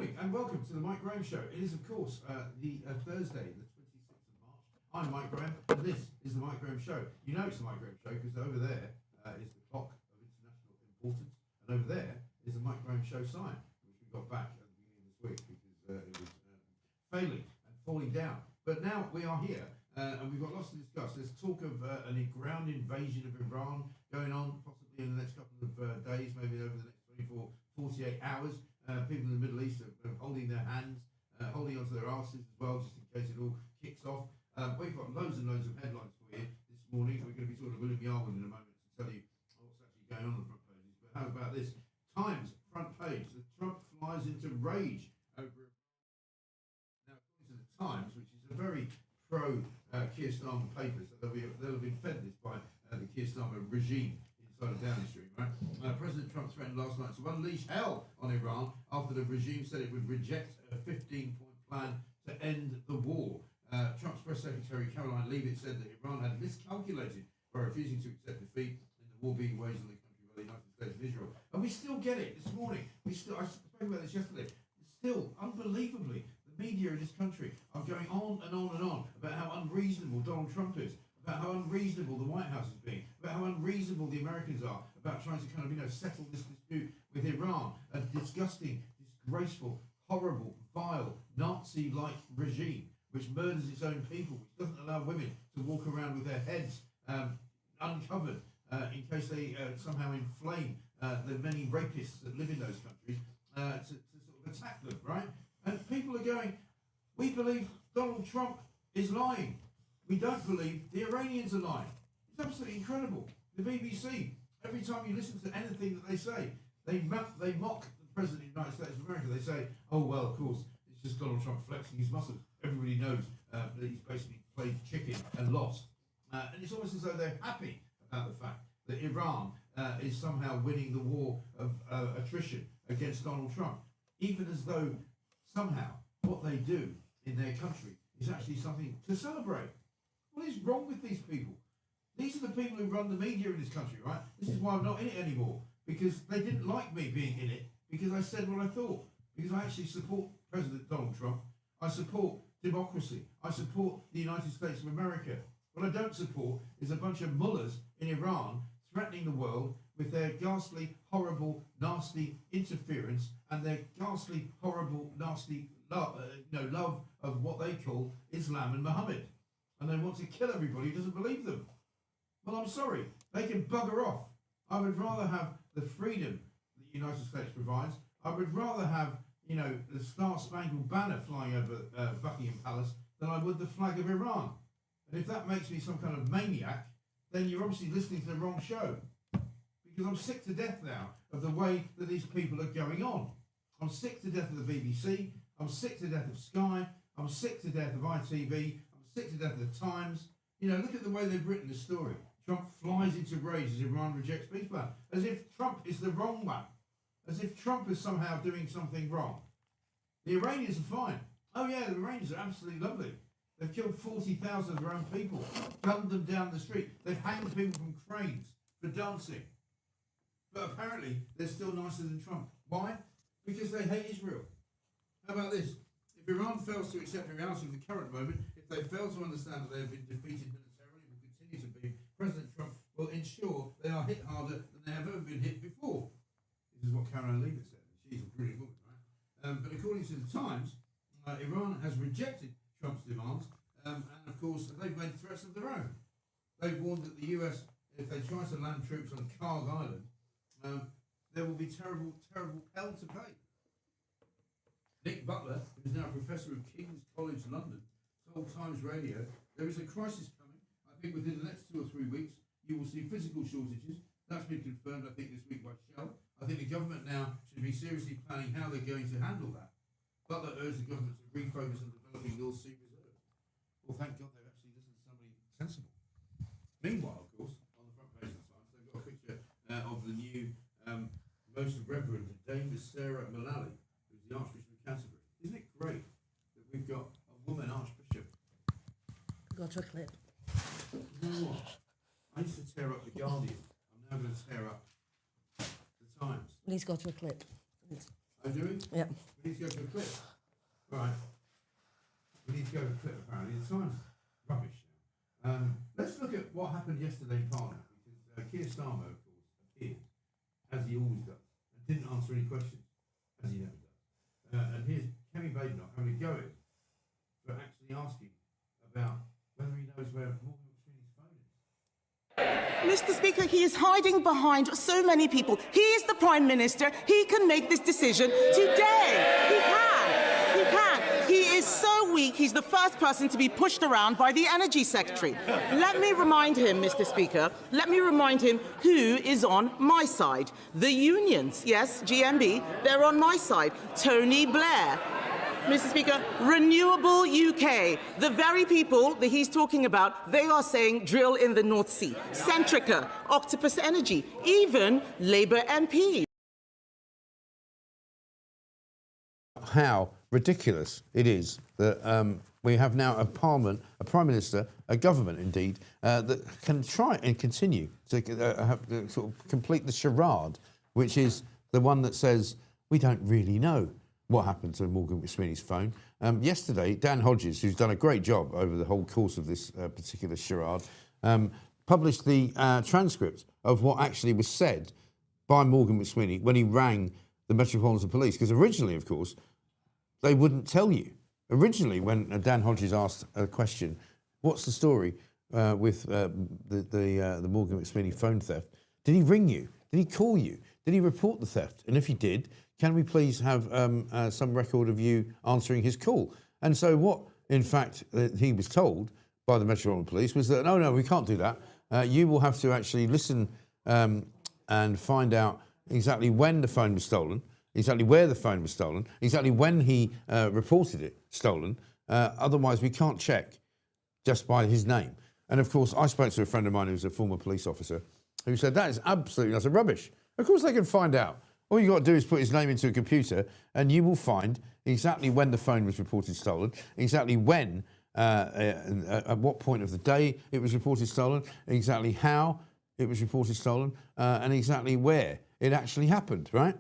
morning and welcome to the Mike Graham Show. It is, of course, the Thursday, the 26th of March. I'm Mike Graham, and this is the Mike Graham Show. You know it's the Mike Graham Show because over there is the clock of international importance, and over there is the Mike Graham Show sign, which we got back at the beginning of this week because it was failing and falling down. But now we are here, and we've got lots to discuss. There's talk of a ground invasion of Iran going on, possibly in the next couple of days, maybe over the next 24, 48 hours. People in the Middle East are holding their hands, holding onto their arses as well, just in case it all kicks off. We've got loads and loads of headlines for you this morning. We're going to be sort of William Yarwood in a moment to tell you what's actually going on the front pages. But how about this? Times front page. The Trump flies into rage over. Now, according to the Times, which is a very pro Keir Starmer paper, so they'll have been fed this by the Keir Starmer regime inside of Downing Street, right? President Trump threatened last night to unleash hell on Iran after the regime said it would reject a 15-point plan to end the war. Trump's press secretary Caroline Leavitt said that Iran had miscalculated by refusing to accept defeat in the war being waged on the country by the United States and Israel. And we still get it this morning. I spoke about this yesterday. Still, unbelievably, the media in this country are going on and on and on about how unreasonable Donald Trump is, about how unreasonable the White House is being, about how unreasonable the Americans are about trying to kind of, settle this dispute with Iran, a disgusting, disgraceful, horrible, vile, Nazi-like regime which murders its own people, which doesn't allow women to walk around with their heads uncovered in case they somehow inflame the many rapists that live in those countries to sort of attack them, right? And people are going, we believe Donald Trump is lying. We don't believe the Iranians are lying. It's absolutely incredible. The BBC, every time you listen to anything that they say, they mock the President of the United States of America. They say, oh, well, of course, it's just Donald Trump flexing his muscles. Everybody knows that he's basically played chicken and lost. And it's almost as though they're happy about the fact that Iran is somehow winning the war of attrition against Donald Trump, even as though somehow what they do in their country is actually something to celebrate. What is wrong with these people? These are the people who run the media in this country, right? This is why I'm not in it anymore, because they didn't like me being in it, because I said what I thought, because I actually support President Donald Trump. I support democracy. I support the United States of America. What I don't support is a bunch of mullahs in Iran threatening the world with their ghastly, horrible, nasty interference and their ghastly, horrible, nasty love of what they call Islam and Muhammad. And they want to kill everybody who doesn't believe them. Well, I'm sorry. They can bugger off. I would rather have the freedom that the United States provides. I would rather have, the Star-Spangled Banner flying over Buckingham Palace than I would the flag of Iran. And if that makes me some kind of maniac, then you're obviously listening to the wrong show. Because I'm sick to death now of the way that these people are going on. I'm sick to death of the BBC. I'm sick to death of Sky. I'm sick to death of ITV. I'm sick to death of the Times. Look at the way they've written the story. Trump flies into rage as Iran rejects peace plan. As if Trump is the wrong one. As if Trump is somehow doing something wrong. The Iranians are fine. Oh yeah, the Iranians are absolutely lovely. They've killed 40,000 of their own people, gunned them down the street. They've hanged people from cranes for dancing. But apparently, they're still nicer than Trump. Why? Because they hate Israel. How about this? If Iran fails to accept the reality of the current moment, if they fail to understand that they have been defeated militarily and will continue to be, President Trump will ensure they are hit harder than they have ever been hit before. This is what Caroline Leavitt said. She's a brilliant woman, right? But according to the Times, Iran has rejected Trump's demands, and of course, they've made threats of their own. They've warned that the US, if they try to land troops on Karg Island, there will be terrible, terrible hell to pay. Nick Butler, who is now a professor of King's College London, told Times Radio, there is a crisis coming. I think within the next 2 or 3 weeks, you will see physical shortages. That's been confirmed, I think, this week by Shell. I think the government now should be seriously planning how they're going to handle that. Butler urged the government to refocus on developing North Sea reserves. Well, thank God they've actually listened to somebody sensible. Meanwhile, of course, on the front page of the Times, they've got a picture of the new Most Reverend Dame Sarah Mullally, who's the Archbishop of Canterbury. Isn't it great that we've got a woman Archbishop? Got a clip. You know what? I used to tear up the Guardian. I'm now going to tear up the Times. He's got a clip. I doing? Yep. We need to go to a clip. Right. We need to go to a clip, apparently. The time's rubbish now. Let's look at what happened yesterday in Parliament, because Keir Starmer, of course, appeared, as he always does, and didn't answer any questions, as he never does. And here's Kemi Badenoch having a go at him for actually asking about whether he knows where Morgan McSweeney's phone is. Mr. Speaker, he is hiding behind so many people. He is the Prime Minister. He can make this decision today. He can. He can. He is so weak, he's the first person to be pushed around by the Energy Secretary. Let me remind him, Mr. Speaker, let me remind him who is on my side. The unions, yes, GMB, they're on my side. Tony Blair. Mr. Speaker, Renewable UK, the very people that he's talking about, they are saying drill in the North Sea. Centrica, Octopus Energy, even Labour MPs. How ridiculous it is that we have now a parliament, a prime minister, a government indeed, that can try and continue to sort of complete the charade, which is the one that says we don't really know what happened to Morgan McSweeney's phone. Yesterday, Dan Hodges, who's done a great job over the whole course of this particular charade, published the transcript of what actually was said by Morgan McSweeney when he rang the Metropolitan Police. Because originally, of course, they wouldn't tell you. Originally, when Dan Hodges asked a question, what's the story with the Morgan McSweeney phone theft? Did he ring you? Did he call you? Did he report the theft? And if he did, can we please have some record of you answering his call? And so what, in fact, he was told by the Metropolitan Police was that, no, we can't do that. You will have to actually listen and find out exactly when the phone was stolen, exactly where the phone was stolen, exactly when he reported it stolen. Otherwise, we can't check just by his name. And of course, I spoke to a friend of mine who's a former police officer who said that is absolutely utter rubbish. Of course, they can find out. All you've got to do is put his name into a computer and you will find exactly when the phone was reported stolen, exactly when, at what point of the day it was reported stolen, exactly how it was reported stolen, and exactly where it actually happened, right?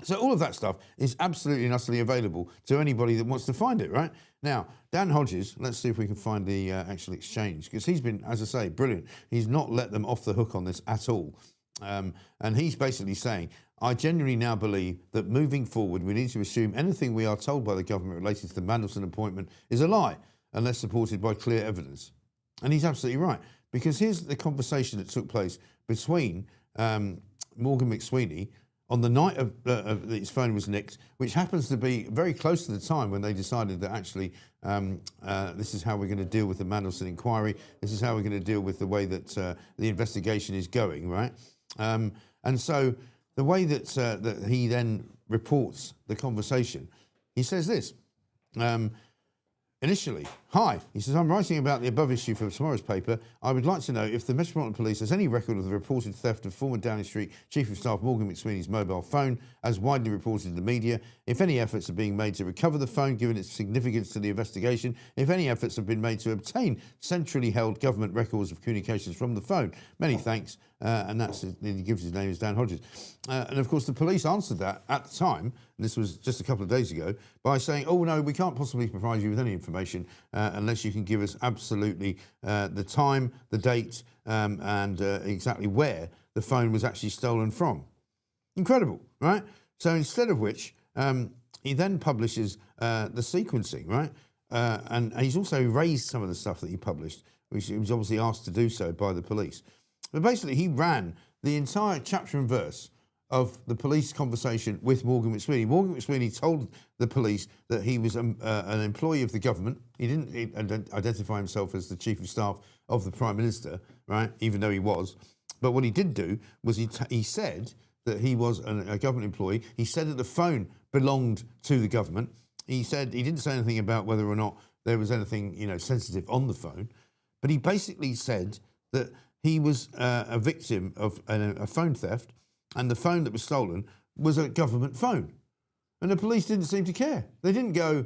So all of that stuff is absolutely and utterly available to anybody that wants to find it, right? Now, Dan Hodges, let's see if we can find the actual exchange, because he's been, as I say, brilliant. He's not let them off the hook on this at all. And he's basically saying, I genuinely now believe that moving forward, we need to assume anything we are told by the government related to the Mandelson appointment is a lie, unless supported by clear evidence. And he's absolutely right, because here's the conversation that took place between Morgan McSweeney on the night of his phone was nicked, which happens to be very close to the time when they decided that actually this is how we're going to deal with the Mandelson inquiry, this is how we're going to deal with the way that the investigation is going, right? And so the way that that he then reports the conversation, he says this. Initially, hi, he says, I'm writing about the above issue for tomorrow's paper. I would like to know if the Metropolitan Police has any record of the reported theft of former Downing Street Chief of Staff Morgan McSweeney's mobile phone, as widely reported in the media, if any efforts are being made to recover the phone, given its significance to the investigation, if any efforts have been made to obtain centrally held government records of communications from the phone. Many thanks. And he gives his name as Dan Hodges. And of course, the police answered that at the time, and this was just a couple of days ago, by saying, oh no, we can't possibly provide you with any information unless you can give us absolutely the time, the date, and exactly where the phone was actually stolen from. Incredible, right? So instead of which, he then publishes the sequencing, right? And he's also erased some of the stuff that he published, which he was obviously asked to do so by the police. But basically, he ran the entire chapter and verse of the police conversation with Morgan McSweeney. Morgan McSweeney told the police that he was an employee of the government. He didn't identify himself as the Chief of Staff of the Prime Minister, right, even though he was. But what he did do was he said that he was a government employee. He said that the phone belonged to the government. He said he didn't say anything about whether or not there was anything, sensitive on the phone. But he basically said that he was a victim of a phone theft, and the phone that was stolen was a government phone. And the police didn't seem to care. They didn't go,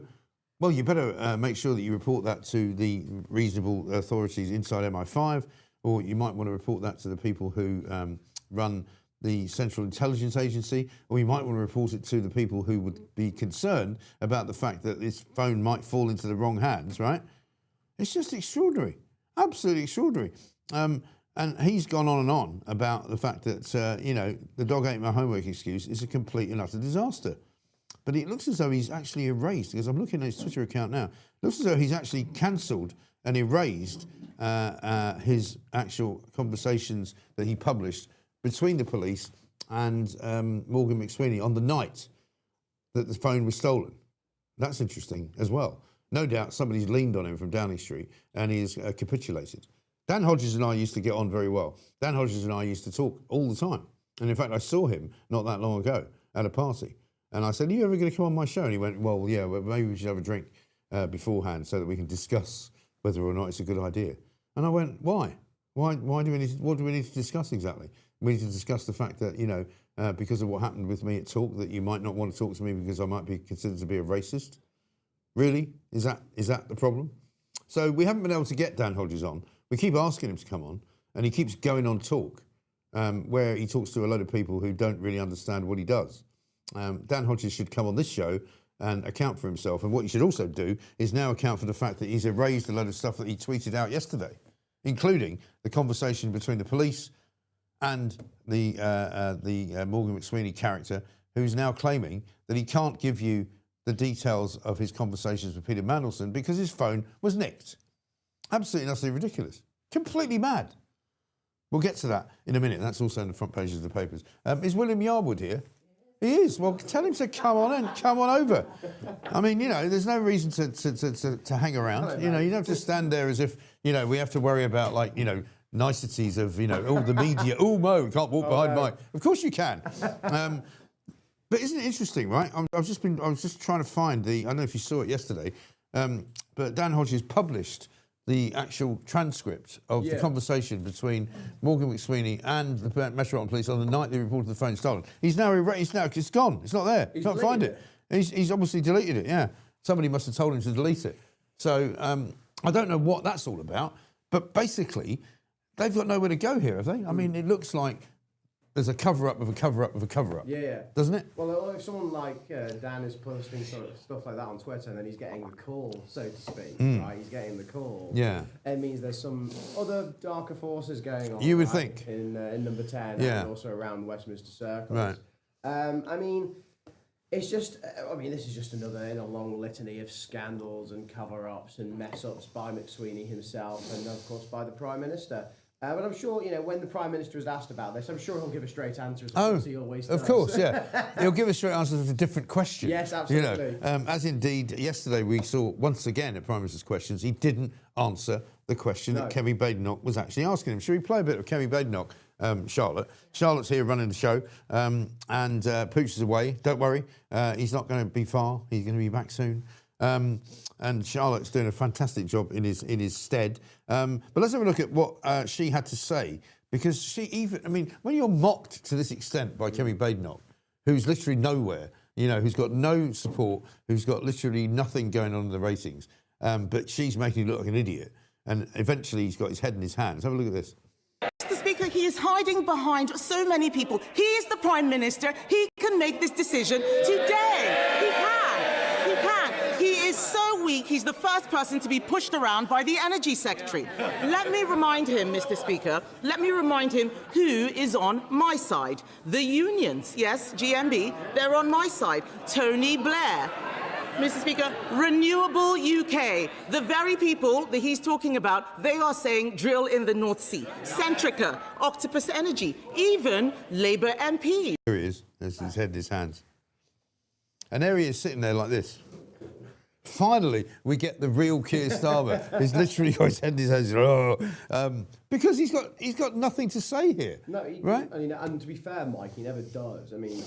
well, you better make sure that you report that to the reasonable authorities inside MI5, or you might want to report that to the people who run the Central Intelligence Agency, or you might want to report it to the people who would be concerned about the fact that this phone might fall into the wrong hands, right? It's just extraordinary, absolutely extraordinary. And he's gone on about the fact that, you know, the dog ate my homework excuse is a complete and utter disaster. But it looks as though he's actually erased, because I'm looking at his Twitter account now, it looks as though he's actually cancelled and erased his actual conversations that he published between the police and Morgan McSweeney on the night that the phone was stolen. That's interesting as well. No doubt somebody's leaned on him from Downing Street and he's capitulated. Dan Hodges and I used to get on very well. Dan Hodges and I used to talk all the time. And in fact, I saw him not that long ago at a party. And I said, are you ever going to come on my show? And he went, well, yeah, well, maybe we should have a drink beforehand so that we can discuss whether or not it's a good idea. And I went, why? Why do we need to, what do we need to discuss exactly? We need to discuss the fact that, you know, because of what happened with me at Talk, that you might not want to talk to me because I might be considered to be a racist. Really? Is that the problem? So we haven't been able to get Dan Hodges on. We keep asking him to come on, and he keeps going on Talk, where he talks to a load of people who don't really understand what he does. Dan Hodges should come on this show and account for himself. And what he should also do is now account for the fact that he's erased a load of stuff that he tweeted out yesterday, including the conversation between the police and the Morgan McSweeney character, who's now claiming that he can't give you the details of his conversations with Peter Mandelson because his phone was nicked. Absolutely, utterly ridiculous. Completely mad. We'll get to that in a minute. That's also on the front pages of the papers. Is William Yarwood here? He is. Well, tell him to come on in, come on over. I mean, you know, there's no reason to hang around. You know, you don't have to stand there as if, you know, we have to worry about, like, you know, niceties of, you know, all the media. Oh, Mo, you can't walk behind Mike. Of course you can. But isn't it interesting, right? I was just trying to find I don't know if you saw it yesterday, but Dan Hodges published the actual transcript of the conversation between Morgan McSweeney and the Metropolitan Police on the night they reported the phone stolen. It's gone. It's not there. You can't find it. He's obviously deleted it, yeah. Somebody must have told him to delete it. So I don't know what that's all about, but basically, they've got nowhere to go here, have they? I mean, it looks like there's a cover-up of a cover-up of a cover-up. Yeah. Doesn't it? Well, if someone like Dan is posting sort of stuff like that on Twitter and then he's getting the call, so to speak, right? He's getting the call. Yeah. It means there's some other darker forces going on. You would think. In number 10 and also around Westminster circles. Right. I mean, it's just, this is just another in a long litany of scandals and cover-ups and mess-ups by McSweeney himself and, of course, by the Prime Minister. But I'm sure, you know, when the Prime Minister is asked about this, I'm sure he'll give a straight answer, as he always does. Of course, yeah. He'll give a straight answer to a different question. Yes, absolutely. You know, as indeed yesterday we saw once again at Prime Minister's Questions, he didn't answer the question that Kemi Badenoch was actually asking him. Should we play a bit of Kemi Badenoch, Charlotte? Charlotte's here running the show, and Pooch is away. Don't worry, he's not going to be far. He's going to be back soon. And Charlotte's doing a fantastic job in his stead. But let's have a look at what she had to say, because she even, I mean, when you're mocked to this extent by Kemi Badenoch, who's literally nowhere, you know, who's got no support, who's got literally nothing going on in the ratings, but she's making you look like an idiot, and eventually he's got his head in his hands. Have a look at this. Mr. Speaker, he is hiding behind so many people. He is the Prime Minister. He can make this decision today. He can. He is so weak, he's the first person to be pushed around by the Energy Secretary. Let me remind him, Mr. Speaker, who is on my side. The unions, yes, GMB, they're on my side. Tony Blair. Mr. Speaker, Renewable UK, the very people that he's talking about, they are saying drill in the North Sea. Centrica, Octopus Energy, even Labour MP. Here he is, there's his head in his hands. And there he is sitting there like this. Finally, we get the real Keir Starmer. He's literally got his head in his hands. Because he's got nothing to say here. No, right? I mean, and to be fair, Mike, he never does. I mean,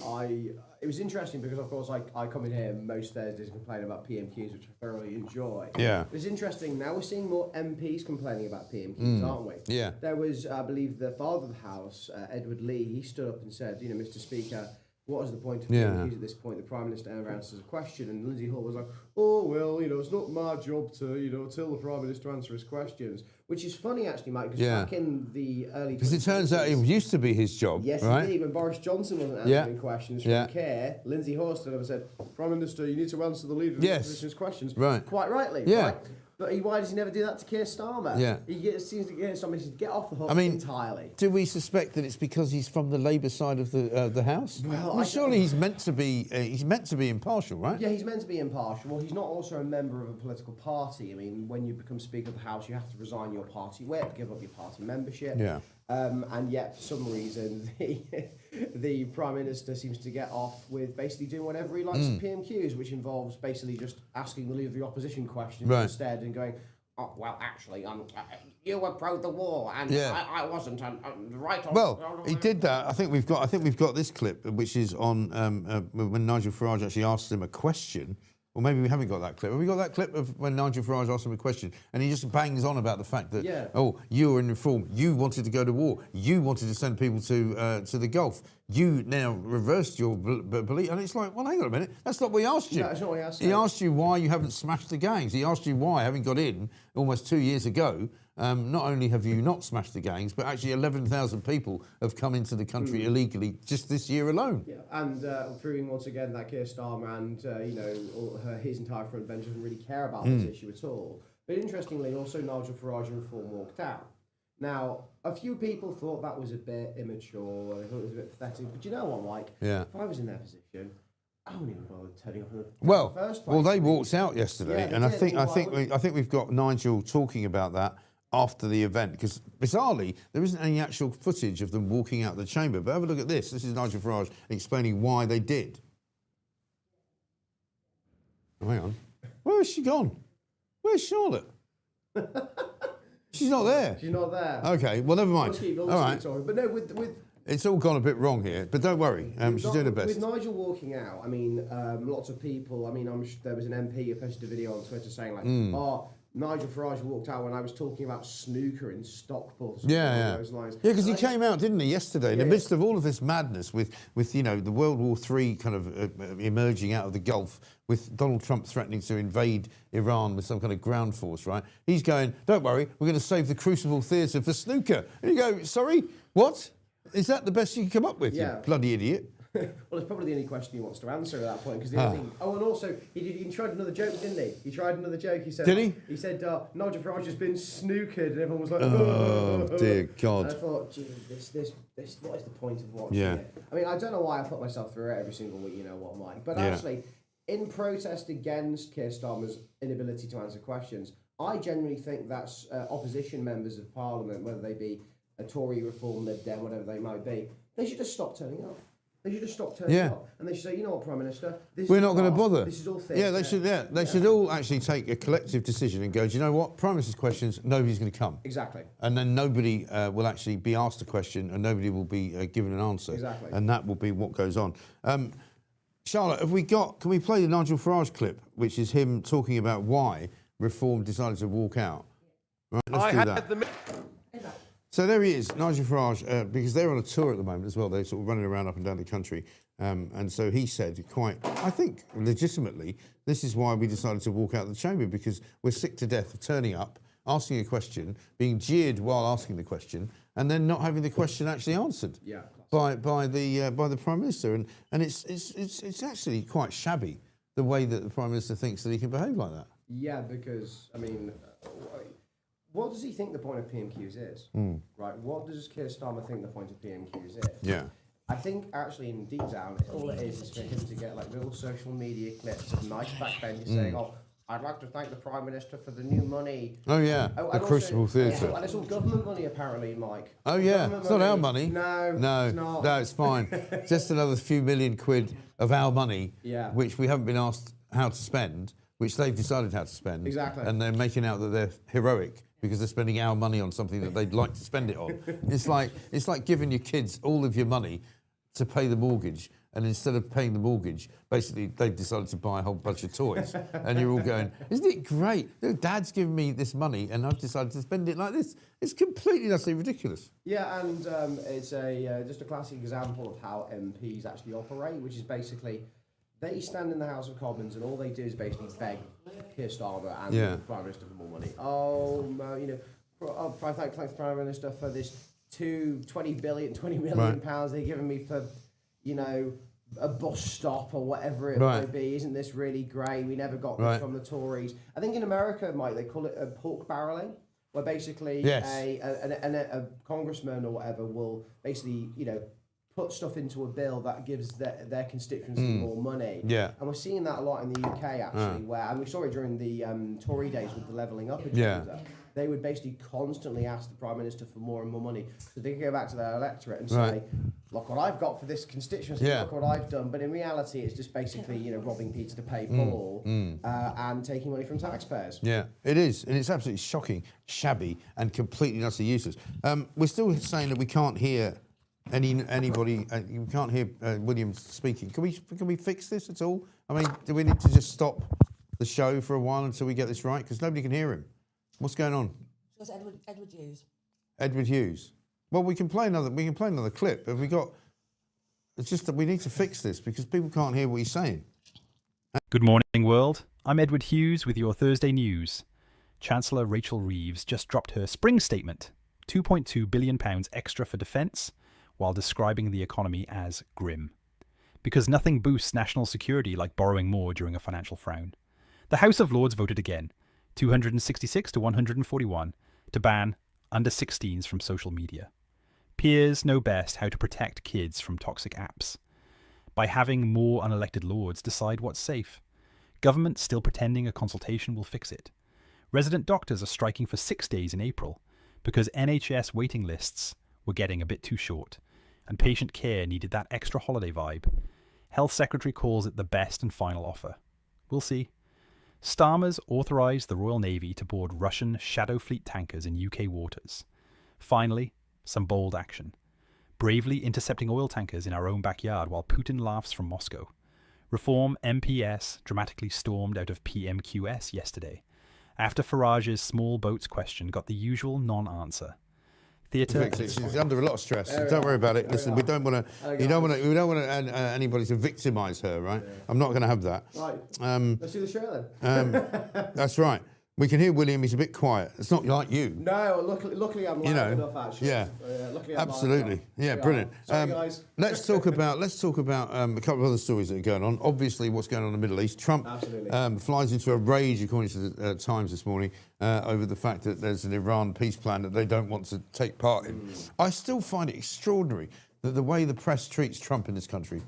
it was interesting because, of course, I come in here most Thursdays and complain about PMQs, which I thoroughly enjoy. Yeah. It's interesting. Now we're seeing more MPs complaining about PMQs, aren't we? Yeah. There was, I believe, the Father of the House, Edward Lee. He stood up and said, you know, Mr. Speaker, what is the point of PMQs at this point? The Prime Minister never answers a question, and Lindsay Hall was like, oh, well, it's not my job to, tell the Prime Minister to answer his questions, which is funny, actually, Mike, because back in the early... Because it turns out it used to be his job, yes, right? indeed. When Boris Johnson wasn't answering questions from CARE, Lindsay Hall stood up and said, Prime Minister, you need to answer the Leader of the Opposition's questions. Right. Quite rightly, right? But why does he never do that to Keir Starmer? Yeah. He seems to get somebody to get off the hook entirely. Do we suspect that it's because he's from the Labour side of the House? Well, surely he's meant to be impartial, right? Yeah, he's meant to be impartial. Well, he's not also a member of a political party. I mean, when you become Speaker of the House, you have to resign your party whip, give up your party membership. Yeah. And yet, for some reason, the Prime Minister seems to get off with basically doing whatever he likes at PMQs, which involves basically just asking the Leader of the Opposition questions instead and going, oh, well, actually, you were pro the war, and I wasn't, and right on. Well, he did that. I think we've got this clip, which is on when Nigel Farage actually asked him a question. Or maybe we haven't got that clip. Have we got that clip of when Nigel Farage asked him a question and he just bangs on about the fact that, oh, you were in reform, you wanted to go to war, you wanted to send people to the Gulf, you now reversed your belief. And it's like, well, hang on a minute, that's not what he asked you. No, that's not what he asked. He asked you why you haven't smashed the gangs. He asked you why, having got in almost 2 years ago, not only have you not smashed the gangs, but actually 11,000 people have come into the country illegally just this year alone. Yeah, and proving once again that Keir Starmer and his entire front bench doesn't really care about this issue at all. But interestingly, also Nigel Farage and Reform walked out. Now, a few people thought that was a bit immature. They thought it was a bit pathetic. But you know what, Mike? Yeah. If I was in their position, I wouldn't even bother turning up in the first place. Well, they walked out yesterday, and I think we've got Nigel talking about that after the event, because bizarrely there isn't any actual footage of them walking out the chamber. But have a look at this. This is Nigel Farage explaining why they did. Oh, hang on. Where has she gone? Where's Charlotte? She's not there. She's not there. Okay, well, never mind. All right. But no, with it's all gone a bit wrong here, but don't worry. She's doing her best. With Nigel walking out, I mean, lots of people, I mean, there was an MP who posted a video on Twitter saying, like, Nigel Farage walked out when I was talking about snooker in Stockport. Those lines. Yeah, because he came out, didn't he, yesterday, in the midst of all of this madness with the World War III kind of emerging out of the Gulf, with Donald Trump threatening to invade Iran with some kind of ground force, right? He's going, don't worry, we're going to save the Crucible Theatre for snooker. And you go, sorry, what? Is that the best you can come up with, you bloody idiot? Well, it's probably the only question he wants to answer at that point, because the other thing... Oh, and also, he tried another joke, didn't he? He tried another joke. He said... Did he? He said, Nigel Farage has been snookered, and everyone was like... Oh, dear God. And I thought, gee, this, what is the point of watching it? I mean, I don't know why I put myself through it every single week, you know what, Mike. But actually, in protest against Keir Starmer's inability to answer questions, I genuinely think that's opposition members of Parliament, whether they be a Tory, Reform, Lib Dem, whatever they might be, they should just stop turning up. They should just stop turning up, and they should say, you know what, Prime Minister, we're not going to bother. This is all things. Yeah, they should. Yeah, they should all actually take a collective decision and go, do you know what? Prime Minister's questions, nobody's going to come. Exactly. And then nobody will actually be asked a question, and nobody will be given an answer. Exactly. And that will be what goes on. Charlotte, can we play the Nigel Farage clip, which is him talking about why Reform decided to walk out? Right, let's do that. So there he is, Nigel Farage, because they're on a tour at the moment as well. They're sort of running around up and down the country. And so he said I think legitimately, this is why we decided to walk out of the chamber, because we're sick to death of turning up, asking a question, being jeered while asking the question, and then not having the question actually answered by the Prime Minister. And it's actually quite shabby, the way that the Prime Minister thinks that he can behave like that. Yeah, because, I mean... What does he think the point of PMQs is? Right? What does Keir Starmer think the point of PMQs is? Yeah. I think actually in deep down, all it is for him to get like little social media clips of nice backbenchers saying, "Oh, I'd like to thank the Prime Minister for the new money." Oh yeah, the Crucible Theatre. And it's all government money apparently, Mike. Oh yeah, it's not our money. No, it's not. No, it's fine. Just another few million quid of our money, which we haven't been asked how to spend, which they've decided how to spend. Exactly. And they're making out that they're heroic because they're spending our money on something that they'd like to spend it on. It's like giving your kids all of your money to pay the mortgage, and instead of paying the mortgage, basically they've decided to buy a whole bunch of toys. And you're all going, isn't it great? Look, Dad's giving me this money and I've decided to spend it like this. It's completely utterly ridiculous. Yeah, and it's just a classic example of how MPs actually operate, which is basically they stand in the House of Commons and all they do is basically beg Keir Starmer and the Prime Minister for more money. Thanks, Prime Minister, for this 20 million pounds they're giving me for, a bus stop or whatever it might be. Isn't this really great? We never got this from the Tories. I think in America, Mike, they call it a pork barreling, where basically a congressman or whatever will basically, put stuff into a bill that gives their constituency more money. Yeah. And we're seeing that a lot in the UK, actually, and we saw it during the Tory days with the levelling up agenda. They would basically constantly ask the Prime Minister for more and more money so they could go back to their electorate and say, look what I've got for this constituency, look what I've done. But in reality, it's just basically, robbing Peter to pay Paul and taking money from taxpayers. Yeah, it is. And it's absolutely shocking, shabby, and completely utterly useless. We're still saying that we can't hear anybody, you can't hear William speaking. Can we fix this at all? I mean, do we need to just stop the show for a while until we get this right? Because nobody can hear him. What's going on? It's Edward Hughes. Edward Hughes. Well, we can play another clip. Have we got? It's just that we need to fix this because people can't hear what he's saying. Good morning, world. I'm Edward Hughes with your Thursday news. Chancellor Rachel Reeves just dropped her spring statement, £2.2 billion extra for defence, while describing the economy as grim. Because nothing boosts national security like borrowing more during a financial frown. The House of Lords voted again, 266 to 141, to ban under-16s from social media. Peers know best how to protect kids from toxic apps. By having more unelected lords decide what's safe. Government still pretending a consultation will fix it. Resident doctors are striking for 6 days in April because NHS waiting lists were getting a bit too short and patient care needed that extra holiday vibe. Health Secretary calls it the best and final offer. We'll see. Starmer's authorised the Royal Navy to board Russian Shadow Fleet tankers in UK waters. Finally, some bold action. Bravely intercepting oil tankers in our own backyard while Putin laughs from Moscow. Reform MPS dramatically stormed out of PMQs yesterday, after Farage's small boats question got the usual non-answer. Theatre. She's under a lot of stress. Don't worry about it. Listen, we don't want anybody to victimise her, right? Yeah. I'm not going to have that. Right. Let's do the show then. That's right. We can hear William. He's a bit quiet. It's not like you. No, luckily I'm loud enough actually. Yeah. Luckily I'm absolutely. Yeah, brilliant. Sorry, guys. Let's talk about a couple of other stories that are going on. Obviously, what's going on in the Middle East. Trump flies into a rage, according to the Times this morning, over the fact that there's an Iran peace plan that they don't want to take part in. I still find it extraordinary that the way the press treats Trump in this country,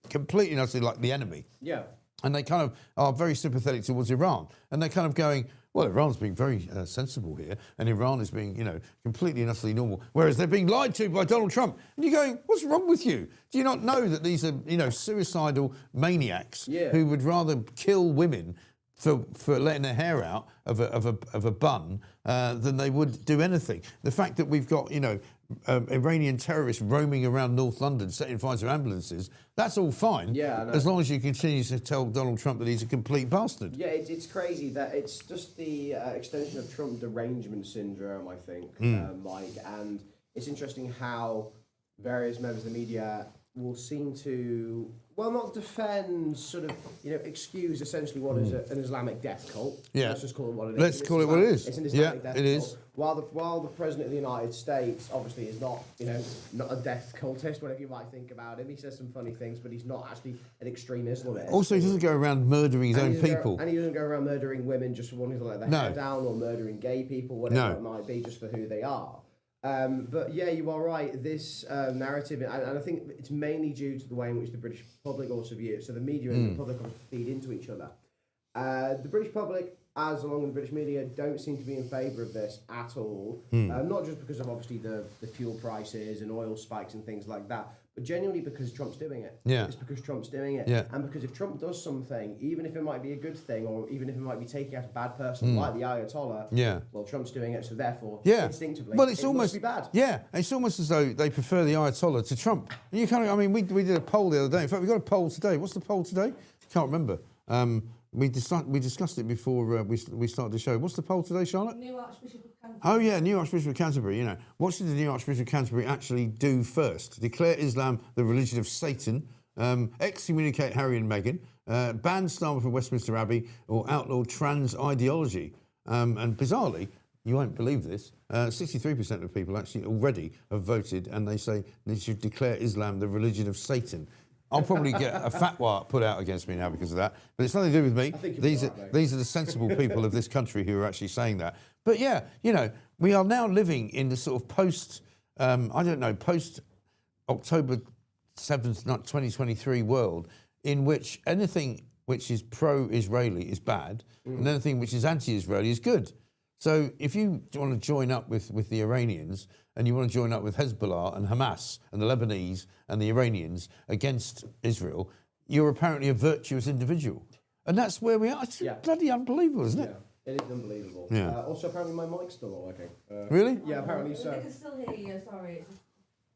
completely and utterly like the enemy. Yeah. And they kind of are very sympathetic towards Iran, and they're kind of going, well, Iran's being very sensible here, and Iran is being, completely and utterly normal, whereas they're being lied to by Donald Trump. And you're going, what's wrong with you? Do you not know that these are, suicidal maniacs who would rather kill women for letting their hair out of a bun than they would do anything? The fact that we've got, Iranian terrorists roaming around North London setting fire to ambulances, that's all fine. Yeah, as long as you continue to tell Donald Trump that he's a complete bastard. Yeah, it's crazy that it's just the extension of Trump derangement syndrome, I think, Mike. And it's interesting how various members of the media will seem to, well, not defend, sort of, excuse essentially what is an Islamic death cult. Yeah. Let's just call it what it is. Let's call it what it is. It's an Islamic death cult. It is. While the President of the United States obviously is not, not a death cultist, whatever you might think about him. He says some funny things, but he's not actually an extreme Islamist. Also, he doesn't go around murdering his own people. And he doesn't go around murdering women just for wanting to let their hair down, or murdering gay people, whatever it might be, just for who they are. But yeah, you are right. This narrative, and I think it's mainly due to the way in which the British public also view it. So the media and the public feed into each other. The British public, as along with the British media, don't seem to be in favour of this at all. Not just because of obviously the fuel prices and oil spikes and things like that, but genuinely because Trump's doing it. Yeah. It's because Trump's doing it. Yeah. And because if Trump does something, even if it might be a good thing, or even if it might be taking out a bad person like the Ayatollah, well, Trump's doing it, so therefore, instinctively, well, it's it almost must be bad. Yeah, it's almost as though they prefer the Ayatollah to Trump. And you kind of, I mean, we did a poll the other day. In fact, we got a poll today. What's the poll today? Can't remember. We discussed it before we started the show. What's the poll today, Charlotte? New Archbishop of Canterbury. Oh yeah, new Archbishop of Canterbury. You know, what should the new Archbishop of Canterbury actually do first? Declare Islam the religion of Satan, excommunicate Harry and Meghan, ban Starmer from Westminster Abbey, or outlaw trans ideology? And bizarrely, you won't believe this, 63% of people actually already have voted, and they say they should declare Islam the religion of Satan. I'll probably get a fatwa put out against me now because of that. But it's nothing to do with me. These are the sensible people of this country who are actually saying that. But yeah, you know, we are now living in the sort of post October 7th, 2023 world in which anything which is pro-Israeli is bad and anything which is anti-Israeli is good. So if you want to join up with the Iranians and you want to join up with Hezbollah and Hamas and the Lebanese and the Iranians against Israel, you're apparently a virtuous individual. And that's where we are. It's bloody unbelievable, isn't it? It is unbelievable. Yeah. Also, apparently my mic's still not working. Really? Yeah, apparently so. I can still hear you, sorry.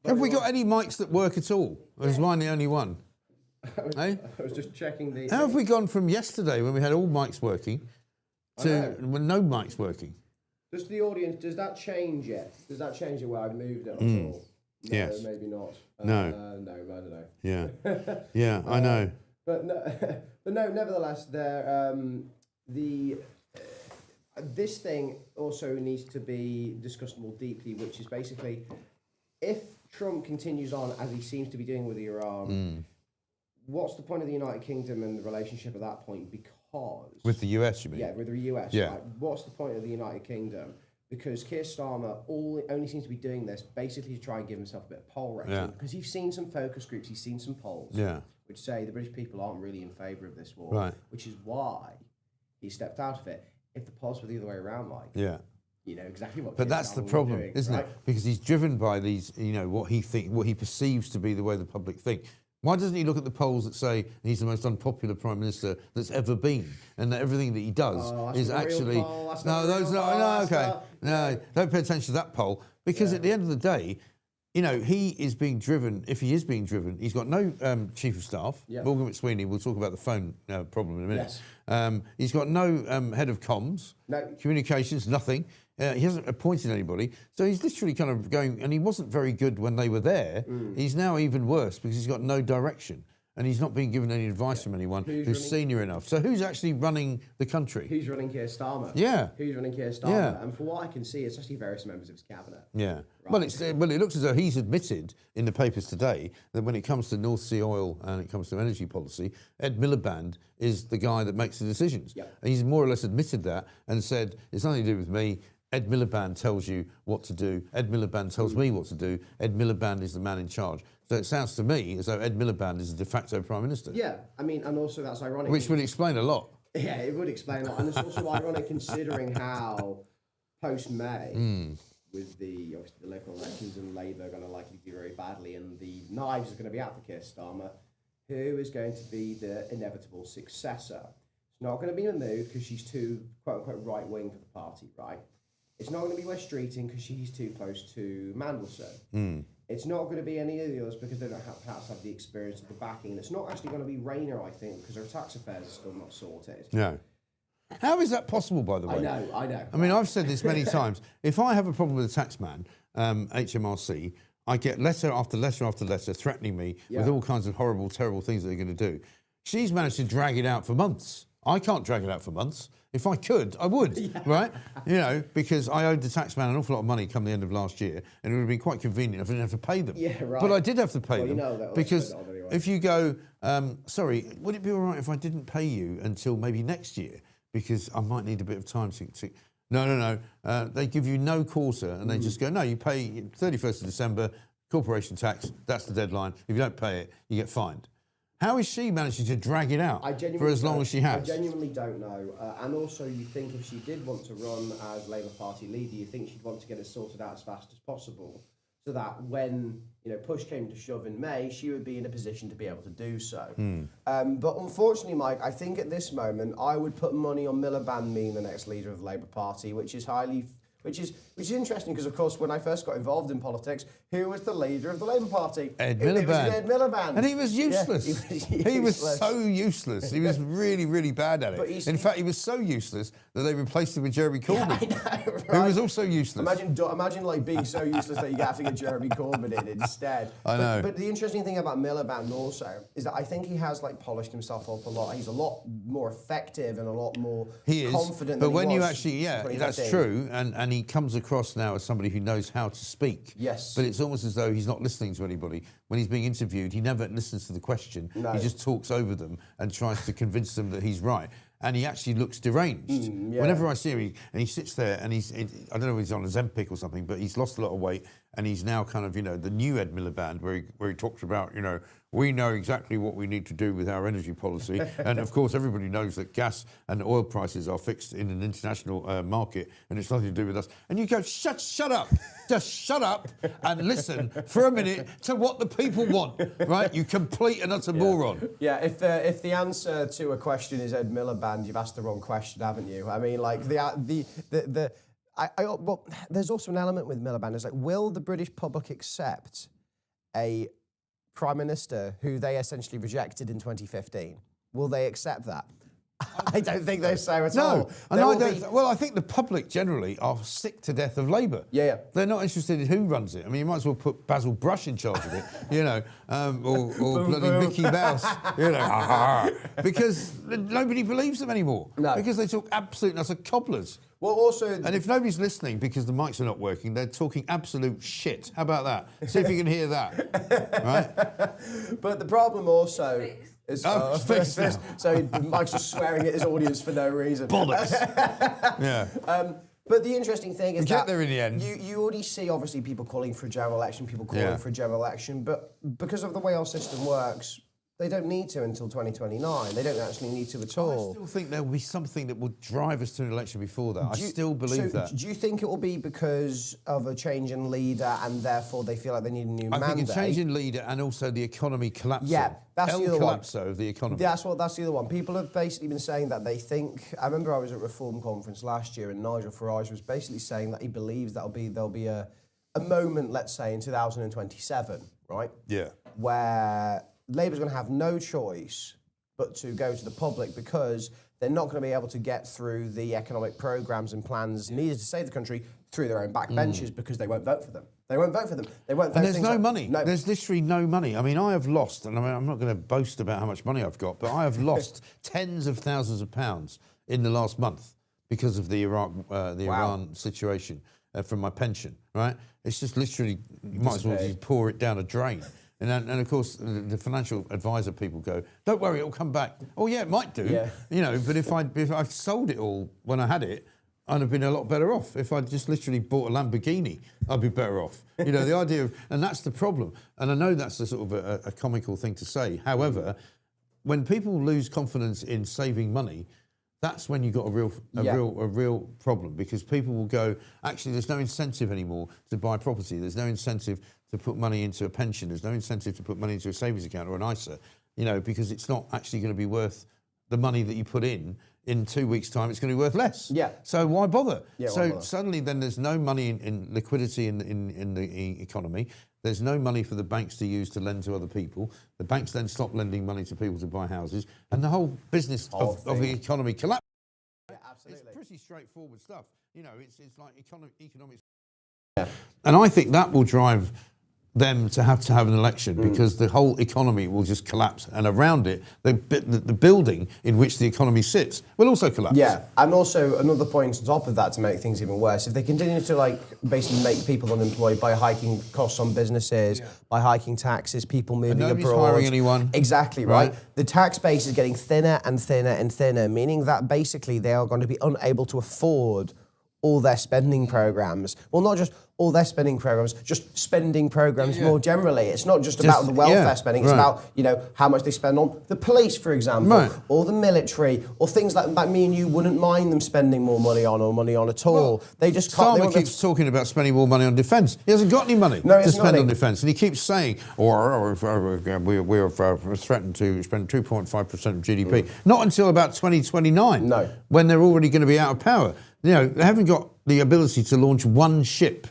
Have we got any mics that work at all? Or is mine the only one? I was just checking the... How have we gone from yesterday when we had all mics working to when no mics working? Does the audience, does that change it? Does that change it where I've moved it at all? No, Yes. maybe not. No. No, I don't know. Yeah. Yeah, I know. But no, nevertheless, this thing also needs to be discussed more deeply, which is basically, if Trump continues on as he seems to be doing with Iran, what's the point of the United Kingdom and the relationship at that point? Because... With the US, you mean? Yeah, with the US. Yeah. Right? What's the point of the United Kingdom? Because Keir Starmer only seems to be doing this basically to try and give himself a bit of poll rating. Yeah. Because he's seen some focus groups, he's seen some polls which say the British people aren't really in favour of this war, Right. which is why he stepped out of it. If the polls were the other way around, Mike, you know exactly what. But Keir that's the Starmer was problem, doing, isn't right? it? Because he's driven by these, you know, what he perceives to be the way the public think. Why doesn't he look at the polls that say he's the most unpopular prime minister that's ever been, and that everything that he does is actually don't pay attention to that poll, because at the end of the day, you know, he is being driven. If he is being driven, he's got no chief of staff. Morgan McWeeny. We'll talk about the phone problem in a minute. Yes. He's got no head of comms, communications, nothing. He hasn't appointed anybody, so he's literally kind of going, and he wasn't very good when they were there. He's now even worse because he's got no direction, and he's not being given any advice from anyone who's senior enough. So who's actually running the country? Who's running Keir Starmer? Yeah. Who's running Keir Starmer? Yeah. And from what I can see, it's actually various members of his cabinet. Yeah. Right. Well, it looks as though he's admitted in the papers today that when it comes to North Sea oil and it comes to energy policy, Ed Miliband is the guy that makes the decisions. Yep. And he's more or less admitted that and said, it's nothing to do with me. Ed Miliband tells you what to do. Ed Miliband tells me what to do. Ed Miliband is the man in charge. So it sounds to me as though Ed Miliband is the de facto prime minister. Yeah, I mean, and also that's ironic. Which would explain a lot. Yeah, it would explain a lot. And it's also ironic considering how post-May, with obviously the local elections and Labour are going to likely do very badly, and the knives are going to be out for Keir Starmer, who is going to be the inevitable successor. It's not going to be Mahmood because she's too, quote-unquote, right-wing for the party, right? It's not going to be West Streeting because she's too close to Mandelson. It's not going to be any of the others because they don't perhaps have the experience of the backing. And it's not actually going to be Rayner, I think, because her tax affairs are still not sorted. No. How is that possible, by the way? I know. I mean, I've said this many times. If I have a problem with a taxman, HMRC, I get letter after letter after letter threatening me with all kinds of horrible, terrible things that they're going to do. She's managed to drag it out for months. I can't drag it out for months. If I could, I would, right? You know, because I owed the taxman an awful lot of money come the end of last year, and it would have been quite convenient if I didn't have to pay them. Yeah, right. But I did have to pay them, you know that, because anyway. if you go, sorry, would it be all right if I didn't pay you until maybe next year? Because I might need a bit of time to No. They give you no quarter, and they just go, no, you pay 31st of December, corporation tax, that's the deadline. If you don't pay it, you get fined. How is she managing to drag it out for as long as she has? I genuinely don't know. And also, you think if she did want to run as Labour Party leader, you think she'd want to get it sorted out as fast as possible so that when push came to shove in May, she would be in a position to be able to do so. But unfortunately, Mike, I think at this moment I would put money on Miliband being the next leader of the Labour Party, which is interesting because, of course, when I first got involved in politics, who was the leader of the Labour Party? Ed Miliband. It was Ed Miliband. And he was useless. Yeah, he was so useless. He was really, really bad at it. But In fact, he was so useless that they replaced him with Jeremy Corbyn, I know, right? who was also useless. Imagine like being so useless that you have to get Jeremy Corbyn in instead. I know. But the interesting thing about Miliband also is that I think he has polished himself up a lot. He's a lot more effective and a lot more confident. But when he you was actually, in that's 2015. true, and he comes across now as somebody who knows how to speak. Yes. But it's almost as though he's not listening to anybody. When he's being interviewed, he never listens to the question. No. He just talks over them and tries to convince them that he's right. And he actually looks deranged. Yeah. Whenever I see him, he sits there and I don't know if he's on a Zempic or something, but he's lost a lot of weight and he's now kind of, the new Ed Miliband where he talks about, we know exactly what we need to do with our energy policy. And of course, everybody knows that gas and oil prices are fixed in an international market and it's nothing to do with us. And you go, shut up. Just shut up and listen for a minute to what the people want, right? You complete and utter moron. Yeah, if the answer to a question is Ed Miliband, you've asked the wrong question, haven't you? I mean, like well, there's also an element with Miliband. It's like, will the British public accept a prime minister who they essentially rejected in 2015? Will they accept that? I don't think they so at all. Well, I think the public generally are sick to death of Labour. Yeah. They're not interested in who runs it. I mean, you might as well put Basil Brush in charge of it, or bloody Mickey Mouse, because nobody believes them anymore. No. Because they talk absolute utter cobblers. Well, also... And if nobody's listening because the mics are not working, they're talking absolute shit. How about that? See if you can hear that, right? But the problem also... fixed now. So Mike's just swearing at his audience for no reason. Bollocks. Yeah. But the interesting thing is get there in the end. You already see, obviously, people calling for a general election, for a general election, but because of the way our system works, they don't need to until 2029. They don't actually need to at all. I still think there will be something that will drive us to an election before that. I still believe that. Do you think it will be because of a change in leader and therefore they feel like they need a new mandate? I think a change in leader and also the economy collapsing. Yeah, that's the other one. Collapso of the economy. That's the other one. People have basically been saying that they think... I remember I was at Reform Conference last year and Nigel Farage was basically saying that he believes there'll be a moment, let's say, in 2027, right? Yeah. Where Labour's going to have no choice but to go to the public because they're not going to be able to get through the economic programmes and plans needed to save the country through their own backbenchers because they won't vote for them. They won't vote for them. They won't vote. And there's no like, money. No. There's literally no money. I mean, I have lost, and I'm not going to boast about how much money I've got, but I have lost tens of thousands of pounds in the last month because of the Iran situation from my pension, right? It's just literally, you might as well just pour it down a drain. And of course, the financial advisor people go, don't worry, it'll come back. Oh, yeah, it might do. Yeah. But if I'd sold it all when I had it, I'd have been a lot better off. If I'd just literally bought a Lamborghini, I'd be better off. The idea of, and that's the problem. And I know that's a sort of a comical thing to say. However, when people lose confidence in saving money, that's when you've got a real problem, because people will go, actually, there's no incentive anymore to buy property. There's no incentive to put money into a pension. There's no incentive to put money into a savings account or an ISA, because it's not actually going to be worth the money that you put in 2 weeks' time. It's going to be worth less. Yeah. So why bother? Yeah, so suddenly then there's no money in liquidity in the economy. There's no money for the banks to use to lend to other people. The banks then stop lending money to people to buy houses, and the whole business of the economy collapses. Yeah, absolutely. It's pretty straightforward stuff. It's like economics. Yeah. And I think that will drive them to have an election, because the whole economy will just collapse, and around it, the building in which the economy sits will also collapse. Yeah, and also another point on top of that to make things even worse, if they continue to basically make people unemployed by hiking costs on businesses, by hiking taxes, people moving abroad. Nobody's hiring anyone. Exactly, right? The tax base is getting thinner and thinner and thinner, meaning that basically they are going to be unable to afford all their spending programs. Well, not just all their spending programs, just spending programs more generally. It's not just about the welfare spending, it's about, you know, how much they spend on the police, for example, or the military, or things like me and you wouldn't mind them spending more money on or money on at all. Well, they just can't. Starmer keeps talking about spending more money on defence. He hasn't got any money to spend on defence, and he keeps saying, we're threatened to spend 2.5% of GDP. Not until about 2029, when they're already going to be out of power. You know, they haven't got the ability to launch one ship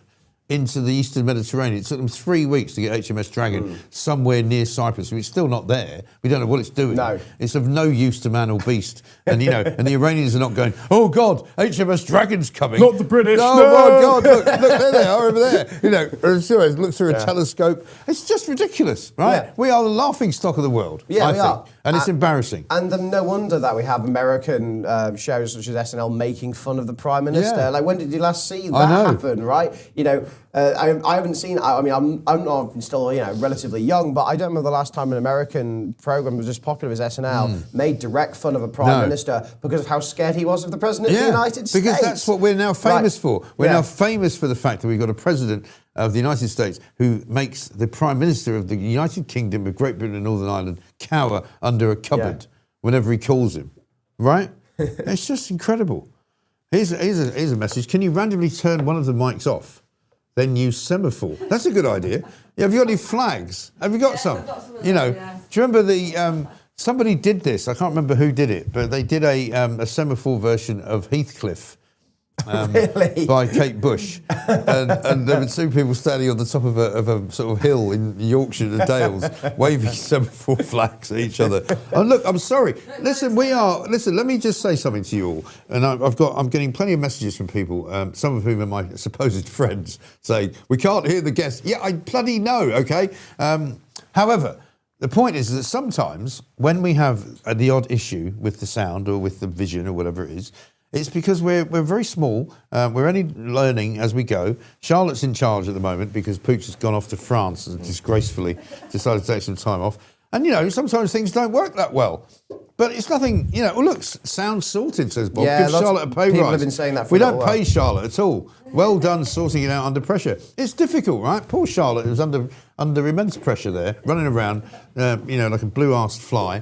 into the Eastern Mediterranean. It took them 3 weeks to get HMS Dragon somewhere near Cyprus. It's still not there. We don't know what it's doing. No. It's of no use to man or beast. And, you know, and the Iranians are not going, oh, God, HMS Dragon's coming. Not the British, no. My God, look, there they are over there. You know, look through a telescope. It's just ridiculous, right? Yeah. We are the laughing stock of the world, I think. And it's embarrassing. And no wonder that we have American shows such as SNL making fun of the Prime Minister. Yeah. Like, when did you last see that happen, right? You know, I haven't seen. I mean, I'm still, you know, relatively young, but I don't remember the last time an American program was as popular as SNL made direct fun of a prime minister because of how scared he was of the president of the United States. Because that's what we're now famous for. We're now famous for the fact that we've got a president of the United States who makes the Prime Minister of the United Kingdom of Great Britain and Northern Ireland cower under a cupboard whenever he calls him. Right? It's just incredible. Here's a message. Can you randomly turn one of the mics off? Then use semaphore. That's a good idea. Yeah, have you got any flags? Have you got some? You know, do you remember the somebody did this? I can't remember who did it, but they did a semaphore version of Heathcliff. By Kate Bush, and there were two people standing on the top of a sort of hill in Yorkshire, the Dales, waving semaphore flags at each other. And look, I'm sorry. Listen, let me just say something to you all. And I'm getting plenty of messages from people, some of whom are my supposed friends, saying we can't hear the guests. Yeah, I bloody know. Okay. However, the point is that sometimes when we have the odd issue with the sound or with the vision or whatever it is, it's because we're very small. We're only learning as we go. Charlotte's in charge at the moment because Pooch has gone off to France and disgracefully decided to take some time off. And, you know, sometimes things don't work that well. But it's nothing, you know, well, look, sound's sorted, says Bob. Yeah, give Charlotte a pay rise. People have been saying that for We don't pay Charlotte at all. Well done sorting it out under pressure. It's difficult, right? Poor Charlotte who's under immense pressure there, running around, you know, like a blue-arsed fly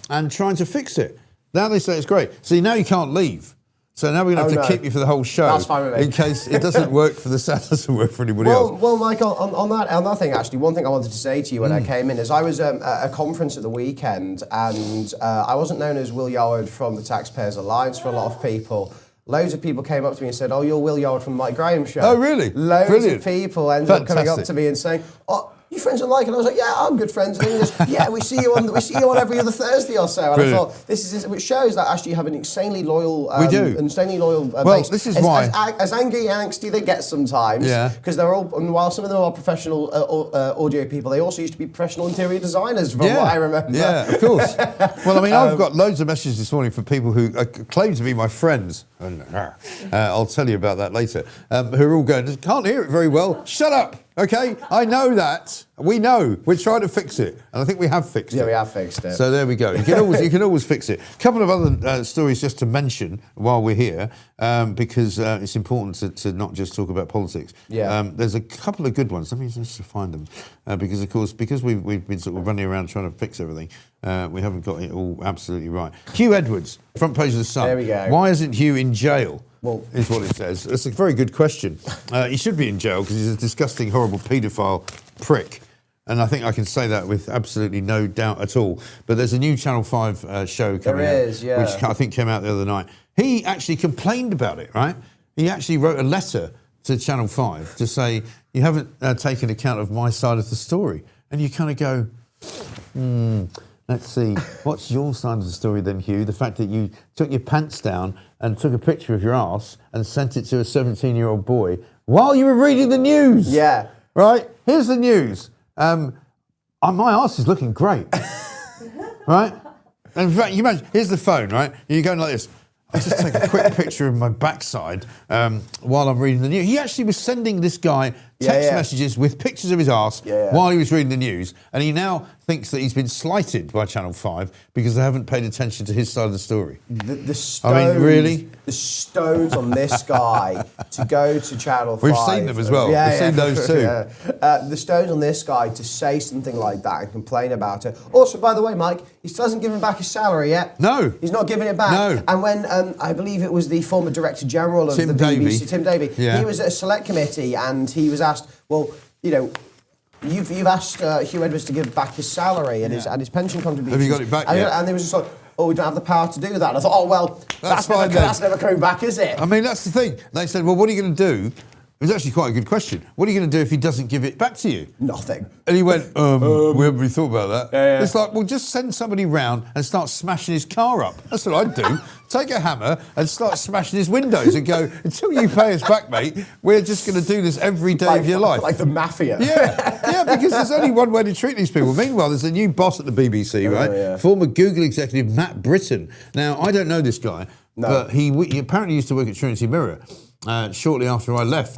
and trying to fix it. Now they say it's great. See, now you can't leave. So now we're going to have to keep you for the whole show. That's fine with me. In case it doesn't work for the sound, doesn't work for anybody else. Well, Mike, on that thing, actually, one thing I wanted to say to you when I came in is I was at a conference at the weekend and I wasn't known as Will Yoward from the Taxpayers Alliance for a lot of people. Loads of people came up to me and said, oh, you're Will Yoward from the Mike Graham show. Oh, really? Loads of people ended up coming up to me and saying, oh, you friends with Mike? And I was like, yeah, I'm good friends. And he goes, yeah, we see you on every other Thursday or so. And I thought, this is which shows that actually you have an insanely loyal, base. This is why. As angry and angsty they get sometimes, because they're all, and while some of them are professional audio people, they also used to be professional interior designers, from what I remember. Yeah, of course. Well, I mean, I've got loads of messages this morning from people who claim to be my friends. I'll tell you about that later. Who are all going, can't hear it very well. Shut up. Okay, I know that. We know. We're trying to fix it, and I think we have fixed it. Yeah, we have fixed it. So there we go. You can always fix it. A couple of other stories just to mention while we're here, because it's important to not just talk about politics. Yeah. There's a couple of good ones. Let me just find them, because of course we've been sort of running around trying to fix everything. We haven't got it all absolutely right. Huw Edwards, front page of the Sun. There we go. Why isn't Huw in jail? Well, is what it says. It's a very good question. He should be in jail because he's a disgusting, horrible paedophile prick. And I think I can say that with absolutely no doubt at all. But there's a new Channel 5 show coming out, which I think came out the other night. He actually complained about it, right? He actually wrote a letter to Channel 5 to say, you haven't taken account of my side of the story. And you kind of go, let's see, what's your side of the story then, Huw? The fact that you took your pants down and took a picture of your arse and sent it to a 17-year-old boy while you were reading the news. Yeah. Right? Here's the news. My arse is looking great. Right? And in fact, you imagine, here's the phone, right? You're going like this. I'll just take a quick picture of my backside while I'm reading the news. He actually was sending this guy text messages with pictures of his arse while he was reading the news, and he now thinks that he's been slighted by Channel 5 because they haven't paid attention to his side of the story. The stones, I mean, really? The stones on this guy to go to Channel 5. We've seen them as well. We've seen those too. The stones on this guy to say something like that and complain about it. Also, by the way, Mike, he still hasn't given back his salary yet. No. He's not giving it back. No. And when, I believe it was the former Director General of the BBC, Tim Davie, he was at a select committee and he was asked, well, you know, You've asked Huw Edwards to give back his salary and his pension contributions. Have you got it back yet? And they was just like, oh, we don't have the power to do that. And I thought, oh, well, that's never coming back, is it? I mean, that's the thing. They said, well, what are you going to do? It was actually quite a good question. What are you going to do if he doesn't give it back to you? Nothing. And he went, we haven't really thought about that. It's like, well, just send somebody round and start smashing his car up. That's what I'd do. Take a hammer and start smashing his windows and go, until you pay us back, mate, we're just going to do this every day of your life. Like the mafia. Yeah, because there's only one way to treat these people. Meanwhile, there's a new boss at the BBC, right? Former Google executive Matt Britton. Now, I don't know this guy, but he apparently used to work at Trinity Mirror. Shortly after I left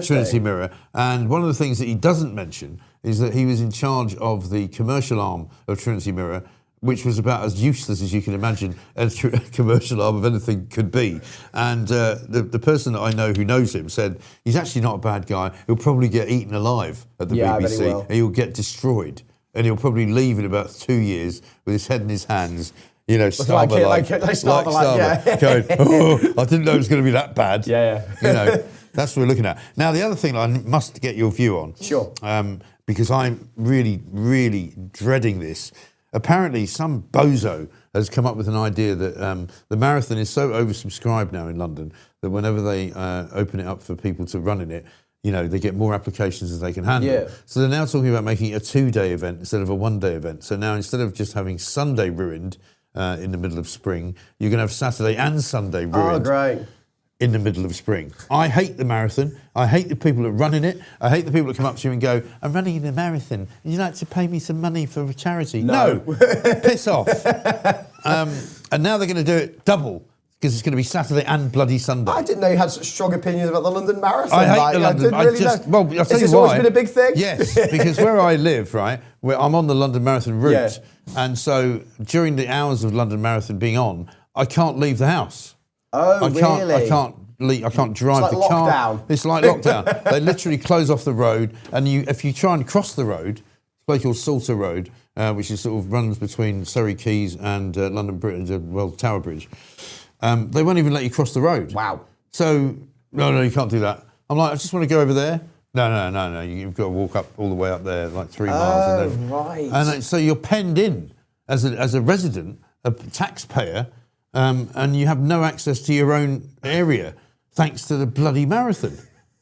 Trinity Mirror. And one of the things that he doesn't mention is that he was in charge of the commercial arm of Trinity Mirror, which was about as useless as you can imagine a commercial arm of anything could be. And the person that I know who knows him said, he's actually not a bad guy. He'll probably get eaten alive at the BBC and he'll get destroyed. And he'll probably leave in about 2 years with his head in his hands. You know, like Starmer, going, oh, I didn't know it was going to be that bad. You know, that's what we're looking at. Now, the other thing I must get your view on. Sure. Because I'm really, really dreading this. Apparently, some bozo has come up with an idea that the marathon is so oversubscribed now in London that whenever they open it up for people to run in it, you know, they get more applications than they can handle. So they're now talking about making it a 2-day event instead of a 1-day event. So now instead of just having Sunday ruined, in the middle of spring, you're going to have Saturday and Sunday ruined in the middle of spring. I hate the marathon. I hate the people that run in it. I hate the people that come up to you and go, I'm running in the marathon. Would you like to pay me some money for a charity? No. Piss off. And now they're going to do it double, because it's going to be Saturday and bloody Sunday. I didn't know you had such strong opinions about the London Marathon. I hate the London. I didn't really know. Well, I'll tell you why. Always been a big thing? Yes, because where I live, right, I'm on the London Marathon route, and so during the hours of London Marathon being on, I can't leave the house. Oh, really? I can't leave. I can't drive the car. Lockdown. It's like lockdown. They literally close off the road, and if you try and cross the road, it's a place called Salter Road, which is sort of runs between Surrey Quays and London Bridge, Tower Bridge. They won't even let you cross the road. Wow. So, no, you can't do that. I'm like, I just want to go over there. No. You've got to walk up all the way up there, like 3 miles. And then, right. And so you're penned in as a resident, a taxpayer, and you have no access to your own area thanks to the bloody marathon.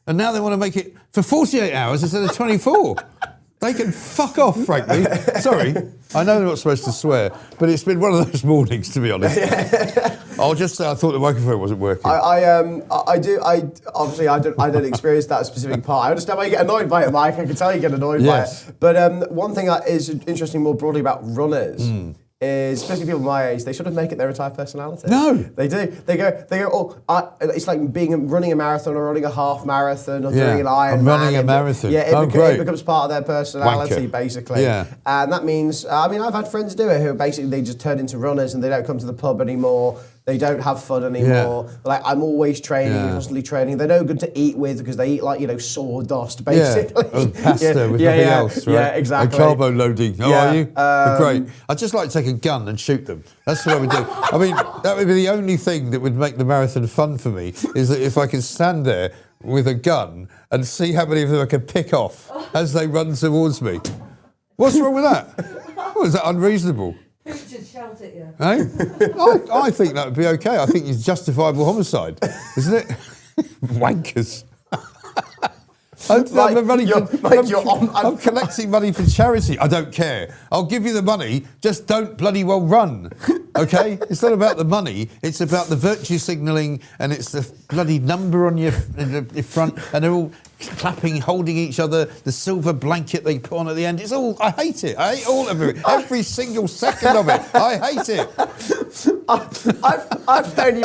And now they want to make it for 48 hours instead of 24. They can fuck off, frankly. Sorry, I know they're not supposed to swear, but it's been one of those mornings, to be honest. I'll just say I thought the microphone wasn't working. I don't experience that specific part. I understand why you get annoyed by it, Mike. I can tell you get annoyed by it. But one thing that is interesting more broadly about runners is, especially people my age, they sort of make it their entire personality. No, they do. They go. It's like running a marathon or running a half marathon or doing an Ironman. I'm running a marathon. Yeah, it becomes part of their personality, basically. Yeah. And that means, I've had friends do it who basically they just turn into runners and they don't come to the pub anymore. They don't have fun anymore. Like, I'm always training, constantly training. They're no good to eat with because they eat like, sawdust, basically. And pasta with nothing else, right? Yeah, exactly. And carbo loading. How are you? Great. I'd just like to take a gun and shoot them. That's what I would do. I mean, that would be the only thing that would make the marathon fun for me, is that if I could stand there with a gun and see how many of them I can pick off as they run towards me. What's wrong with that? Oh, is that unreasonable? Who should shout at you? Eh? I think that would be okay. I think it's justifiable homicide, isn't it? Wankers. I'm collecting money for charity. I don't care. I'll give you the money. Just don't bloody well run. Okay? It's not about the money. It's about the virtue signalling, and it's the bloody number on your front, and they're all clapping, holding each other, the silver blanket they put on at the end. It's all, I hate it. I hate all of it. Every single second of it. I hate it. I've known you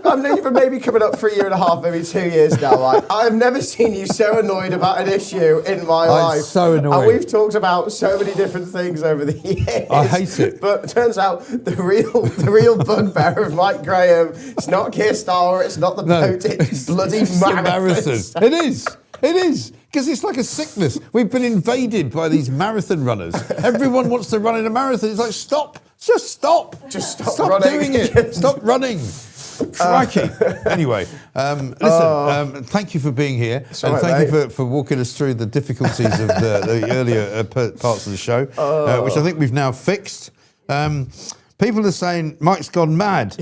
I've known you for maybe coming up for a year and a half, maybe 2 years now. Like, I've never seen you so annoyed about an issue in my life. I'm so annoyed. And we've talked about so many different things over the years. I hate it. But it turns out the real bugbear of Mike Graham, it's not Keir Starmer, it's not the boat, it's bloody marathon. It is. It is. Because it's like a sickness. We've been invaded by these marathon runners. Everyone wants to run in a marathon. It's like, stop. Just stop. Just stop running. Doing it. Stop running. Crikey. Anyway, listen, thank you for being here. And thank you for walking us through the difficulties of the earlier parts of the show, which I think we've now fixed. People are saying Mike's gone mad.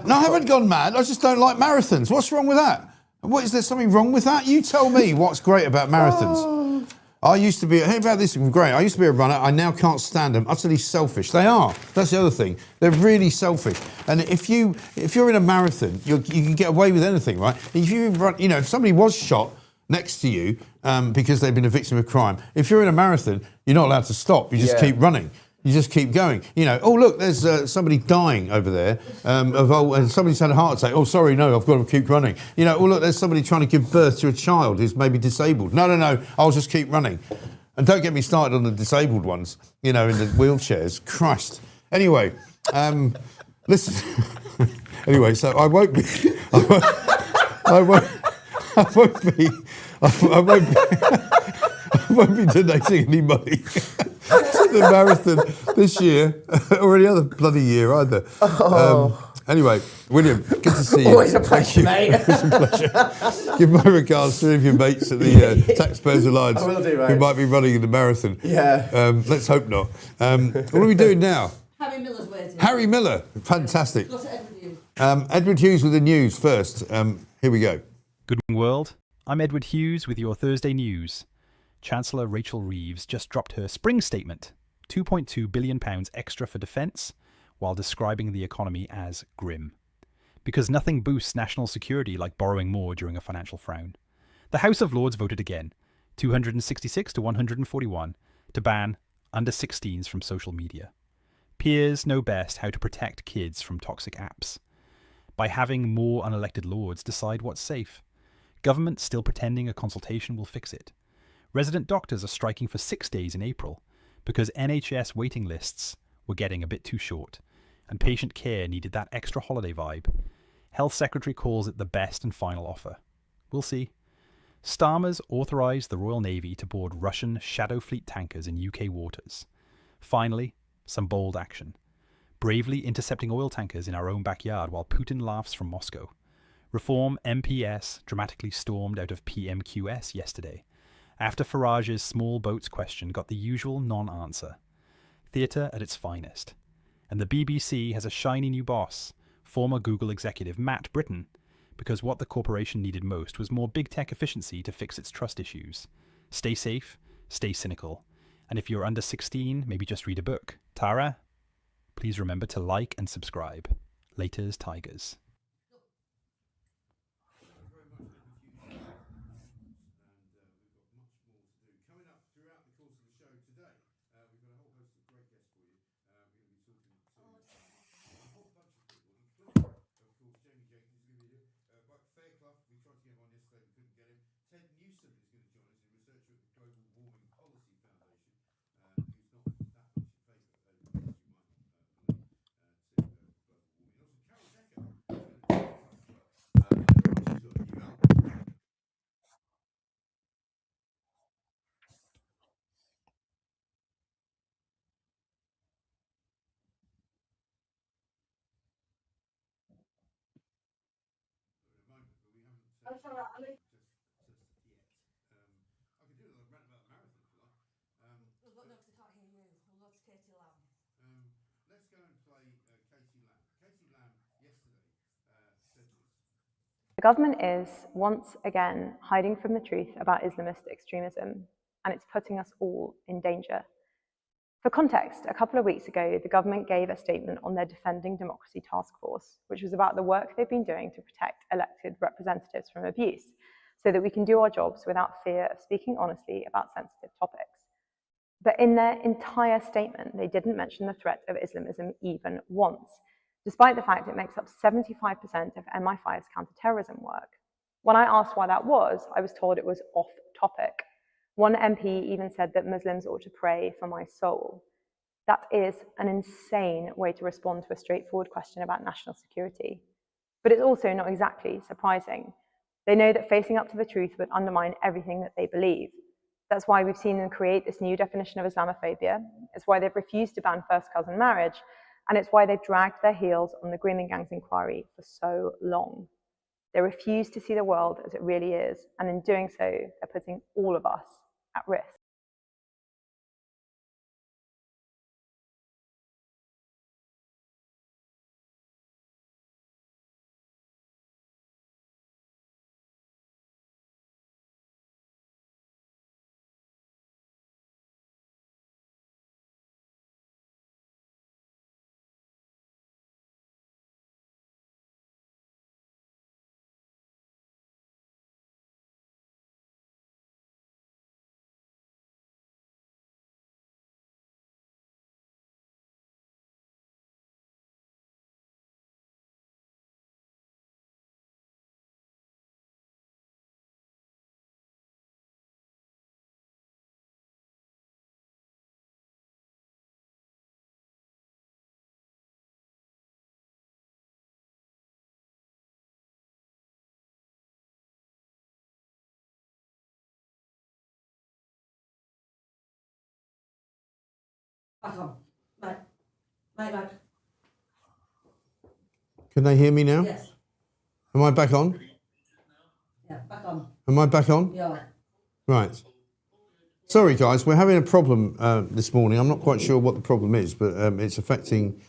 No, I haven't gone mad. I just don't like marathons. What's wrong with that? What, is there something wrong with that? You tell me what's great about marathons. I used to be, hey, about this, great. I used to be a runner. I now can't stand them. Utterly selfish. They are. That's the other thing. They're really selfish. And if you're in a marathon, you can get away with anything, right? If you run, if somebody was shot next to you because they've been a victim of crime, if you're in a marathon, you're not allowed to stop. You just keep running. You just keep going. Oh, look, there's somebody dying over there, and somebody's had a heart attack. Oh, sorry, no, I've got to keep running. Oh, look, there's somebody trying to give birth to a child who's maybe disabled. No, I'll just keep running. And don't get me started on the disabled ones, in the wheelchairs. Christ. Anyway, listen. Anyway, so I won't be donating any money to the marathon this year or any other bloody year either. Anyway, William, good to see you. Always a pleasure, mate. It's a pleasure. Give my regards to any of your mates at the Taxpayers Alliance I will do, mate. who might be running in the marathon. Yeah. Let's hope not. What are we doing now? Harry Miller's waiting. Harry Miller, fantastic. Got Edward Hughes. Edward Hughes with the news first. Here we go. Good morning, world. I'm Edward Hughes with your Thursday news. Chancellor Rachel Reeves just dropped her spring statement, £2.2 billion extra for defence, while describing the economy as grim. Because nothing boosts national security like borrowing more during a financial frown. The House of Lords voted again, 266 to 141, to ban under 16s from social media. Peers know best how to protect kids from toxic apps. By having more unelected lords decide what's safe. Government still pretending a consultation will fix it. Resident doctors are striking for 6 days in April because NHS waiting lists were getting a bit too short and patient care needed that extra holiday vibe. Health Secretary calls it the best and final offer. We'll see. Starmer's authorised the Royal Navy to board Russian Shadow Fleet tankers in UK waters. Finally, some bold action. Bravely intercepting oil tankers in our own backyard while Putin laughs from Moscow. Reform MPS dramatically stormed out of PMQs yesterday, after Farage's small boats question got the usual non-answer. Theatre at its finest. And the BBC has a shiny new boss, former Google executive Matt Britton, because what the corporation needed most was more big tech efficiency to fix its trust issues. Stay safe, stay cynical, and if you're under 16, maybe just read a book. Tara, please remember to like and subscribe. Laters, Tigers. Jamie Jenkins is going to be here. Mike Faircluff, we tried to get him on yesterday, we couldn't get him. Ted Newsome is going to join us, a researcher at the Global Warming Policy Foundation, who's not that much in favour, as you might believe, to global warming. And also Carol Decker, who's going to join us as well. She's got a new album. That's all right, I can do another rant about the marathon if you like. No, because I can't hear you. Well, that's Katie Lamb. Let's go and play Katie Lamb. Katie Lamb yesterday said this. The government is, once again, hiding from the truth about Islamist extremism, and it's putting us all in danger. For context, a couple of weeks ago, the government gave a statement on their Defending Democracy Task Force, which was about the work they've been doing to protect elected representatives from abuse. so that we can do our jobs without fear of speaking honestly about sensitive topics. But in their entire statement, they didn't mention the threat of Islamism even once, despite the fact it makes up 75% of MI5's counterterrorism work. When I asked why that was, I was told it was off topic. One MP even said that Muslims ought to pray for my soul. That is an insane way to respond to a straightforward question about national security. But it's also not exactly surprising. They know that facing up to the truth would undermine everything that they believe. That's why we've seen them create this new definition of Islamophobia. It's why they've refused to ban first cousin marriage. And it's why they've dragged their heels on the grooming gangs inquiry for so long. They refuse to see the world as it really is. And in doing so, they're putting all of us at risk. Back on. Mailbag. Can they hear me now? Yes. Am I back on? Yeah, back on. Am I back on? Yeah. Right. Sorry, guys, we're having a problem this morning. I'm not quite sure what the problem is, but it's affecting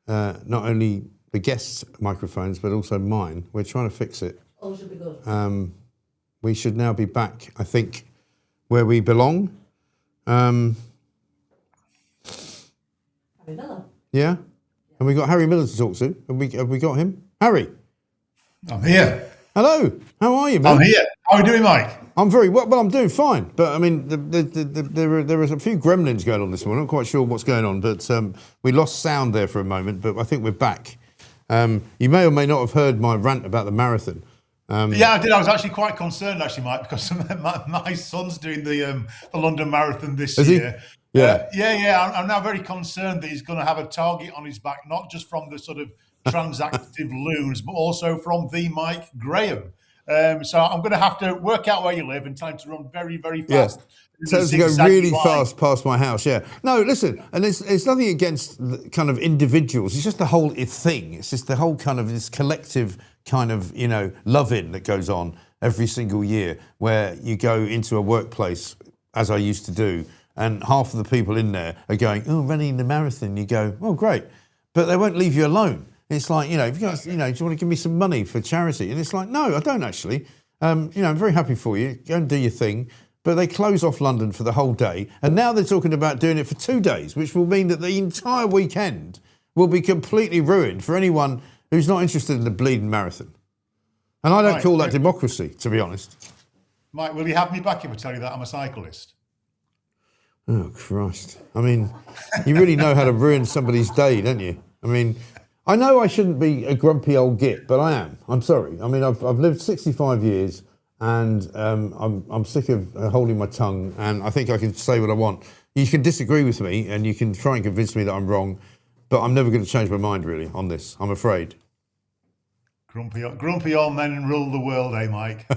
not only the guests' microphones, but also mine. We're trying to fix it. All should be good. We should now be back, I think, where we belong. Harry Miller. Yeah? And we got Harry Miller to talk to. Have we got him? Harry! I'm here. Hello! How are you, man? I'm here. How are you doing, Mike? I'm very well. Well, I'm doing fine, but I mean, there are a few gremlins going on this morning. I'm not quite sure what's going on, but we lost sound there for a moment. But I think we're back. You may or may not have heard my rant about the marathon. Yeah, I did. I was actually quite concerned, actually, Mike, because my son's doing the London Marathon this year. Yeah. Yeah. I'm now very concerned that he's going to have a target on his back, not just from the sort of transactive loons, but also from the Mike Graham. So I'm going to have to work out where you live and tell him to run very, very fast. Yeah. So to go really fast past my house, yeah. No, listen, and it's nothing against the kind of individuals. It's just the whole thing. It's just the whole kind of this collective kind of, love-in that goes on every single year where you go into a workplace, as I used to do, and half of the people in there are going, oh, running the marathon. You go, oh, great. But they won't leave you alone. It's like, if you guys, do you want to give me some money for charity? And it's like, no, I don't actually. I'm very happy for you. Go and do your thing. But they close off London for the whole day. And now they're talking about doing it for 2 days, which will mean that the entire weekend will be completely ruined for anyone who's not interested in the bleeding marathon. And I don't call that democracy, to be honest. Mike, will you have me back if I tell you that I'm a cyclist? Oh, Christ. I mean, you really know how to ruin somebody's day, don't you? I mean, I know I shouldn't be a grumpy old git, but I am. I'm sorry. I mean, I've lived 65 years and I'm sick of holding my tongue, and I think I can say what I want. You can disagree with me and you can try and convince me that I'm wrong, but I'm never going to change my mind, really, on this, I'm afraid. Grumpy old men rule the world, eh, Mike?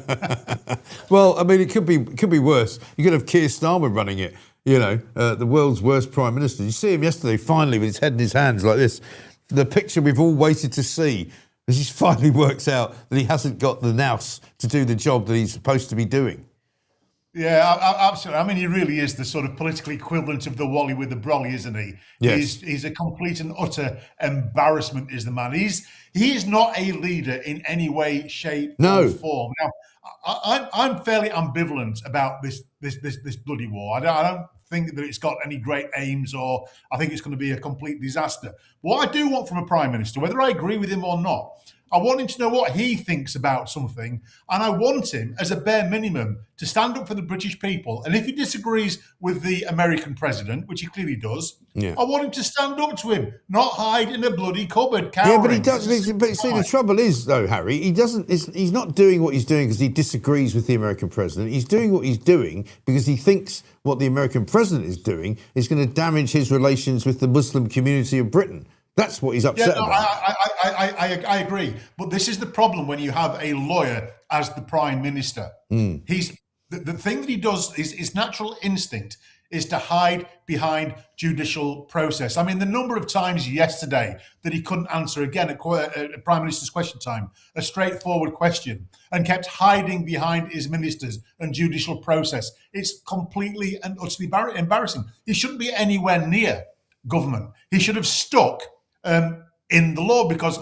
Well, I mean, it could be worse. You could have Keir Starmer running it, the world's worst prime minister. You see him yesterday, finally, with his head in his hands like this. The picture we've all waited to see. It just finally works out that he hasn't got the nous to do the job that he's supposed to be doing. Yeah, absolutely. I mean, he really is the sort of political equivalent of the Wally with the brolly, isn't he? Yes. He's a complete and utter embarrassment, is the man. He's not a leader in any way, shape, or form. Now, I'm fairly ambivalent about this bloody war. I don't think that it's got any great aims, or I think it's going to be a complete disaster. What I do want from a prime minister, whether I agree with him or not, I want him to know what he thinks about something. And I want him, as a bare minimum, to stand up for the British people. And if he disagrees with the American president, which he clearly does, I want him to stand up to him, not hide in a bloody cupboard cowering. Yeah, but he does. But see, the trouble is, though, Harry, he doesn't. He's not doing what he's doing because he disagrees with the American president. He's doing what he's doing because he thinks what the American president is doing is going to damage his relations with the Muslim community of Britain. That's what he's upset about. I agree. But this is the problem when you have a lawyer as the prime minister. He's the thing that he does is his natural instinct is to hide behind judicial process. I mean, the number of times yesterday that he couldn't answer again at Prime Minister's question time, a straightforward question, and kept hiding behind his ministers and judicial process. It's completely and utterly embarrassing. He shouldn't be anywhere near government. He should have stuck in the law because,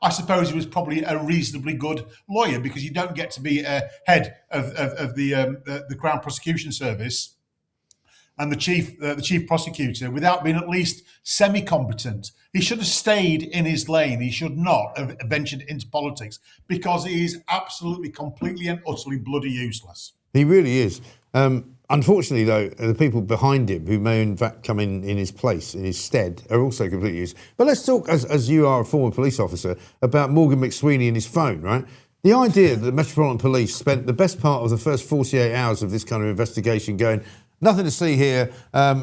I suppose he was probably a reasonably good lawyer because you don't get to be head of the Crown Prosecution Service and the chief prosecutor without being at least semi-competent. He should have stayed in his lane. He should not have ventured into politics because he is absolutely, completely and utterly bloody useless. He really is. Unfortunately, though, the people behind him who may in fact come in his place, in his stead, are also completely useless. But let's talk, as you are a former police officer, about Morgan McSweeney and his phone, right? The idea that the Metropolitan Police spent the best part of the first 48 hours of this kind of investigation going, nothing to see here,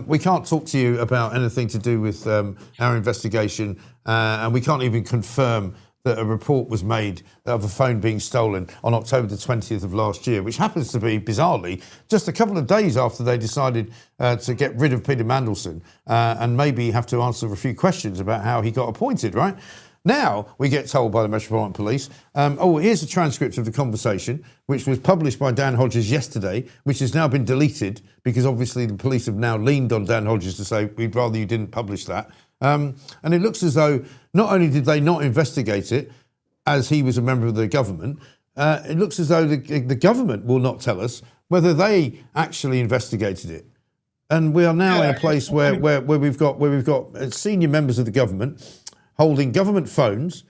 we can't talk to you about anything to do with our investigation, and we can't even confirm that a report was made of a phone being stolen on October the 20th of last year, which happens to be, bizarrely, just a couple of days after they decided to get rid of Peter Mandelson and maybe have to answer a few questions about how he got appointed, right? Now we get told by the Metropolitan Police, here's a transcript of the conversation, which was published by Dan Hodges yesterday, which has now been deleted because obviously the police have now leaned on Dan Hodges to say, we'd rather you didn't publish that. And it looks as though not only did they not investigate it, as he was a member of the government, it looks as though the government will not tell us whether they actually investigated it. And we are now in a place where we've got senior members of the government holding government phones,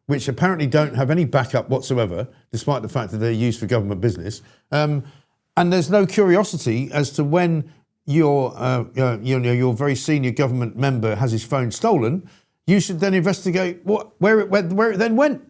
which apparently don't have any backup whatsoever, despite the fact that they're used for government business. And there's no curiosity as to when your very senior government member has his phone stolen. You should then investigate where it then went.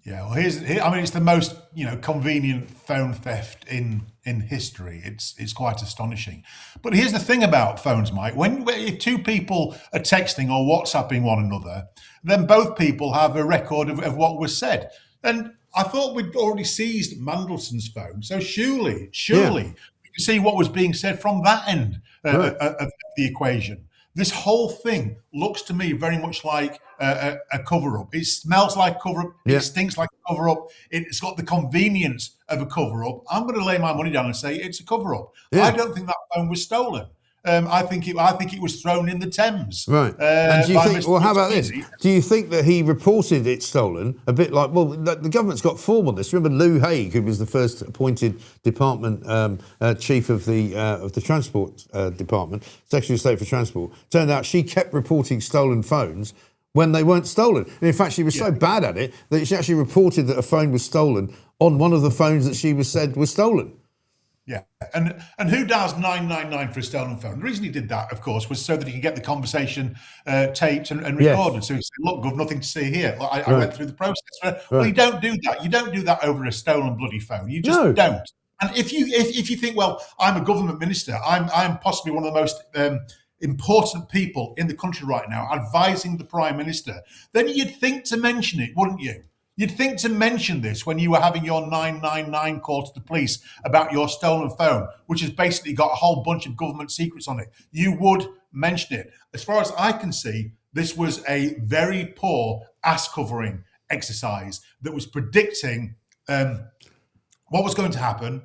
Yeah, well, it's the most convenient phone theft in history. It's quite astonishing. But here's the thing about phones, Mike. If two people are texting or WhatsApping one another, then both people have a record of what was said. And I thought we'd already seized Mandelson's phone, so surely we can see what was being said from that end of the equation. This whole thing looks to me very much like a cover-up. It smells like cover-up. It stinks like a cover-up. It's got the convenience of a cover-up. I'm going to lay my money down and say it's a cover-up. I don't think that phone was stolen. I think it was thrown in the Thames. Right. And do you think? Well, how about this? Do you think that he reported it stolen? A bit like, well, the government's got form on this. Remember Lou Haig, who was the first appointed department chief of the transport department, Secretary of State for Transport. Turned out she kept reporting stolen phones when they weren't stolen. And in fact, she was so bad at it that she actually reported that a phone was stolen on one of the phones that she was said was stolen. Yeah, and who dials 999 for a stolen phone? The reason he did that, of course, was so that he could get the conversation taped and recorded. So he said, look, Gov, nothing to see here. I went through the process. Well, you don't do that. You don't do that over a stolen bloody phone. You just don't. And if you think, well, I'm a government minister, I'm possibly one of the most important people in the country right now, advising the Prime Minister, then you'd think to mention it, wouldn't you? You'd think to mention this when you were having your 999 call to the police about your stolen phone, which has basically got a whole bunch of government secrets on it. You would mention it. As far as I can see, this was a very poor ass-covering exercise that was predicting what was going to happen,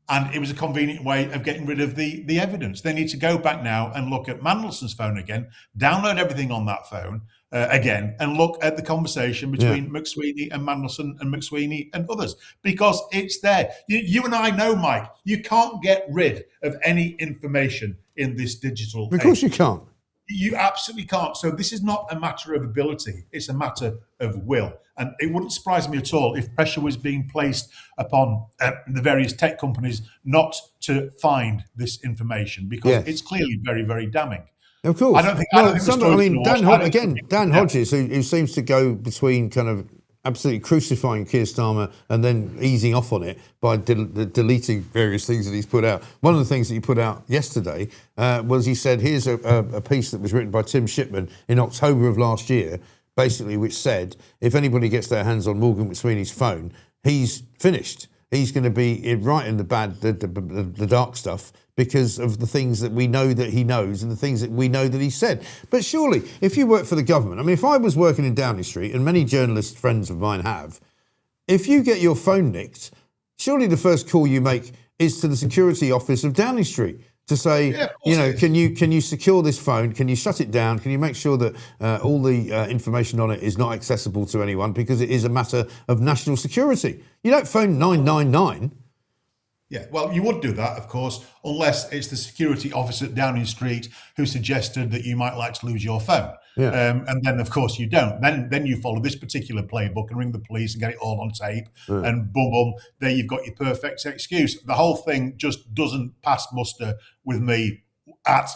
and it was a convenient way of getting rid of the evidence. They need to go back now and look at Mandelson's phone again, download everything on that phone, again, and look at the conversation between McSweeney and Mandelson and McSweeney and others, because it's there. You and I know, Mike, you can't get rid of any information in this digital age. Of course you can't. You absolutely can't. So this is not a matter of ability; it's a matter of will. And it wouldn't surprise me at all if pressure was being placed upon the various tech companies not to find this information, because it's clearly very, very damning. Of course. I don't think Dan Hodges, who seems to go between kind of absolutely crucifying Keir Starmer and then easing off on it by deleting various things that he's put out. One of the things that he put out yesterday was, he said, here's a piece that was written by Tim Shipman in October of last year, basically, which said, if anybody gets their hands on Morgan McSweeney's phone, he's finished. He's going to be right in the dark stuff, because of the things that we know that he knows and the things that we know that he said. But surely, if you work for the government, I mean, if I was working in Downing Street, and many journalist friends of mine have, if you get your phone nicked, surely the first call you make is to the security office of Downing Street to say, can you secure this phone? Can you shut it down? Can you make sure that all the information on it is not accessible to anyone, because it is a matter of national security? You don't phone 999. Yeah, well, you would do that, of course, unless it's the security officer at Downing Street who suggested that you might like to lose your phone. Yeah. And then, of course, you don't. Then you follow this particular playbook and ring the police and get it all on tape. Yeah. And boom, boom, there you've got your perfect excuse. The whole thing just doesn't pass muster with me at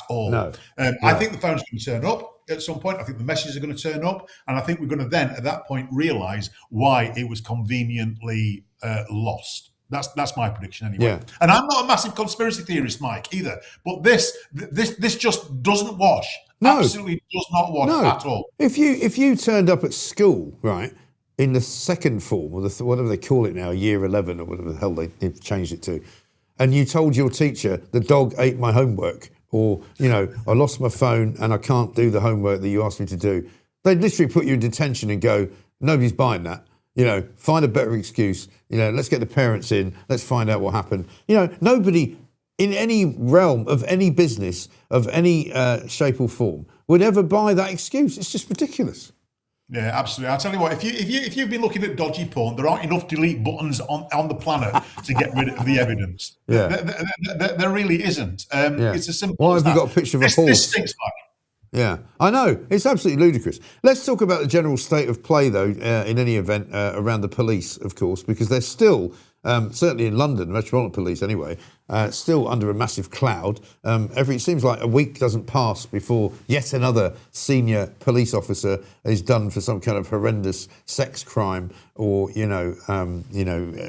all. No. I think the phone's going to turn up at some point. I think the messages are going to turn up. And I think we're going to then, at that point, realise why it was conveniently lost. That's my prediction anyway. Yeah. And I'm not a massive conspiracy theorist, Mike, either. But this just doesn't wash. No. Absolutely does not wash at all. If you turned up at school, right, in the second form, or whatever they call it now, year 11 or whatever the hell they've changed it to, and you told your teacher, the dog ate my homework, or, I lost my phone and I can't do the homework that you asked me to do, they'd literally put you in detention and go, nobody's buying that. Find a better excuse. Let's get the parents in. Let's find out what happened. Nobody in any realm of any business of any shape or form would ever buy that excuse. It's just ridiculous. Yeah, absolutely. I'll tell you what, if you've been looking at dodgy porn, there aren't enough delete buttons on the planet to get rid of the evidence. Yeah. There really isn't. It's as simple Why as have that. You got a picture of a horse? This stinks, Mike. Yeah, I know. It's absolutely ludicrous. Let's talk about the general state of play, though, in any event, around the police, of course, because they're still, certainly in London, Metropolitan Police anyway, still under a massive cloud. It seems like a week doesn't pass before yet another senior police officer is done for some kind of horrendous sex crime or,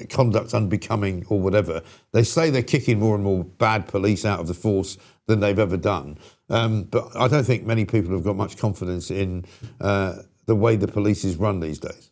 conduct unbecoming or whatever. They say they're kicking more and more bad police out of the force than they've ever done. But I don't think many people have got much confidence in the way the police is run these days.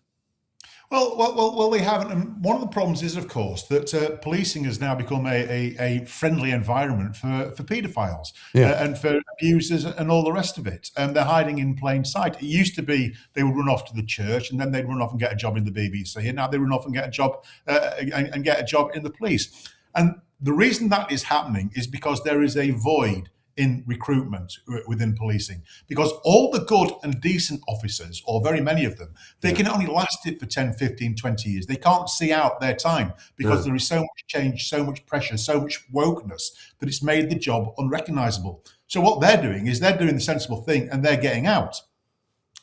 Well, they haven't. And one of the problems is, of course, that policing has now become a friendly environment for paedophiles and for abusers and all the rest of it. And they're hiding in plain sight. It used to be they would run off to the church and then they'd run off and get a job in the BBC. And now they run off and get a job and get a job in the police. And the reason that is happening is because there is a void in recruitment within policing, because all the good and decent officers, or very many of them, they can only last it for 10, 15, 20 years. They can't see out their time because there is so much change, so much pressure, so much wokeness that it's made the job unrecognisable. So what they're doing is they're doing the sensible thing and they're getting out.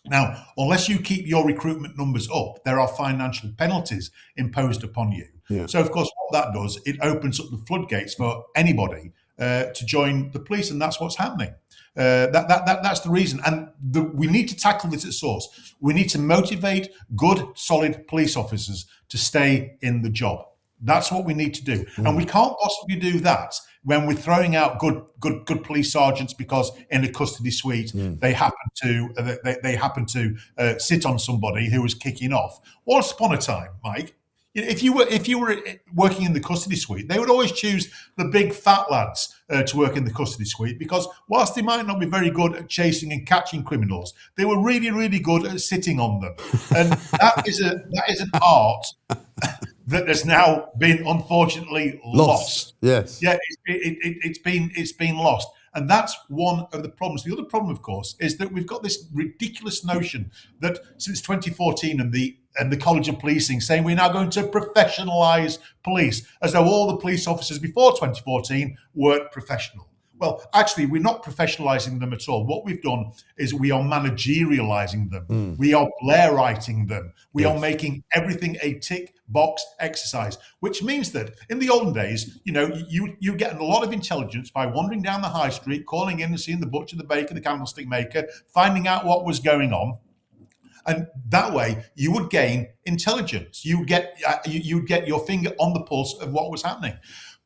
Now, unless you keep your recruitment numbers up, there are financial penalties imposed upon you. Yeah. So, of course, what that does, it opens up the floodgates for anybody to join the police, and that's what's happening. That's the reason. And we need to tackle this at source. We need to motivate good, solid police officers to stay in the job. That's what we need to do. And we can't possibly do that when we're throwing out good police sergeants because in a custody suite they happen to sit on somebody who was kicking off. Once upon a time, Mike, if you were working in the custody suite, they would always choose the big fat lads to work in the custody suite, because whilst they might not be very good at chasing and catching criminals, they were really, really good at sitting on them. And that is an art that has now been unfortunately lost. Yes. Yeah, it's been lost. And that's one of the problems. The other problem, of course, is that we've got this ridiculous notion that since 2014 and the College of Policing saying we're now going to professionalise police, as though all the police officers before 2014 weren't professional. Well, actually, we're not professionalizing them at all. What we've done is we are managerializing them. We are Blairiting them. We are making everything a tick box exercise, which means that in the olden days, you get a lot of intelligence by wandering down the high street, calling in and seeing the butcher, the baker, the candlestick maker, finding out what was going on. And that way, you would gain intelligence. You'd get your finger on the pulse of what was happening.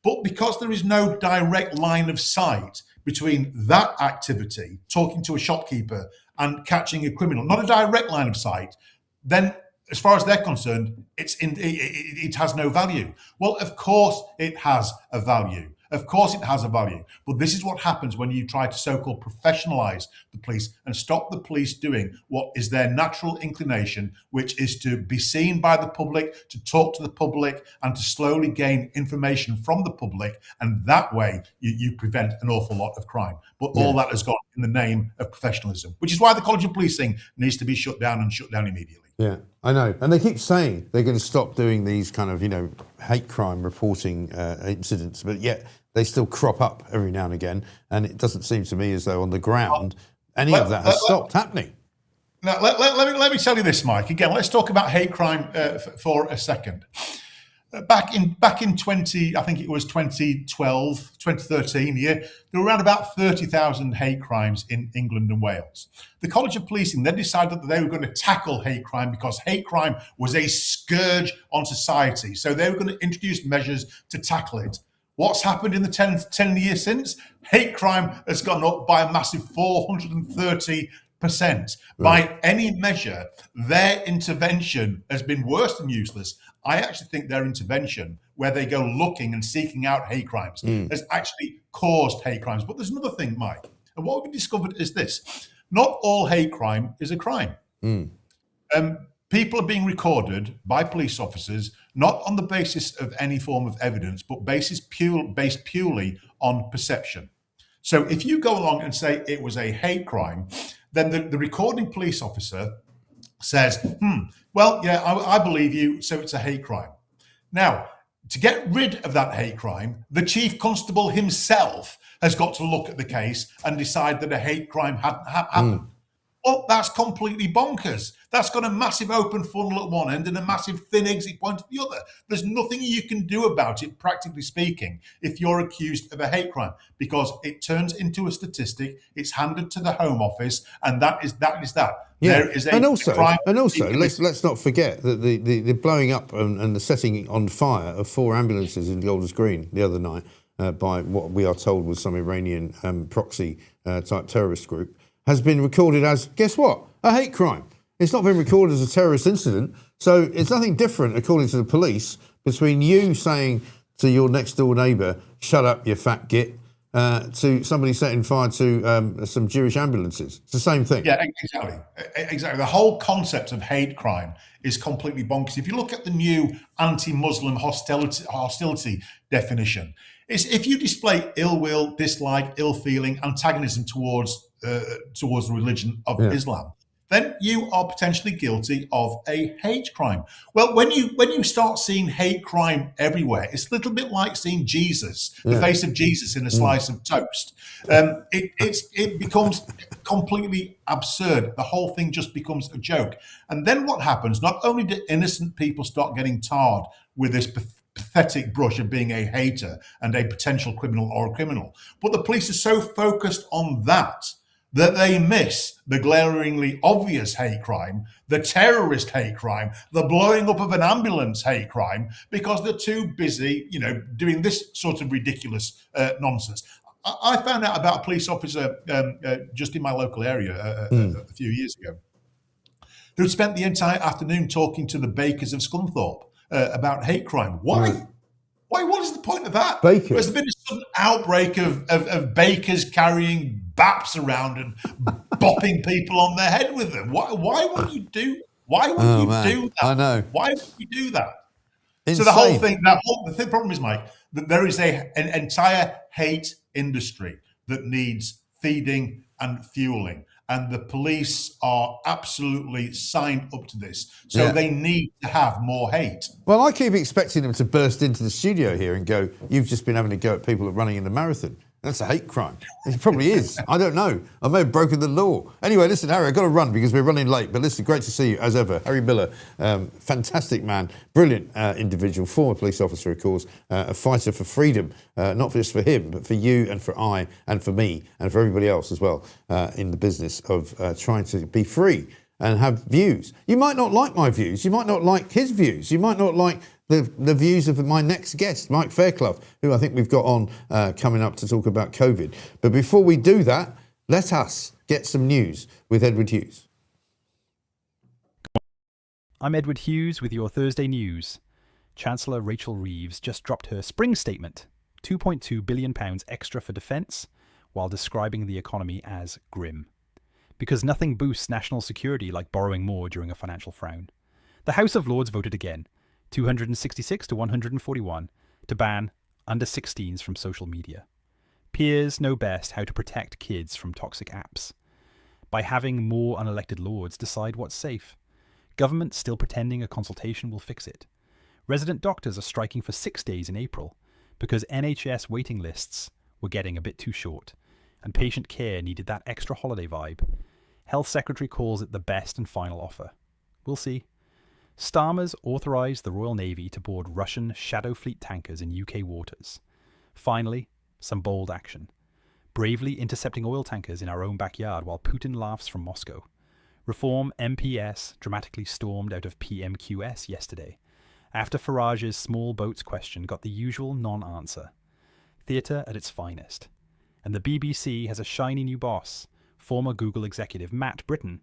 But because there is no direct line of sight between that activity, talking to a shopkeeper, and catching a criminal, not a direct line of sight, then as far as they're concerned, it has no value. Well, of course it has a value. Of course it has a value. But this is what happens when you try to so-called professionalize the police and stop the police doing what is their natural inclination, which is to be seen by the public, to talk to the public, and to slowly gain information from the public. And that way you prevent an awful lot of crime. But all that has gone in the name of professionalism, which is why the College of Policing needs to be shut down and shut down immediately. Yeah, I know. And they keep saying they're going to stop doing these kind of, hate crime reporting incidents, but yet they still crop up every now and again. And it doesn't seem to me as though on the ground any of that has stopped happening. Now, let me tell you this, Mike. Again, let's talk about hate crime for a second. Back in 2013, there were around about 30,000 hate crimes in England and Wales. The College of Policing then decided that they were going to tackle hate crime because hate crime was a scourge on society. So they were going to introduce measures to tackle it. What's happened in the 10 years since? Hate crime has gone up by a massive 430%. By any measure, their intervention has been worse than useless. I actually think their intervention, where they go looking and seeking out hate crimes, has actually caused hate crimes. But there's another thing, Mike. And what we've discovered is this. Not all hate crime is a crime. People are being recorded by police officers, not on the basis of any form of evidence, but based purely on perception. So if you go along and say it was a hate crime, then the recording police officer says, well, yeah, I believe you, so it's a hate crime. Now, to get rid of that hate crime, the chief constable himself has got to look at the case and decide that a hate crime hadn't happened. Well, that's completely bonkers. That's got a massive open funnel at one end and a massive thin exit point at the other. There's nothing you can do about it, practically speaking, if you're accused of a hate crime, because it turns into a statistic, it's handed to the Home Office, and that is that. Yeah, there is a and also, crime. let's not forget that the blowing up and the setting on fire of 4 ambulances in Golders Green the other night by what we are told was some Iranian proxy type terrorist group has been recorded as, guess what, a hate crime. It's not been recorded as a terrorist incident, so it's nothing different, according to the police, between you saying to your next door neighbour, shut up, you fat git, to somebody setting fire to some Jewish ambulances. It's the same thing. Yeah, exactly. The whole concept of hate crime is completely bonkers. If you look at the new anti-Muslim hostility definition, it's if you display ill will, dislike, ill feeling, antagonism towards the religion of Islam, then you are potentially guilty of a hate crime. Well, when you start seeing hate crime everywhere, it's a little bit like seeing Jesus, the face of Jesus in a slice of toast. It becomes completely absurd. The whole thing just becomes a joke. And then what happens? Not only do innocent people start getting tarred with this pathetic brush of being a hater and a potential criminal or a criminal, but the police are so focused on that they miss the glaringly obvious hate crime, the terrorist hate crime, the blowing up of an ambulance hate crime, because they're too busy, doing this sort of ridiculous nonsense. I found out about a police officer just in my local area a few years ago, who spent the entire afternoon talking to the bakers of Scunthorpe about hate crime. Why? What is the point of that? Bakers. There's been a sudden outbreak of bakers carrying baps around and bopping people on their head with them. Why would you do? Why would you do that? I know. Why would you do that? Insane. So the whole thing. The problem is, Mike, that there is an entire hate industry that needs feeding and fueling. And the police are absolutely signed up to this. So they need to have more hate. Well, I keep expecting them to burst into the studio here and go, you've just been having a go at people running in the marathon. That's a hate crime. It probably is. I don't know. I may have broken the law. Anyway, listen, Harry, I've got to run because we're running late. But listen, great to see you as ever. Harry Miller, fantastic man, brilliant individual, former police officer, of course, a fighter for freedom, not just for him, but for you and for I and for me and for everybody else as well in the business of trying to be free and have views. You might not like my views. You might not like his views. You might not like the views of my next guest, Mike Faircluff, who I think we've got on coming up to talk about COVID. But before we do that, let us get some news with Edward Hughes. I'm Edward Hughes with your Thursday news. Chancellor Rachel Reeves just dropped her spring statement, £2.2 billion extra for defence, while describing the economy as grim. Because nothing boosts national security like borrowing more during a financial frown. The House of Lords voted again, 266 to 141, to ban under 16s from social media. Peers know best how to protect kids from toxic apps. By having more unelected lords decide what's safe. Government still pretending a consultation will fix it. Resident doctors are striking for 6 days in April because NHS waiting lists were getting a bit too short and patient care needed that extra holiday vibe. Health Secretary calls it the best and final offer. We'll see. Starmer's authorised the Royal Navy to board Russian Shadow Fleet tankers in UK waters. Finally, some bold action. Bravely intercepting oil tankers in our own backyard while Putin laughs from Moscow. Reform MPS dramatically stormed out of PMQs yesterday, after Farage's small boats question got the usual non-answer. Theatre at its finest. And the BBC has a shiny new boss, former Google executive Matt Britton,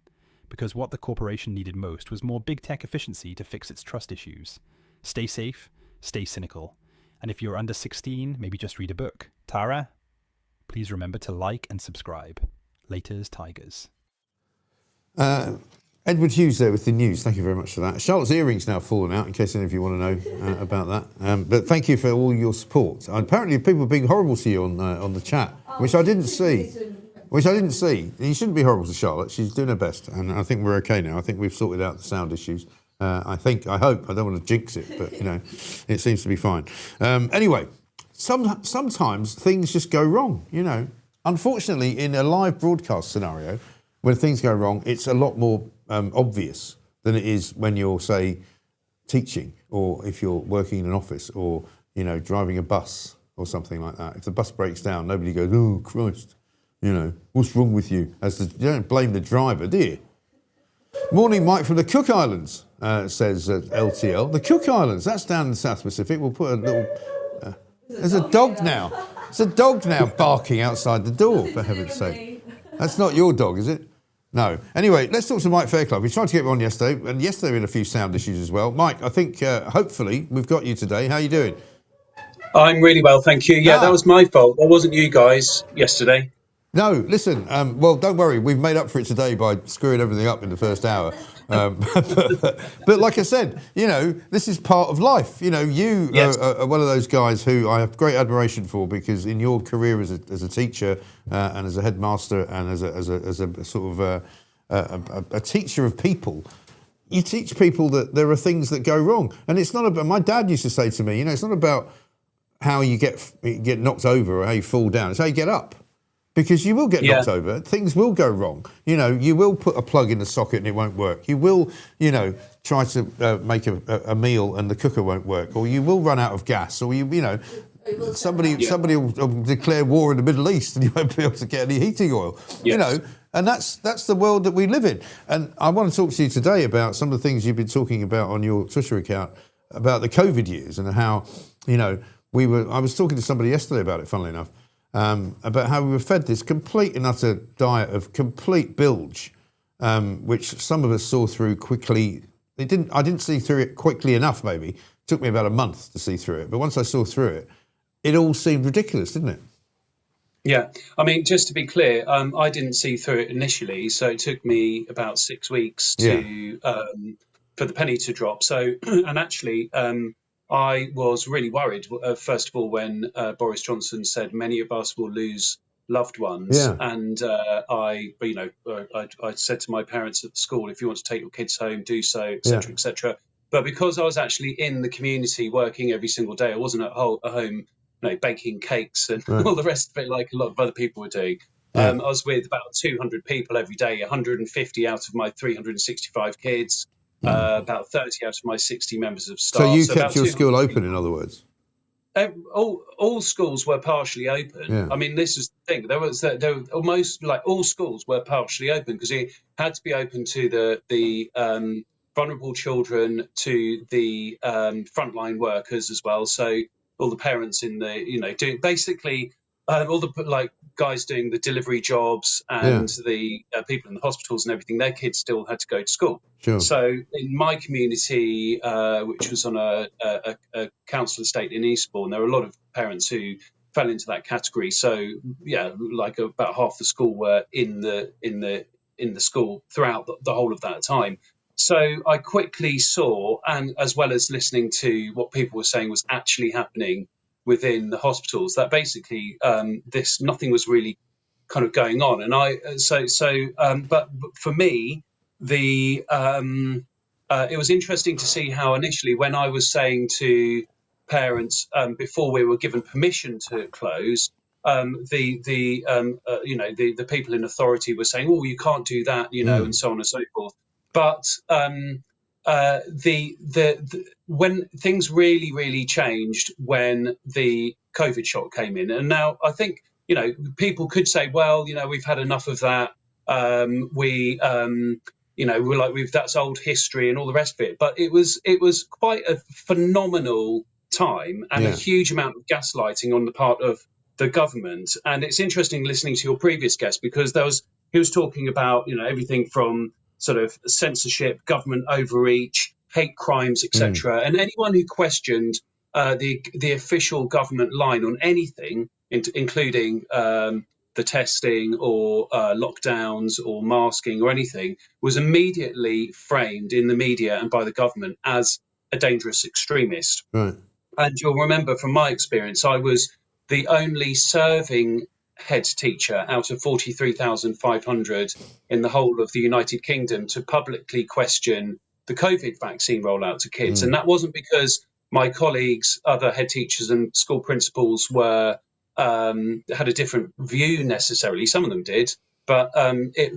because what the corporation needed most was more big tech efficiency to fix its trust issues. Stay safe, stay cynical. And if you're under 16, maybe just read a book. Tara, please remember to like and subscribe. Laters, Tigers. Edward Hughes there with the news. Thank you very much for that. Charlotte's earring's now fallen out, in case any of you want to know about that. But thank you for all your support. Apparently people are being horrible to you on the chat, which I didn't see. You shouldn't be horrible to Charlotte. She's doing her best, and I think we're okay now. I think we've sorted out the sound issues. I hope. I don't want to jinx it, but it seems to be fine. Anyway, sometimes things just go wrong. Unfortunately, in a live broadcast scenario, when things go wrong, it's a lot more obvious than it is when you're, say, teaching, or if you're working in an office, or driving a bus or something like that. If the bus breaks down, nobody goes, "Oh Christ." What's wrong with you? You don't blame the driver, do you? Morning, Mike from the Cook Islands, says LTL. The Cook Islands, that's down in the South Pacific. We'll put a little... there's a dog now. There's a dog now barking outside the door, for heaven's sake. That's not your dog, is it? No. Anyway, let's talk to Mike Faircluff. We tried to get him on yesterday, and yesterday we had a few sound issues as well. Mike, I think, hopefully, we've got you today. How are you doing? I'm really well, thank you. Yeah, that was my fault. That wasn't you guys yesterday. No, listen, well, don't worry. We've made up for it today by screwing everything up in the first hour. But like I said, this is part of life. You are one of those guys who I have great admiration for, because in your career as a teacher and as a headmaster and as a sort of a teacher of people, you teach people that there are things that go wrong. And it's not about, my dad used to say to me, it's not about how you get knocked over or how you fall down. It's how you get up. Because you will get knocked over. Things will go wrong. You will put a plug in the socket and it won't work. You will, try to make a meal and the cooker won't work. Or you will run out of gas. Or, somebody will declare war in the Middle East and you won't be able to get any heating oil. Yes. And that's the world that we live in. And I want to talk to you today about some of the things you've been talking about on your Twitter account about the COVID years and how, I was talking to somebody yesterday about it, funnily enough. About how we were fed this complete and utter diet of complete bilge, which some of us saw through quickly. I didn't see through it quickly enough, maybe. It took me about a month to see through it. But once I saw through it, it all seemed ridiculous, didn't it? Yeah. I mean, just to be clear, I didn't see through it initially. So it took me about 6 weeks for the penny to drop. So, and actually, I was really worried, first of all, when Boris Johnson said many of us will lose loved ones. Yeah. And I said to my parents at the school, if you want to take your kids home, do so, etc., etc. But because I was actually in the community working every single day, I wasn't at home baking cakes and all the rest of it, like a lot of other people were doing. I was with about 200 people every day, 150 out of my 365 kids, about 30 out of my 60 members of staff. So you kept your school open, in other words? All schools were partially open. Yeah. I mean, this is the thing. There were almost like all schools were partially open because it had to be open to the vulnerable children, to the frontline workers as well. So all the parents in the doing basically all the guys doing the delivery jobs and the people in the hospitals and everything. Their kids still had to go to school. Sure. So in my community, which was on a council estate in Eastbourne, there were a lot of parents who fell into that category. So like about half the school were in the school throughout the whole of that time. So I quickly saw, and as well as listening to what people were saying was actually happening within the hospitals, that basically nothing was really kind of going on. And but for me, it was interesting to see how initially, when I was saying to parents before we were given permission to close, the people in authority were saying, "Oh, you can't do that," and so on and so forth. But when things really changed when the COVID shock came in, and now I think people could say, well, we've had enough of that. That's old history and all the rest of it. But it was quite a phenomenal time and a huge amount of gaslighting on the part of the government. And it's interesting listening to your previous guest, because he was talking about everything from sort of censorship, government overreach, hate crimes, etc. And anyone who questioned the official government line on anything, including the testing or lockdowns or masking or anything, was immediately framed in the media and by the government as a dangerous extremist. Right. And you'll remember from my experience, I was the only serving head teacher out of 43,500 in the whole of the United Kingdom to publicly question the COVID vaccine rollout to kids. And that wasn't because my colleagues, other head teachers and school principals had a different view necessarily. Some of them did, but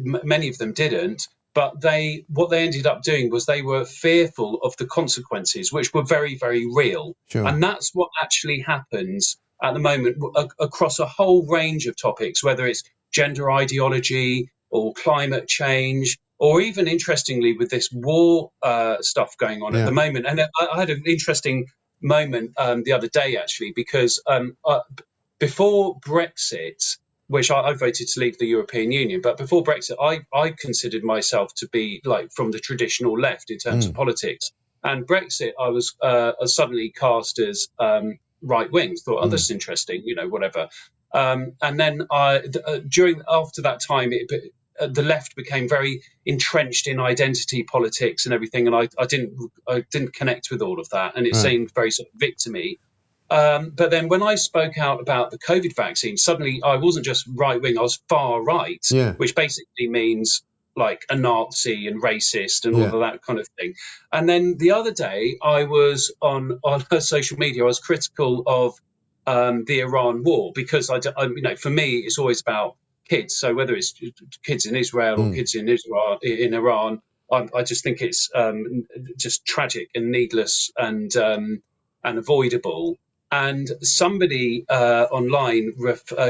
many of them didn't. But what they ended up doing was they were fearful of the consequences, which were very, very real. Sure. And that's what actually happens at the moment across a whole range of topics, whether it's gender ideology or climate change, or even interestingly with this war stuff going on at the moment. And I had an interesting moment the other day, actually, because before Brexit, which I voted to leave the European Union, but before Brexit, I considered myself to be from the traditional left in terms of politics. And Brexit, I was suddenly cast as right wing. Thought, oh, this is interesting, whatever. And then after that time, the left became very entrenched in identity politics and everything, and I didn't connect with all of that, and it seemed very sort of victim-y. But then when I spoke out about the COVID vaccine, suddenly I wasn't just right wing, I was far right, which basically means like a Nazi and racist and all of that kind of thing. And then the other day I was on social media, I was critical of the Iran war, because for me it's always about kids. So whether it's kids in Israel or kids in Iran, I just think it's just tragic and needless and avoidable. And somebody online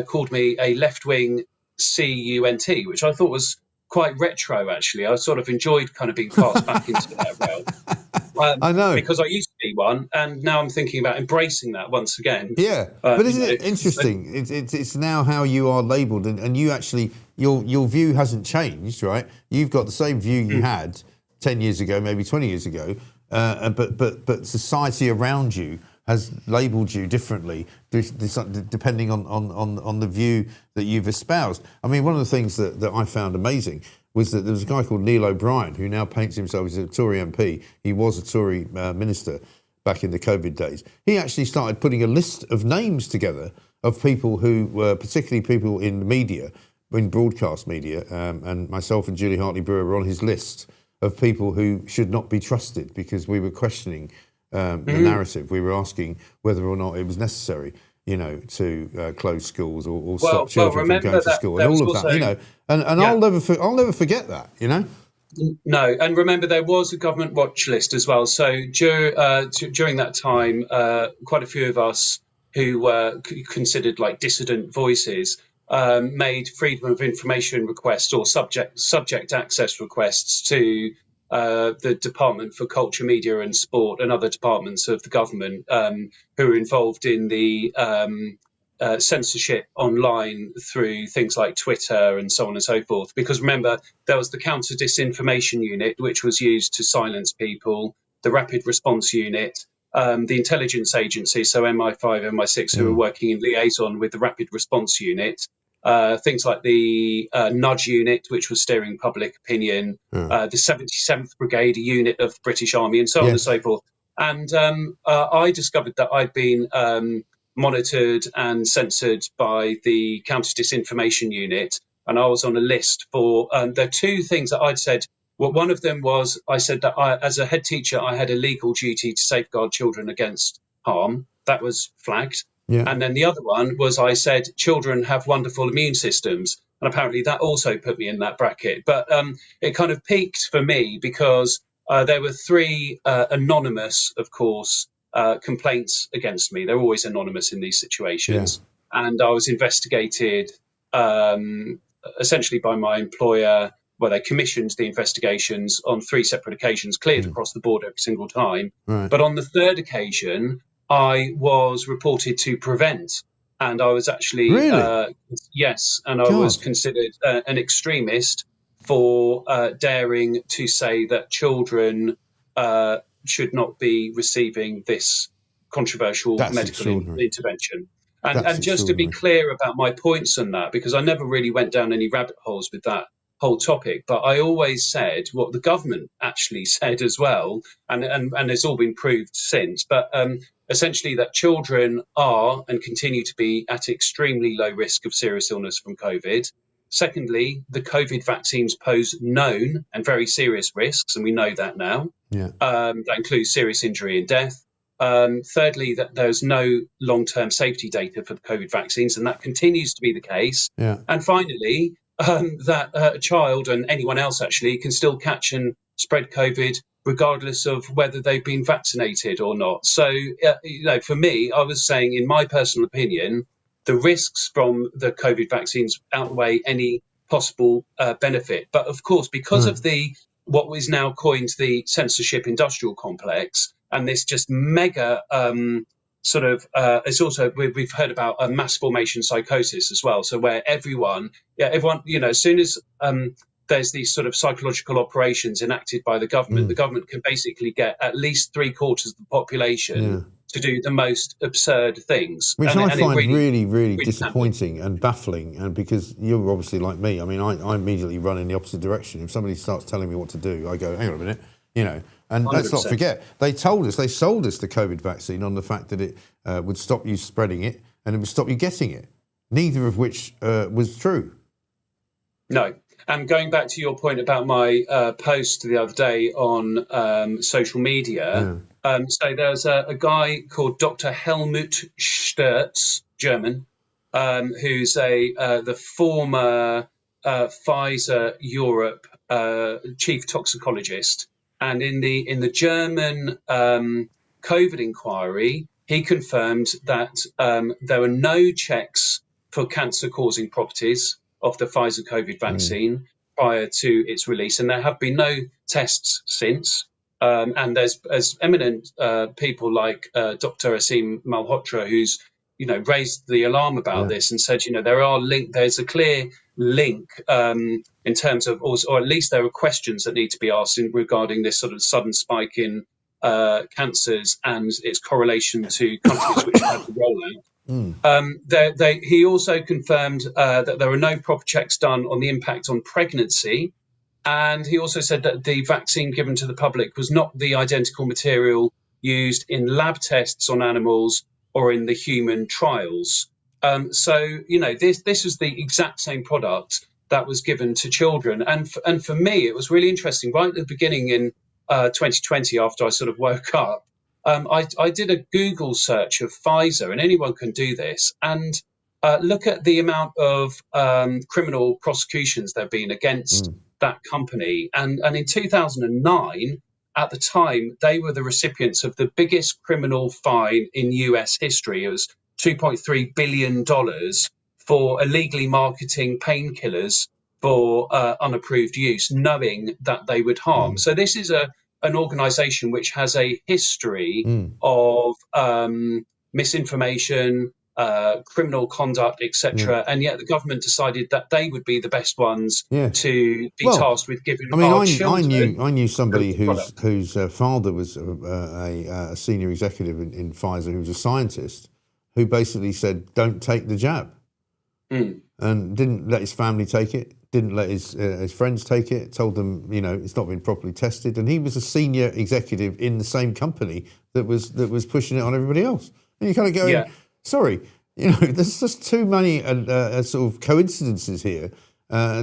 called me a left-wing cunt, which I thought was quite retro, actually. I sort of enjoyed kind of being cast back into that realm. I know. Because I used to be one, and now I'm thinking about embracing that once again. Yeah, but isn't it interesting? It's now how you are labelled, and you actually, your view hasn't changed, right? You've got the same view you had 10 years ago, maybe 20 years ago, but society around you has labelled you differently depending on the view that you've espoused. I mean, one of the things that I found amazing was that there was a guy called Neil O'Brien who now paints himself as a Tory MP. He was a Tory minister back in the COVID days. He actually started putting a list of names together of people who were, particularly people in the media, in broadcast media, and myself and Julie Hartley-Brewer were on his list of people who should not be trusted because we were questioning the narrative. We were asking whether or not it was necessary. to close schools or stop children from going to school and all of also, that, and I'll never forget that, No, and remember there was a government watch list as well. So during that time, quite a few of us who were considered like dissident voices made freedom of information requests or subject access requests to the Department for Culture, Media and Sport and other departments of the government who are involved in the censorship online through things like Twitter and so on and so forth. Because remember, there was the Counter Disinformation Unit, which was used to silence people, the Rapid Response Unit, the intelligence agency, so MI5, MI6, who were working in liaison with the Rapid Response Unit, things like the Nudge Unit, which was steering public opinion, the 77th Brigade, a unit of the British Army, and so on and so forth. And I discovered that I'd been monitored and censored by the Counter Disinformation Unit, and I was on a list for there are two things that I'd said. Well, one of them was I said that as a head teacher, I had a legal duty to safeguard children against harm. That was flagged. Yeah. And then the other one was I said children have wonderful immune systems, and apparently that also put me in that bracket. But it kind of peaked for me because there were three anonymous, of course, complaints against me. They're always anonymous in these situations. Yeah. And I was investigated essentially by my employer. Well, they commissioned the investigations on 3 separate occasions, cleared across the board every single time. Right. But on the third occasion, I was reported to Prevent. And I was actually, yes, and I was considered an extremist for daring to say that children should not be receiving this controversial medical intervention. And just to be clear about my points on that, because I never really went down any rabbit holes with that whole topic, but I always said what the government actually said as well, and it's all been proved since, but essentially that children are and continue to be at extremely low risk of serious illness from COVID. Secondly, the COVID vaccines pose known and very serious risks, and we know that now. Yeah. That includes serious injury and death. Thirdly, that there's no long-term safety data for the COVID vaccines, and that continues to be the case. Yeah. And finally, that a child and anyone else actually can still catch and spread COVID regardless of whether they've been vaccinated or not. So, for me, I was saying, in my personal opinion, the risks from the COVID vaccines outweigh any possible benefit. But of course, because of what is now coined the censorship industrial complex, and this just mega it's also, we've heard about a mass formation psychosis as well. So where everyone, as soon as there's these sort of psychological operations enacted by the government can basically get at least 3/4 of the population to do the most absurd things. Which I find really disappointing and baffling. And because you're obviously like me, I mean, I immediately run in the opposite direction. If somebody starts telling me what to do, I go, hang on a minute, And 100%. Let's not forget, they sold us the COVID vaccine on the fact that it would stop you spreading it and it would stop you getting it, neither of which was true. No. And going back to your point about my post the other day on social media, so there's a guy called Dr. Helmut Sturz, German, who's the former Pfizer Europe chief toxicologist. And in the German COVID inquiry, he confirmed that there were no checks for cancer-causing properties of the Pfizer COVID vaccine prior to its release, and there have been no tests since. And there's eminent people like Dr. Asim Malhotra, who's raised the alarm about this and said, there's a clear link in terms of, or at least there are questions that need to be asked regarding this sort of sudden spike in cancers and its correlation to countries which had the rollout. He also confirmed that there were no proper checks done on the impact on pregnancy. And he also said that the vaccine given to the public was not the identical material used in lab tests on animals or in the human trials. This was the exact same product that was given to children. And for me, it was really interesting. Right at the beginning in 2020, after I sort of woke up, I did a Google search of Pfizer, and anyone can do this, and look at the amount of criminal prosecutions there have been against that company. And in 2009, at the time, they were the recipients of the biggest criminal fine in US history. It was $2.3 billion for illegally marketing painkillers for unapproved use, knowing that they would harm. So this is an organisation which has a history of misinformation, criminal conduct, etc. And yet the government decided that they would be the best ones to be tasked with giving. I knew somebody whose father was a senior executive in Pfizer, who was a scientist, who basically said, "Don't take the jab," and didn't let his family take it. Didn't let his friends take it. Told them, it's not been properly tested. And he was a senior executive in the same company that was pushing it on everybody else. And you kind of go, sorry, there's just too many sort of coincidences here,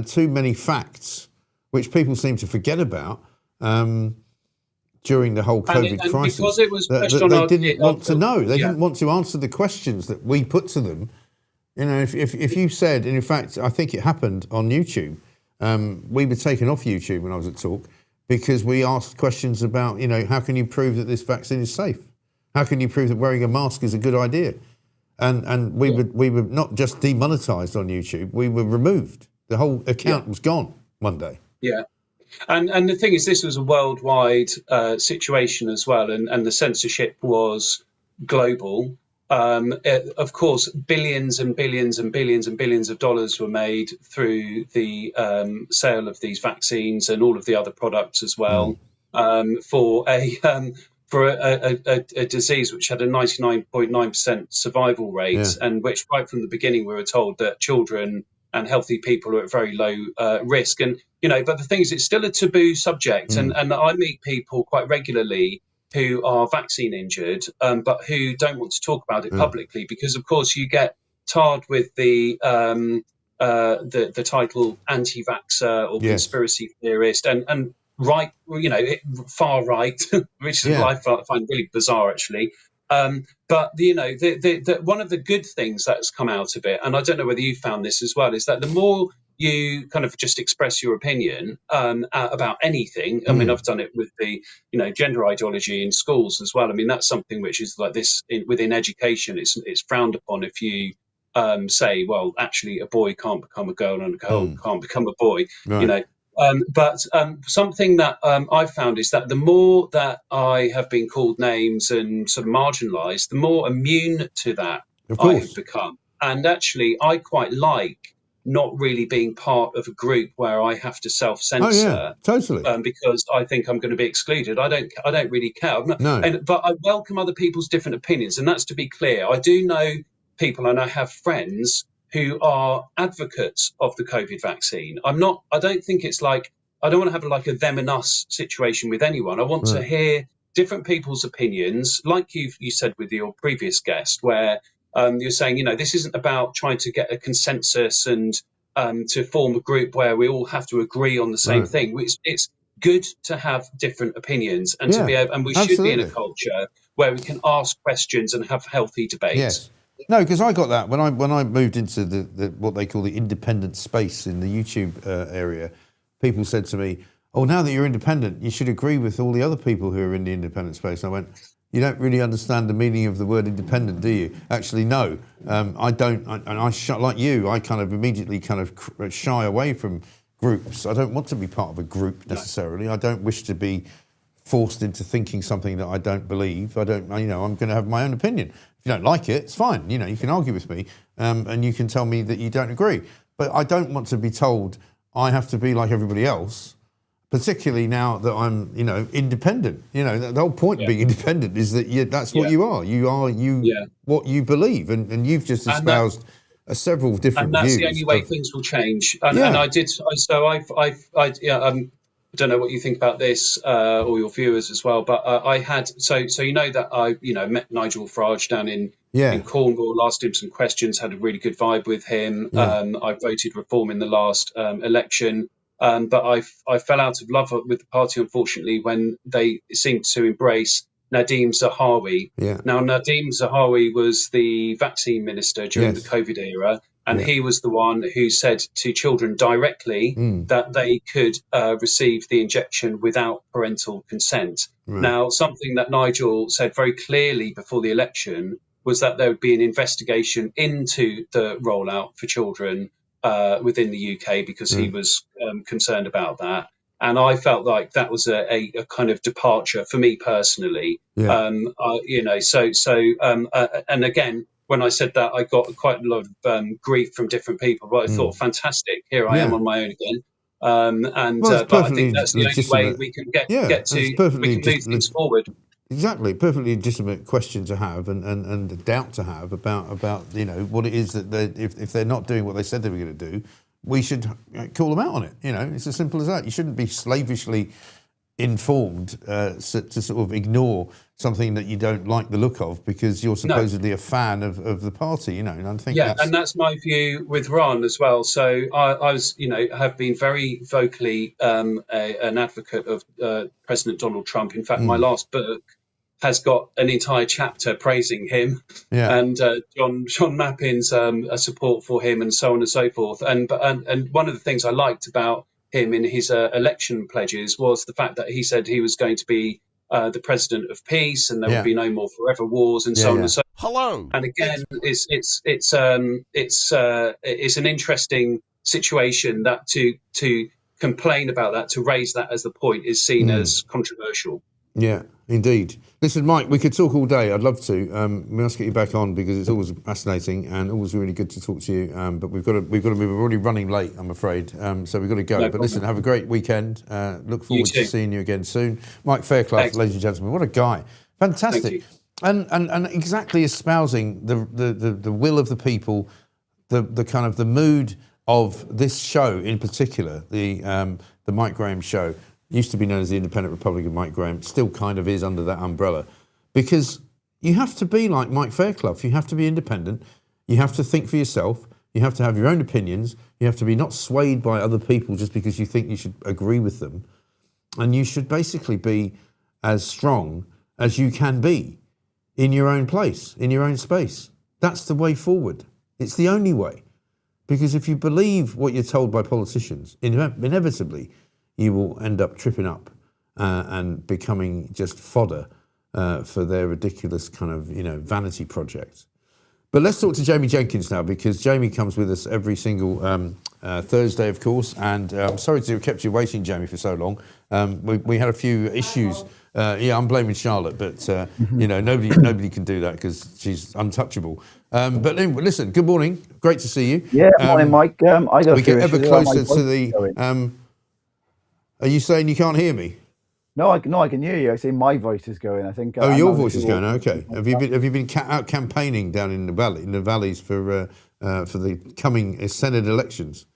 too many facts which people seem to forget about during the whole COVID crisis. Because it was they didn't want to know. They didn't want to answer the questions that we put to them. If you said, and in fact, I think it happened on YouTube, we were taken off YouTube when I was at Talk because we asked questions about, how can you prove that this vaccine is safe? How can you prove that wearing a mask is a good idea? And we were not just demonetized on YouTube, we were removed. The whole account was gone one day. Yeah. And the thing is, this was a worldwide situation as well, and the censorship was global. Of course, billions and billions and billions and billions of dollars were made through the sale of these vaccines and all of the other products as well, for a disease which had a 99.9% survival rate, and which right from the beginning we were told that children and healthy people are at very low risk. And but the thing is, it's still a taboo subject, and I meet people quite regularly who are vaccine injured, but who don't want to talk about it publicly because, of course, you get tarred with the title anti-vaxxer or conspiracy theorist and right, far right, which is what I find really bizarre, actually. But the one of the good things that's come out of it, and I don't know whether you found this as well, is that the more you kind of just express your opinion about anything. I mean, I've done it with the, gender ideology in schools as well. I mean, that's something which is like this within education. It's frowned upon if you say, well, actually, a boy can't become a girl and a girl can't become a boy. Right. But something that I've found is that the more that I have been called names and sort of marginalised, the more immune to that I have become. And actually, I quite like not really being part of a group where I have to self-censor, totally, because I think I'm going to be excluded. I don't really care. But I welcome other people's different opinions, and that's to be clear. I do know people, and I have friends who are advocates of the COVID vaccine. I don't think it's like, I don't want to have like a them and us situation with anyone. I want to hear different people's opinions, like you said with your previous guest, where you're saying, this isn't about trying to get a consensus and to form a group where we all have to agree on the same thing. It's good to have different opinions and to be able, and we should be in a culture where we can ask questions and have healthy debates. Yes. No, because I got that when I moved into the what they call the independent space in the YouTube area. People said to me, "Oh, now that you're independent, you should agree with all the other people who are in the independent space." And I went, "You don't really understand the meaning of the word independent, do you?" Actually, no, I don't. Like you, I kind of immediately kind of shy away from groups. I don't want to be part of a group necessarily. I don't wish to be forced into thinking something that I don't believe. I'm going to have my own opinion. If you don't like it, it's fine. You can argue with me, and you can tell me that you don't agree. But I don't want to be told I have to be like everybody else, particularly now that I'm, independent. The whole point of being independent is that that's what you are. You are what you believe, and you've just espoused several different views. And that's the only way things will change. And I did. So I don't know what you think about this, or your viewers as well, but I had so that I met Nigel Farage down in Cornwall, asked him some questions, had a really good vibe with him. I voted Reform in the last election, but I fell out of love with the party, unfortunately, when they seemed to embrace Nadeem Zahawi. Yeah. Now, Nadeem Zahawi was the vaccine minister during the COVID era, and he was the one who said to children directly that they could receive the injection without parental consent. Right. Now, something that Nigel said very clearly before the election was that there would be an investigation into the rollout for children within the UK, because he was concerned about that. And I felt like that was a kind of departure for me personally. Yeah. And again, when I said that, I got quite a lot of grief from different people. But I thought, fantastic, here I am on my own again. But I think that's the only way we can get to move things forward. Exactly, perfectly legitimate question to have and a doubt to have about what it is that if they're not doing what they said they were going to do, we should call them out on it. It's as simple as that. You shouldn't be slavishly informed to sort of ignore something that you don't like the look of because you're supposedly a fan of the party. And I think and that's my view with Ron as well. So I was, have been very vocally an advocate of President Donald Trump. In fact, my last book has got an entire chapter praising him, and John Mappin's support for him, and so on and so forth. And one of the things I liked about him in his election pledges was the fact that he said he was going to be the president of peace, and there would be no more forever wars, and so on and so. Hello. And again, it's an interesting situation that to complain about that, to raise that as the point, is seen as controversial. Yeah, indeed. Listen, Mike, we could talk all day. I'd love to. We must get you back on because it's always fascinating and always really good to talk to you. But we've got to move. We're already running late, I'm afraid. So we've got to go. But listen, have a great weekend. Look forward to seeing you again soon. Mike Faircluff, ladies and gentlemen, what a guy! Fantastic. And exactly espousing the will of the people, the kind of the mood of this show in particular, the Mike Graham show. Used to be known as the Independent Republic of Mike Graham, still kind of is under that umbrella. Because you have to be like Mike Faircluff. You have to be independent. You have to think for yourself. You have to have your own opinions. You have to be not swayed by other people just because you think you should agree with them. And you should basically be as strong as you can be in your own place, in your own space. That's the way forward. It's the only way. Because if you believe what you're told by politicians, inevitably, you will end up tripping up and becoming just fodder for their ridiculous kind of, vanity projects. But let's talk to Jamie Jenkins now, because Jamie comes with us every single Thursday, of course. And I'm sorry to have kept you waiting, Jamie, for so long. We had a few issues. I'm blaming Charlotte, but nobody can do that because she's untouchable. But anyway, listen. Good morning. Great to see you. Yeah, morning, Mike. We get ever closer to the. Are you saying you can't hear me? No, I can hear you. I say my voice is going. I think. Your voice is going. Okay. Have you been out campaigning down in the valleys for the coming Senate elections?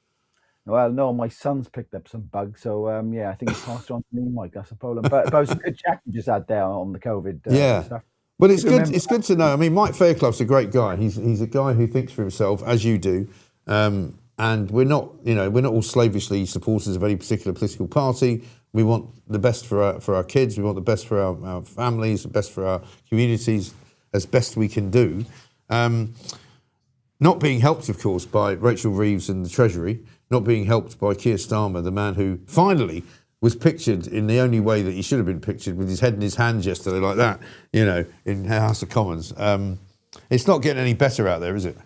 Well, no, my son's picked up some bugs, so I think it's passed on to me, Mike. That's the problem. But it was a good chat you just had there on the COVID stuff. Well, it's good. It's good to know. I mean, Mike Fairclough's a great guy. He's a guy who thinks for himself, as you do. And we're not all slavishly supporters of any particular political party. We want the best for our kids. We want the best for our families, the best for our communities, as best we can do. Not being helped, of course, by Rachel Reeves and the Treasury. Not being helped by Keir Starmer, the man who finally was pictured in the only way that he should have been pictured, with his head in his hands yesterday like that, in House of Commons. It's not getting any better out there, is it?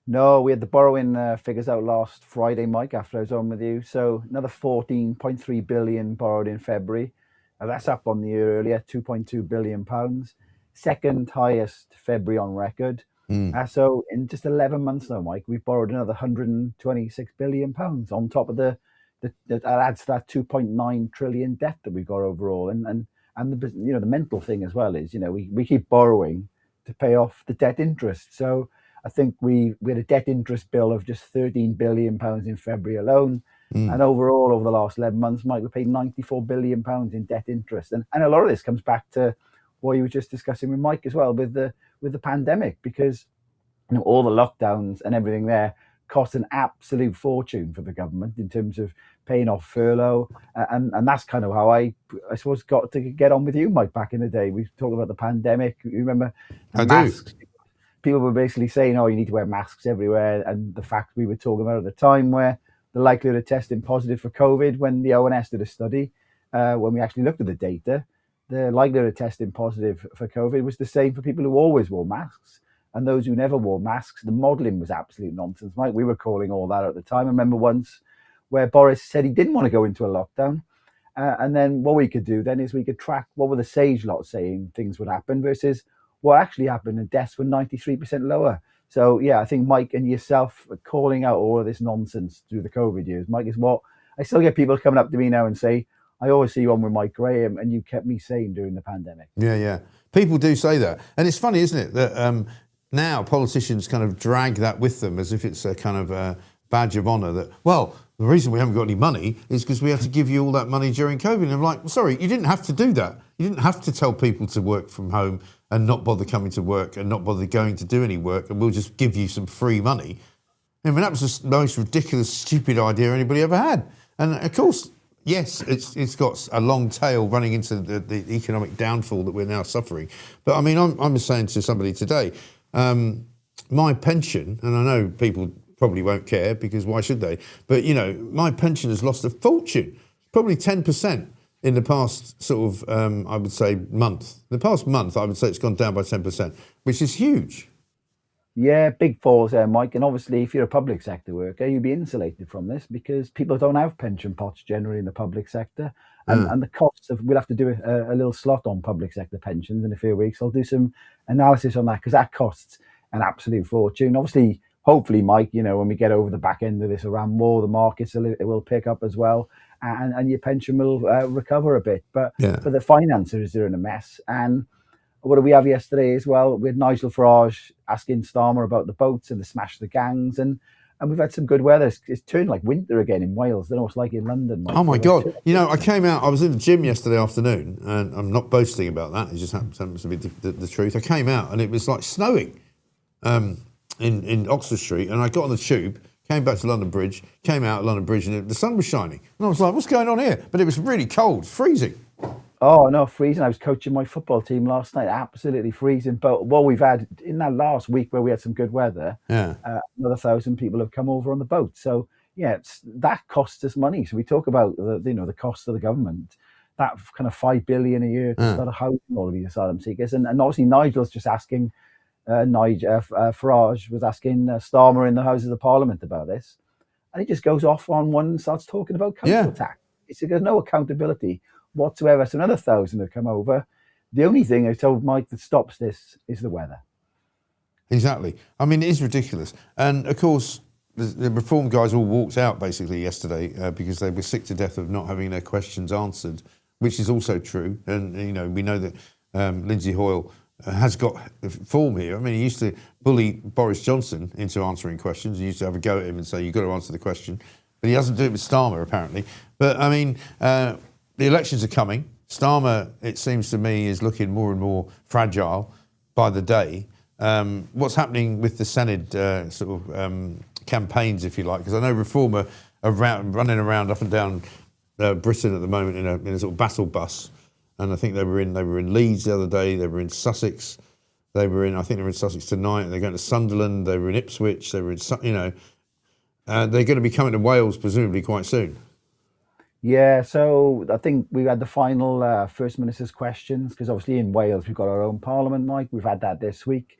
No, we had the borrowing figures out last Friday, Mike, after I was on with you. So another 14.3 billion borrowed in February. That's up on the year earlier, 2.2 billion pounds. Second highest February on record. So in just 11 months now, Mike, we've borrowed another 126 billion pounds on top of that adds to that 2.9 trillion debt that we've got overall. And the mental thing as well is, we keep borrowing to pay off the debt interest. So I think we had a debt interest bill of just 13 billion pounds in February alone. And overall, over the last 11 months, Mike, we paid 94 billion pounds in debt interest. And a lot of this comes back to what you were just discussing with Mike as well, with the pandemic, because all the lockdowns and everything there cost an absolute fortune for the government in terms of paying off furlough. And that's kind of how I suppose, got to get on with you, Mike, back in the day. We talked about the pandemic. You remember masks? People were basically saying, oh, you need to wear masks everywhere. And the fact we were talking about at the time where the likelihood of testing positive for COVID, when the ONS did a study, when we actually looked at the data, the likelihood of testing positive for COVID was the same for people who always wore masks and those who never wore masks. The modelling was absolute nonsense, Mike. We were calling all that at the time. I remember once where Boris said he didn't want to go into a lockdown. And then what we could do then is we could track what were the Sage lot saying things would happen versus what actually happened, and deaths were 93% lower. So, yeah, I think Mike and yourself are calling out all of this nonsense through the COVID years. Mike, is what I still get people coming up to me now and say, I always see you on with Mike Graham and you kept me sane during the pandemic. Yeah. People do say that. And it's funny, isn't it, that now politicians kind of drag that with them as if it's a kind of a badge of honour that, well, the reason we haven't got any money is because we have to give you all that money during COVID. And I'm like, well, sorry, you didn't have to do that. You didn't have to tell people to work from home and not bother coming to work and not bother going to do any work, and we'll just give you some free money. I mean, that was the most ridiculous, stupid idea anybody ever had. And of course, yes, it's got a long tail running into the economic downfall that we're now suffering. But I mean, I'm saying to somebody today, my pension, and I know people probably won't care because why should they? But, you know, my pension has lost a fortune, probably 10%. In the past sort of, I would say, month. The past month, I would say it's gone down by 10%, which is huge. Yeah, big falls there, Mike. And obviously, if you're a public sector worker, you'd be insulated from this because people don't have pension pots generally in the public sector. And the costs of, we'll have to do a little slot on public sector pensions in a few weeks. I'll do some analysis on that because that costs an absolute fortune. Obviously, hopefully, Mike, you know, when we get over the back end of this Iran war, the markets will pick up as well. And your pension will recover a bit. But the finances are in a mess. And what did we have yesterday as well? We had Nigel Farage asking Starmer about the boats and the smash the gangs. And we've had some good weather. It's turned like winter again in Wales. I don't know what it's like in London, Mike. Oh, my God. You know, I came out, I was in the gym yesterday afternoon, and I'm not boasting about that. It just happens to be the truth. I came out and it was like snowing in Oxford Street. And I got on the tube, came back to London Bridge, came out at London Bridge, and the sun was shining. And I was like, what's going on here? But it was really cold, freezing. Oh, no, freezing. I was coaching my football team last night, absolutely freezing. But what we've had in that last week where we had some good weather, another 1,000 people have come over on the boat. So, yeah, that costs us money. So we talk about, the cost of the government, that kind of $5 billion a year to start housing all of these asylum seekers. And obviously Nigel's just asking, Farage was asking Starmer in the Houses of Parliament about this. And he just goes off on one and starts talking about council tax. There's no accountability whatsoever. So another 1,000 have come over. The only thing I told Mike that stops this is the weather. Exactly. I mean, it is ridiculous. And of course, the Reform guys all walked out basically yesterday because they were sick to death of not having their questions answered, which is also true. And, you know, we know that Lindsay Hoyle has got form here. I mean, he used to bully Boris Johnson into answering questions. He used to have a go at him and say, you've got to answer the question. But he doesn't do it with Starmer, apparently. But, I mean, the elections are coming. Starmer, it seems to me, is looking more and more fragile by the day. What's happening with the Senate campaigns, if you like? Because I know Reform are running around up and down Britain at the moment in a sort of battle bus. And I think they were in Leeds the other day. They were in Sussex. I think they were in Sussex tonight. They're going to Sunderland. They were in Ipswich. They were in, they're going to be coming to Wales presumably quite soon. Yeah, so I think we had the final First Minister's questions because obviously in Wales we've got our own Parliament, Mike. We've had that this week,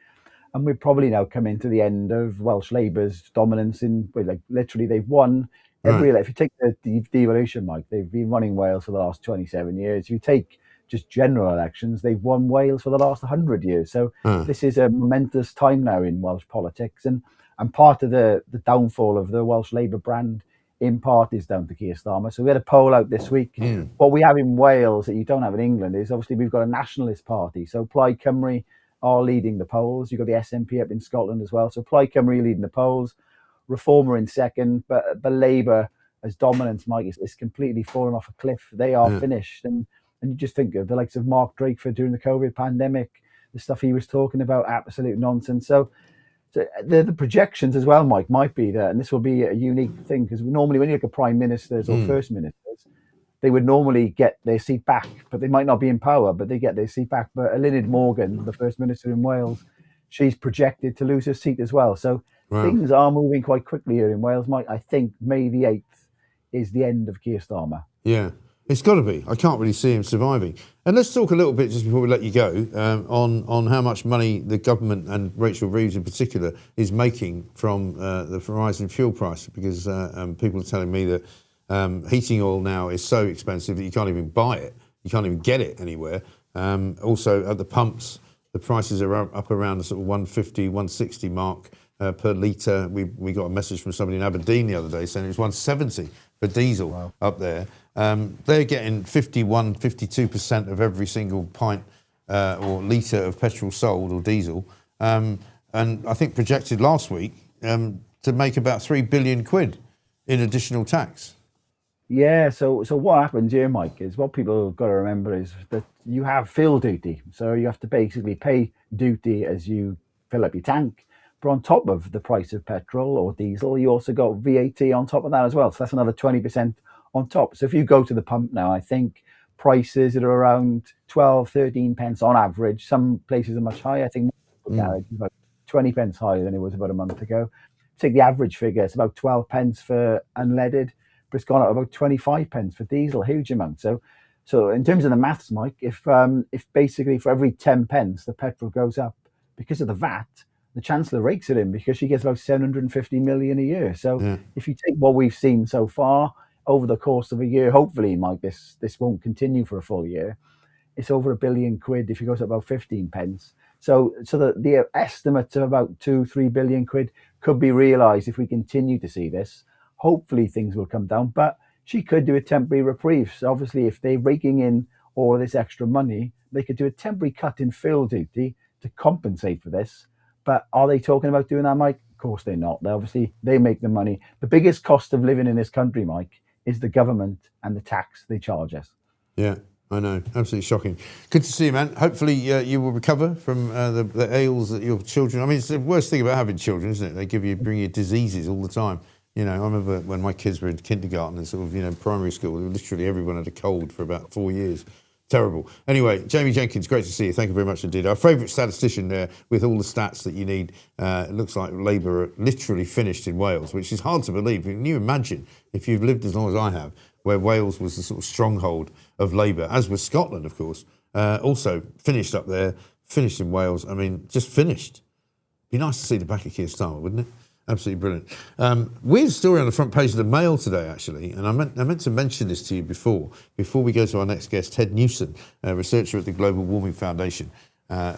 and we're probably now coming to the end of Welsh Labour's dominance literally they've won every. If you take the devolution, Mike, they've been running Wales for the last 27 years. If you take just general elections, they've won Wales for the last 100 years. So this is a momentous time now in Welsh politics, and part of the downfall of the Welsh Labour brand in part is down to Keir Starmer. So we had a poll out this week. What we have in Wales that you don't have in England is obviously we've got a nationalist party. So Plaid Cymru are leading the polls. You've got the SNP up in Scotland as well. So Plaid Cymru leading the polls. Reform are in second, but Labour as dominance, Mike, is completely fallen off a cliff. They are finished. And you just think of the likes of Mark Drakeford during the COVID pandemic, the stuff he was talking about, absolute nonsense. So So the projections as well, Mike, might be that, and this will be a unique thing, because normally when you look at prime ministers or first ministers, they would normally get their seat back, but they might not be in power, but they get their seat back. But Eluned Morgan, the first minister in Wales, she's projected to lose her seat as well. So things are moving quite quickly here in Wales, Mike. I think May the 8th is the end of Keir Starmer. Yeah, it's got to be. I can't really see him surviving. And let's talk a little bit, just before we let you go, on how much money the government, and Rachel Reeves in particular, is making from the rise in fuel price, because people are telling me that heating oil now is so expensive that you can't even buy it. You can't even get it anywhere. Also, at the pumps, the prices are up around the sort of 150, 160 mark per litre. We got a message from somebody in Aberdeen the other day saying it was 170 for diesel up there. They're getting 51, 52% of every single pint or litre of petrol sold, or diesel. And I think projected last week to make about £3 billion in additional tax. Yeah, so what happens here, Mike, is what people have got to remember is that you have fill duty. So you have to basically pay duty as you fill up your tank. But on top of the price of petrol or diesel, you also got VAT on top of that as well. So that's another 20% on top. So if you go to the pump now, I think prices are around 12, 13 pence on average. Some places are much higher. I think garage is about 20 pence higher than it was about a month ago. Take the average figure, it's about 12 pence for unleaded, but it's gone up about 25 pence for diesel, huge amount. So in terms of the maths, Mike, if basically for every 10 pence the petrol goes up because of the VAT, the Chancellor rakes it in, because she gets about 750 million a year. So if you take what we've seen so far over the course of a year, hopefully, Mike, this won't continue for a full year. It's over £1 billion if you go to about 15 pence. So the estimates of about 2-3 billion quid could be realised if we continue to see this. Hopefully things will come down, but she could do a temporary reprieve. So obviously, if they're raking in all of this extra money, they could do a temporary cut in fill duty to compensate for this. But are they talking about doing that, Mike? Of course they're not. They make the money. The biggest cost of living in this country, Mike, is the government and the tax they charge us. Yeah, I know. Absolutely shocking. Good to see you, man. Hopefully you will recover from the ails that your children... I mean, it's the worst thing about having children, isn't it? They bring you diseases all the time. You know, I remember when my kids were in kindergarten and sort of, primary school, literally everyone had a cold for about 4 years. Terrible. Anyway, Jamie Jenkins, great to see you. Thank you very much indeed. Our favourite statistician there with all the stats that you need. It looks like Labour are literally finished in Wales, which is hard to believe. Can you imagine, if you've lived as long as I have, where Wales was the sort of stronghold of Labour, as was Scotland, of course, also finished up there, finished in Wales. I mean, just finished. Be nice to see the back of Keir Starmer, wouldn't it? Absolutely brilliant. Weird story on the front page of the Mail today, actually, and I meant to mention this to you before we go to our next guest, Ted Newsome, a researcher at the Global Warming Foundation,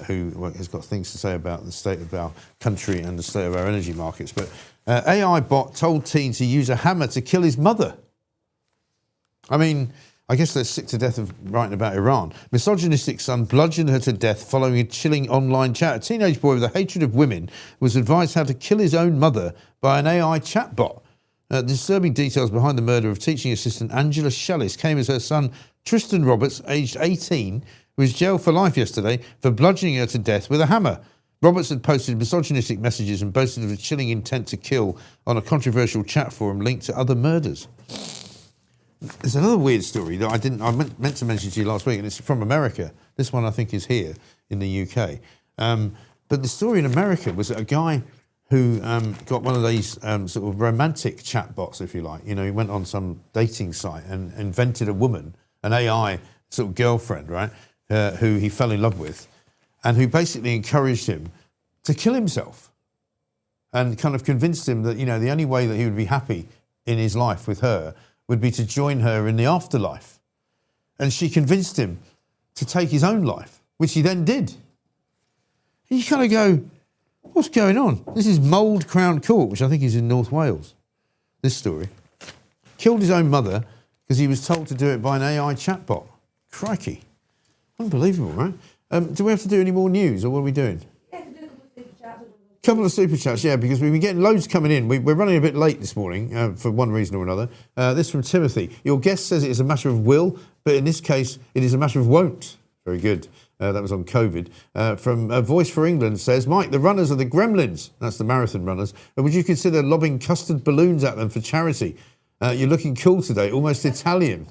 who has got things to say about the state of our country and the state of our energy markets. But AI bot told teen to use a hammer to kill his mother. I mean, I guess they're sick to death of writing about Iran. Misogynistic son bludgeoned her to death following a chilling online chat. A teenage boy with a hatred of women was advised how to kill his own mother by an AI chatbot. Disturbing details behind the murder of teaching assistant Angela Shellis came as her son Tristan Roberts, aged 18, was jailed for life yesterday for bludgeoning her to death with a hammer. Roberts had posted misogynistic messages and boasted of a chilling intent to kill on a controversial chat forum linked to other murders. There's another weird story that I meant to mention to you last week, and it's from America. This one I think is here in the UK. But the story in America was that a guy who got one of these sort of romantic chatbots, if you like. You know, he went on some dating site and invented a woman, an AI sort of girlfriend, right, who he fell in love with, and who basically encouraged him to kill himself and kind of convinced him that, the only way that he would be happy in his life with her would be to join her in the afterlife. And she convinced him to take his own life, which he then did. And you kind of go, what's going on? This is Mould Crown Court, which I think is in North Wales, this story. Killed his own mother because he was told to do it by an AI chatbot. Crikey. Unbelievable, right? Do we have to do any more news, or what are we doing? Couple of super chats, yeah, because we've been getting loads coming in. We're running a bit late this morning for one reason or another. This from Timothy. Your guest says it is a matter of will, but in this case, it is a matter of won't. Very good. That was on COVID. From Voice for England says, Mike, the runners are the gremlins. That's the marathon runners. Would you consider lobbing custard balloons at them for charity? You're looking cool today, almost Italian.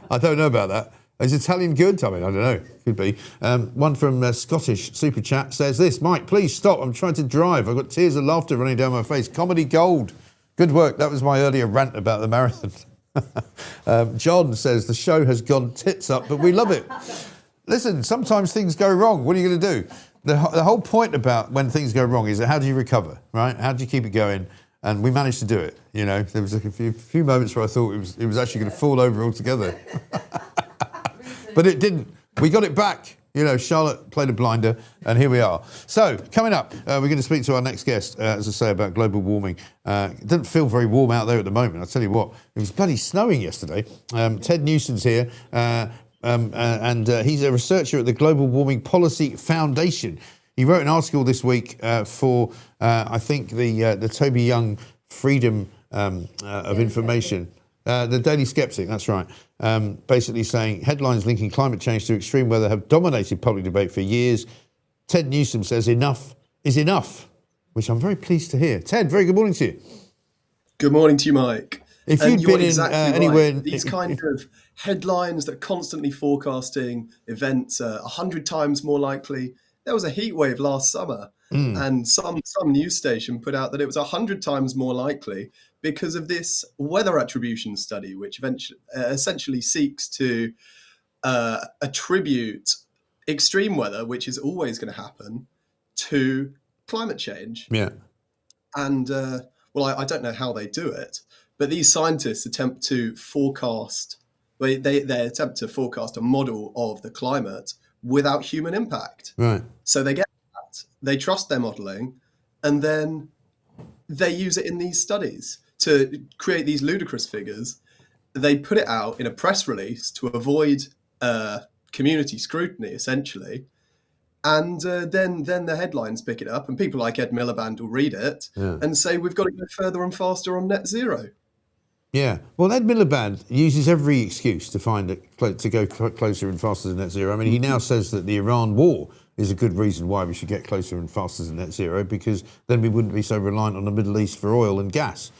I don't know about that. Is Italian good? I mean, I don't know. Could be. One from Scottish Super Chat says this, Mike, please stop. I'm trying to drive. I've got tears of laughter running down my face. Comedy gold. Good work. That was my earlier rant about the marathon. John says the show has gone tits up, but we love it. Listen, sometimes things go wrong. What are you going to do? The whole point about when things go wrong is how do you recover, right? How do you keep it going? And we managed to do it. You know, there was like a few moments where I thought it was actually going to fall over altogether. But it didn't. We got it back. You know, Charlotte played a blinder, and here we are. So, coming up, we're going to speak to our next guest, as I say, about global warming. It doesn't feel very warm out there at the moment. I'll tell you what, it was bloody snowing yesterday. Ted Newsome's here, and he's a researcher at the Global Warming Policy Foundation. He wrote an article this week for, I think, the Toby Young Freedom of Information. The Daily Skeptic, that's right. Basically saying headlines linking climate change to extreme weather have dominated public debate for years. Ted Newsome says enough is enough, which I'm very pleased to hear. Ted, very good morning to you. Good morning to you, Mike. If you'd been exactly anywhere... Right. These kind of headlines that are constantly forecasting events 100 times more likely. There was a heat wave last summer, and some news station put out that it was 100 times more likely because of this weather attribution study, which essentially seeks to attribute extreme weather, which is always going to happen, to climate change. Yeah. And, well, I don't know how they do it, but these scientists attempt to forecast, they attempt to forecast a model of the climate without human impact. Right. So they get that, they trust their modeling, and then they use it in these studies to create these ludicrous figures. They put it out in a press release to avoid community scrutiny, essentially. And then the headlines pick it up, and people like Ed Miliband will read it and say, we've got to go further and faster on net zero. Yeah. Well, Ed Miliband uses every excuse to find it to go closer and faster to net zero. I mean, he now says that the Iran war is a good reason why we should get closer and faster to net zero, because then we wouldn't be so reliant on the Middle East for oil and gas.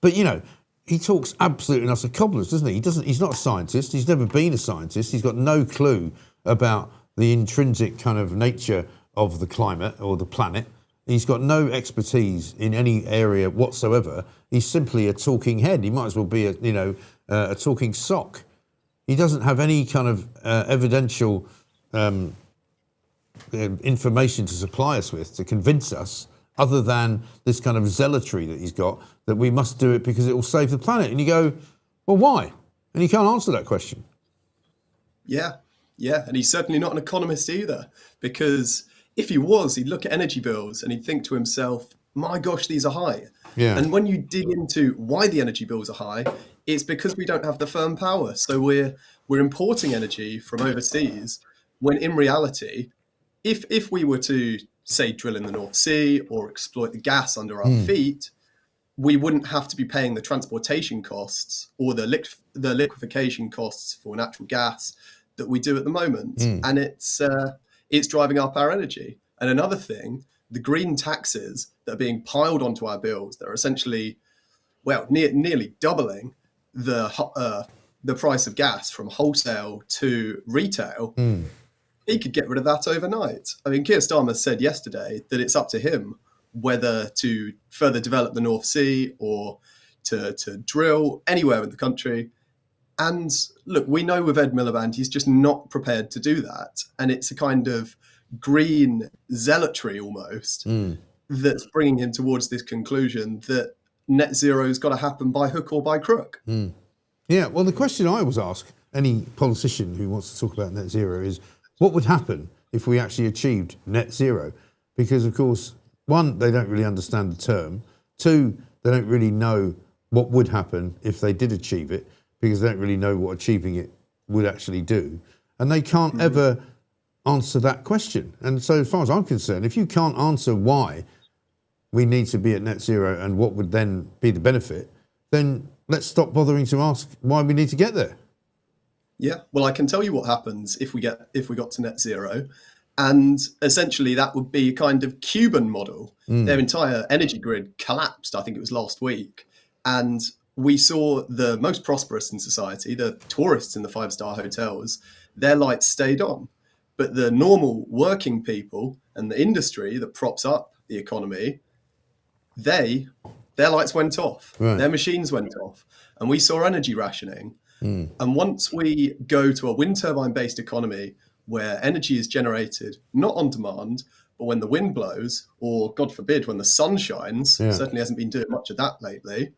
But, you know, he talks absolute and utter cobblers, doesn't he? He's not a scientist. He's never been a scientist. He's got no clue about the intrinsic kind of nature of the climate or the planet. He's got no expertise in any area whatsoever. He's simply a talking head. He might as well be a talking sock. He doesn't have any kind of evidential information to supply us with to convince us, other than this kind of zealotry that he's got, that we must do it because it will save the planet. And you go, well, why? And you can't answer that question. Yeah, and he's certainly not an economist either, because if he was, he'd look at energy bills and he'd think to himself, my gosh, these are high. Yeah. And when you dig into why the energy bills are high, it's because we don't have the firm power. So we're importing energy from overseas, when in reality, if we were to, say, drill in the North Sea or exploit the gas under our feet, we wouldn't have to be paying the transportation costs or the liquefaction costs for natural gas that we do at the moment. And it's driving up our energy. And another thing, the green taxes that are being piled onto our bills that are essentially, well, nearly doubling the price of gas from wholesale to retail. He could get rid of that overnight. I mean, Keir Starmer said yesterday that it's up to him whether to further develop the North Sea or to drill anywhere in the country. And look, we know with Ed Miliband, he's just not prepared to do that. And it's a kind of green zealotry almost that's bringing him towards this conclusion that net zero has got to happen by hook or by crook. Yeah, well, the question I always ask any politician who wants to talk about net zero is, what would happen if we actually achieved net zero? Because, of course, one, they don't really understand the term. Two, they don't really know what would happen if they did achieve it, because they don't really know what achieving it would actually do. And they can't ever answer that question. And so as far as I'm concerned, if you can't answer why we need to be at net zero and what would then be the benefit, then let's stop bothering to ask why we need to get there. Yeah, well, I can tell you what happens if we got to net zero, and essentially that would be a kind of Cuban model. Their entire energy grid collapsed. I think it was last week, and we saw the most prosperous in society, the tourists in the 5-star hotels, their lights stayed on, but the normal working people and the industry that props up the economy, their lights went off, their machines went off, and we saw energy rationing. And once we go to a wind turbine based economy where energy is generated not on demand, but when the wind blows, or God forbid, when the sun shines, certainly hasn't been doing much of that lately,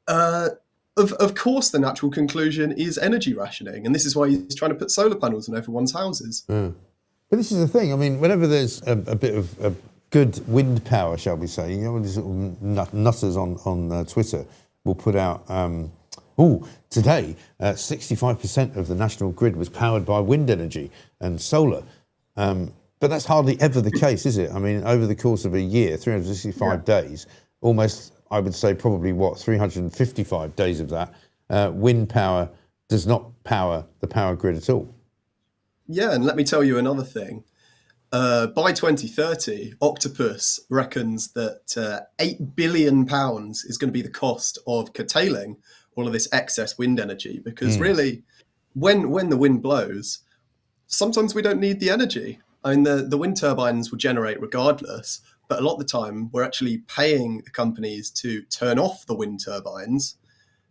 of course the natural conclusion is energy rationing. And this is why he's trying to put solar panels on everyone's houses. But this is the thing. I mean, whenever there's a bit of good wind power, shall we say, you know, these little nutters on Twitter will put out... today, 65% of the national grid was powered by wind energy and solar. But that's hardly ever the case, is it? I mean, over the course of a year, 365 days, almost, I would say probably, 355 days of that, wind power does not power the power grid at all. Yeah, and let me tell you another thing. By 2030, Octopus reckons that £8 billion is going to be the cost of curtailing all of this excess wind energy, because really, when the wind blows, sometimes we don't need the energy. I mean, the wind turbines will generate regardless, but a lot of the time we're actually paying the companies to turn off the wind turbines.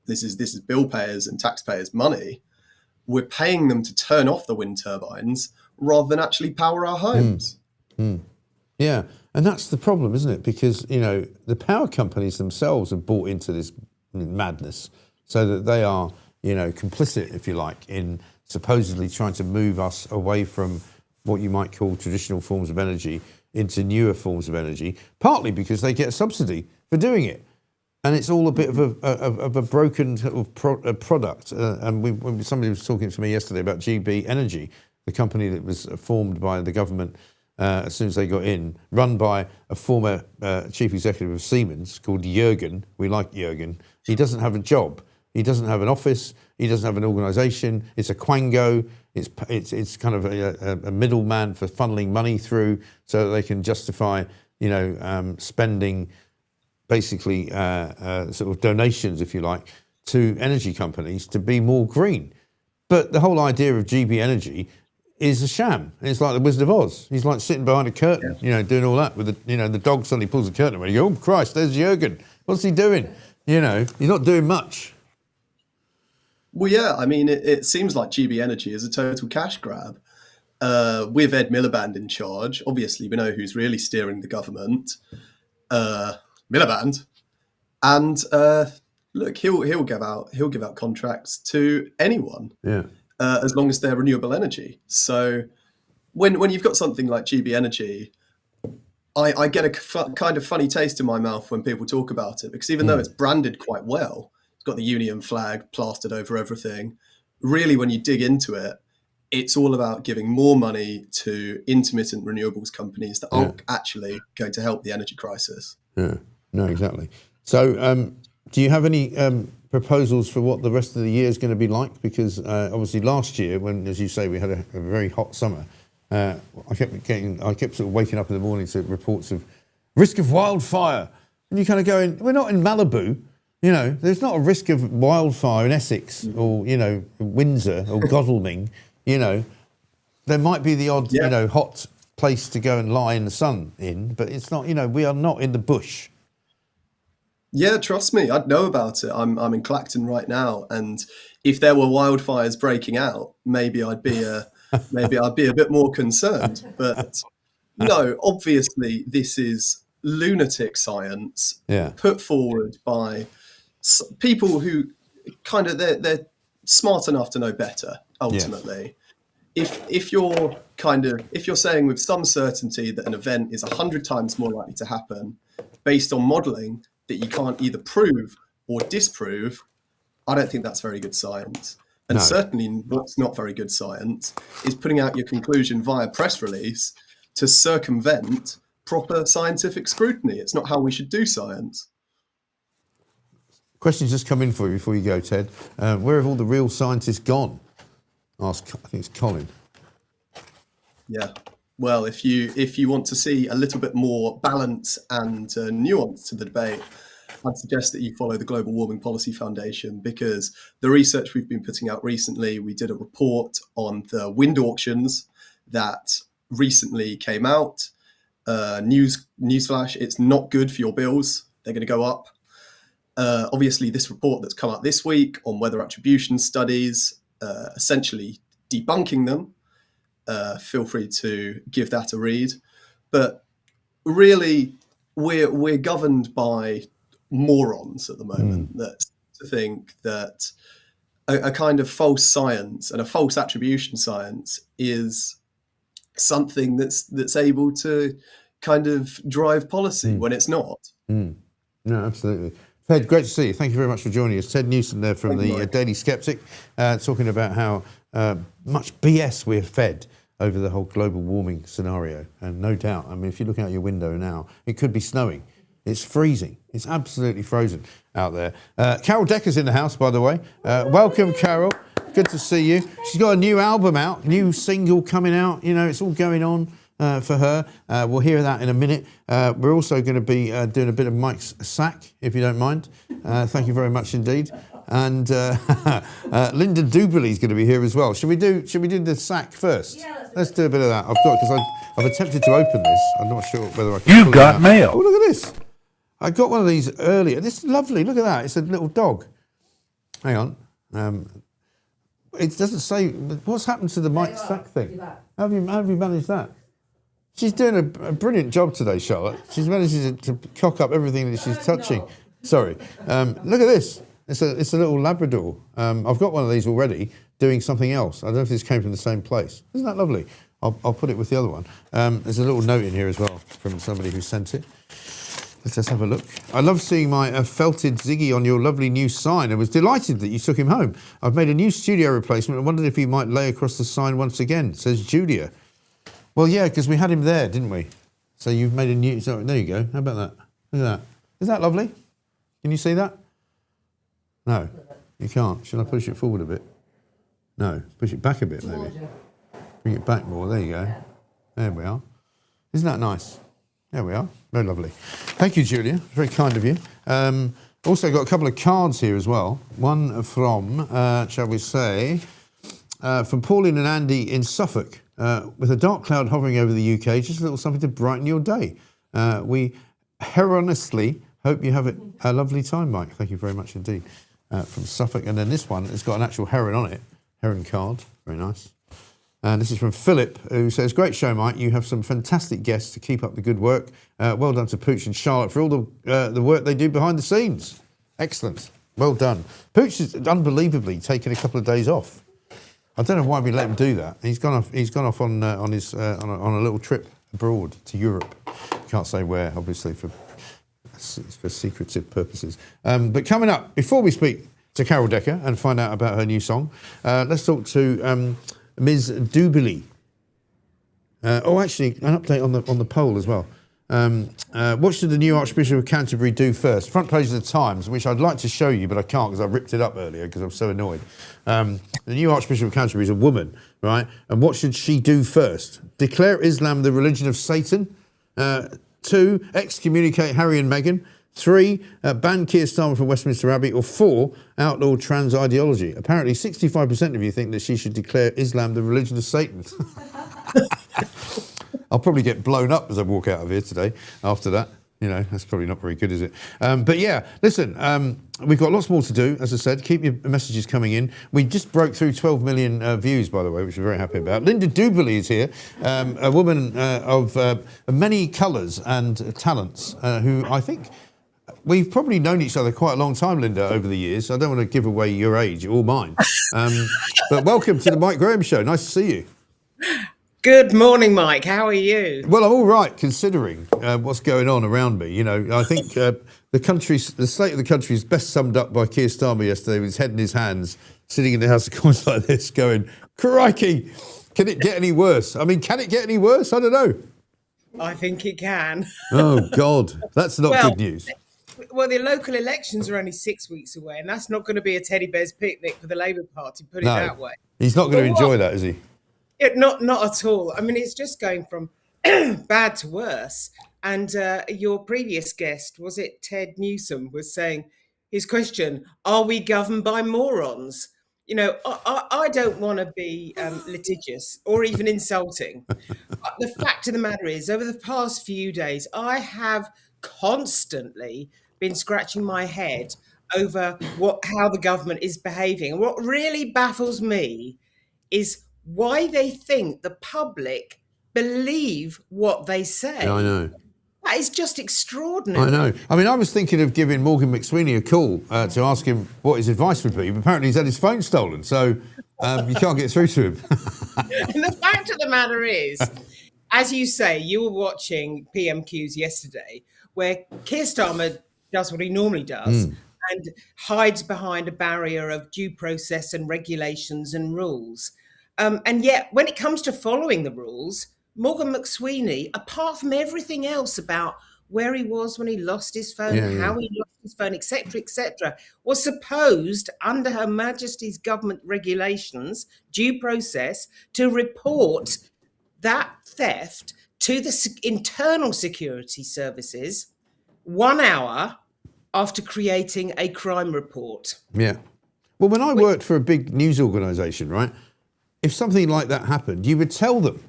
This is bill payers and taxpayers' money. We're paying them to turn off the wind turbines rather than actually power our homes. Yeah, and that's the problem, isn't it? Because, you know, the power companies themselves have bought into this madness, so that they are, you know, complicit, if you like, in supposedly trying to move us away from what you might call traditional forms of energy into newer forms of energy, partly because they get a subsidy for doing it. And it's all a bit of a broken product. And somebody was talking to me yesterday about GB Energy, the company that was formed by the government as soon as they got in, run by a former chief executive of Siemens called Jürgen. We like Jürgen. He doesn't have a job. He doesn't have an office. He doesn't have an organisation. It's a quango. It's kind of a middleman for funneling money through, so that they can justify, you know, spending basically sort of donations, if you like, to energy companies to be more green. But the whole idea of GB Energy is a sham. It's like the Wizard of Oz. He's like sitting behind a curtain, you know, doing all that with the, you know, the dog suddenly pulls the curtain away. You go, oh Christ, there's Jürgen. What's he doing? You know, he's not doing much. Well, yeah, I mean, it seems like GB Energy is a total cash grab. With Ed Miliband in charge, obviously we know who's really steering the government, Miliband, and look, he'll give out contracts to anyone, as long as they're renewable energy. So when you've got something like GB Energy, I get a kind of funny taste in my mouth when people talk about it, because even though it's branded quite well, it's got the Union flag plastered over everything. Really, when you dig into it, it's all about giving more money to intermittent renewables companies that aren't actually going to help the energy crisis. Yeah, no, exactly. So do you have any proposals for what the rest of the year is going to be like? Because obviously last year, when, as you say, we had a very hot summer, I kept sort of waking up in the morning to reports of risk of wildfire. And you kind of going, we're not in Malibu. You know, there's not a risk of wildfire in Essex or, you know, Windsor or Godalming. You know, there might be the odd, you know, hot place to go and lie in the sun in, but it's not, you know, we are not in the bush. Yeah, trust me, I'd know about it. I'm in Clacton right now, and if there were wildfires breaking out, maybe I'd be a bit more concerned. But no, obviously this is lunatic science put forward by people who kind of they're smart enough to know better. Ultimately, if you're saying with some certainty that an event is 100 times more likely to happen based on modelling that you can't either prove or disprove, I don't think that's very good science. And certainly what's not very good science is putting out your conclusion via press release to circumvent proper scientific scrutiny. It's not how we should do science. Questions just come in for you before you go, Ted. Where have all the real scientists gone? ask, I think it's Colin. Yeah. Well, if you want to see a little bit more balance and nuance to the debate, I'd suggest that you follow the Global Warming Policy Foundation, because the research we've been putting out recently, we did a report on the wind auctions that recently came out. Newsflash, it's not good for your bills. They're going to go up. Obviously, this report that's come out this week on weather attribution studies, essentially debunking them. Feel free to give that a read. But really, we're governed by morons at the moment that think that a kind of false science and a false attribution science is something that's able to kind of drive policy when it's not. No, absolutely. Ted, great to see you. Thank you very much for joining us. Ted Newsome there from the Daily Skeptic, talking about how much BS we're fed over the whole global warming scenario. And no doubt, I mean, if you look out your window now, it could be snowing. It's freezing. It's absolutely frozen out there. Carol Decker's in the house, by the way. Welcome, Carol. Good to see you. She's got a new album out, new single coming out. You know, it's all going on for her. We'll hear that in a minute. We're also going to be doing a bit of Mike's sack, if you don't mind. Thank you very much indeed. And Linda Duby is going to be here as well. Should we do the sack first? Yeah, let's do a bit of that. I've attempted to open this. I'm not sure whether I can. You got mail. Oh, look at this. I got one of these earlier. This is lovely. Look at that. It's a little dog. Hang on. It doesn't say what's happened to the Mike sack thing. How have you managed that? She's doing a brilliant job today, Charlotte. She's managed to cock up everything that she's touching. Sorry. Look at this. It's a little Labrador. I've got one of these already doing something else. I don't know if this came from the same place. Isn't that lovely? I'll put it with the other one. There's a little note in here as well from somebody who sent it. Let's have a look. I love seeing my felted Ziggy on your lovely new sign. I was delighted that you took him home. I've made a new studio replacement. I wondered if he might lay across the sign once again, says Julia. Well, yeah, because we had him there, didn't we? So you've made a new... So there you go. How about that? Look at that. Is that lovely? Can you see that? No, you can't. Shall I push it forward a bit? No, push it back a bit, maybe. Bring it back more. There you go. There we are. Isn't that nice? There we are. Very lovely. Thank you, Julia. Very kind of you. Also got a couple of cards here as well. One from, shall we say, from Pauline and Andy in Suffolk. With a dark cloud hovering over the UK, just a little something to brighten your day. We honestly hope you have a lovely time, Mike. Thank you very much indeed. From Suffolk. And then this one has got an actual heron on it. Heron card. Very nice. And this is from Philip, who says, great show, Mike. You have some fantastic guests to keep up the good work. Well done to Pooch and Charlotte for all the work they do behind the scenes. Excellent. Well done. Pooch has unbelievably taken a couple of days off. I don't know why we let him do that. He's gone off on a little trip abroad to Europe. Can't say where, obviously, for secretive purposes. But coming up, before we speak to Carol Decker and find out about her new song, let's talk to Ms. Duby. Actually, an update on the poll as well. What should the new Archbishop of Canterbury do first? Front page of the Times, which I'd like to show you, but I can't because I ripped it up earlier because I'm so annoyed. The new Archbishop of Canterbury is a woman, right? And what should she do first? Declare Islam the religion of Satan. 2, excommunicate Harry and Meghan. 3, ban Keir Starmer from Westminster Abbey. Or 4, outlaw trans ideology. Apparently 65% of you think that she should declare Islam the religion of Satan. I'll probably get blown up as I walk out of here today after that. You know, that's probably not very good, is it? But yeah, listen, we've got lots more to do. As I said, keep your messages coming in. We just broke through 12 million views, by the way, which we're very happy about. Linda Duby is here, a woman of many colours and talents, who I think we've probably known each other quite a long time, Linda, over the years. I don't want to give away your age or mine. But welcome to the Mike Graham Show. Nice to see you. Good morning, Mike. How are you? Well, I'm all right, considering what's going on around me. You know, I think the state of the country is best summed up by Keir Starmer yesterday with his head in his hands, sitting in the House of Commons like this, going, crikey, can it get any worse? I mean, can it get any worse? I don't know. I think it can. Oh, God, that's not good news. Well, the local elections are only 6 weeks away, and that's not going to be a teddy bear's picnic for the Labour Party, put it that way. He's not going to enjoy that, is he? Not at all. I mean, it's just going from bad to worse. And your previous guest, was it Ted Newsome, was saying his question, are we governed by morons? You know, I don't want to be litigious or even insulting. The fact of the matter is, over the past few days, I have constantly been scratching my head over how the government is behaving. And what really baffles me is why they think the public believe what they say. Yeah, I know. That is just extraordinary. I know. I mean, I was thinking of giving Morgan McSweeney a call to ask him what his advice would be, but apparently he's had his phone stolen, so you can't get through to him. And the fact of the matter is, as you say, you were watching PMQs yesterday, where Keir Starmer does what he normally does and hides behind a barrier of due process and regulations and rules. And yet, when it comes to following the rules, Morgan McSweeney, apart from everything else about where he was when he lost his phone, how he lost his phone, etc., was supposed, under Her Majesty's government regulations, due process, to report that theft to the internal security services 1 hour after creating a crime report. Yeah. Well, when I worked for a big news organisation, right, if something like that happened, you would tell them.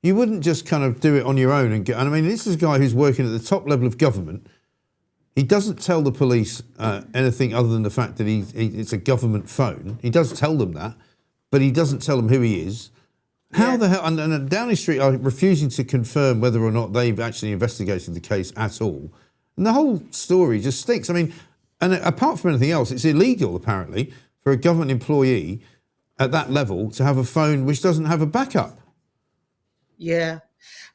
You wouldn't just kind of do it on your own. And I mean, this is a guy who's working at the top level of government. He doesn't tell the police anything other than the fact that it's a government phone. He does tell them that, but he doesn't tell them who he is. How the hell? And Downing Street are refusing to confirm whether or not they've actually investigated the case at all. And the whole story just stinks. I mean, and apart from anything else, it's illegal, apparently, for a government employee at that level to have a phone which doesn't have a backup. Yeah.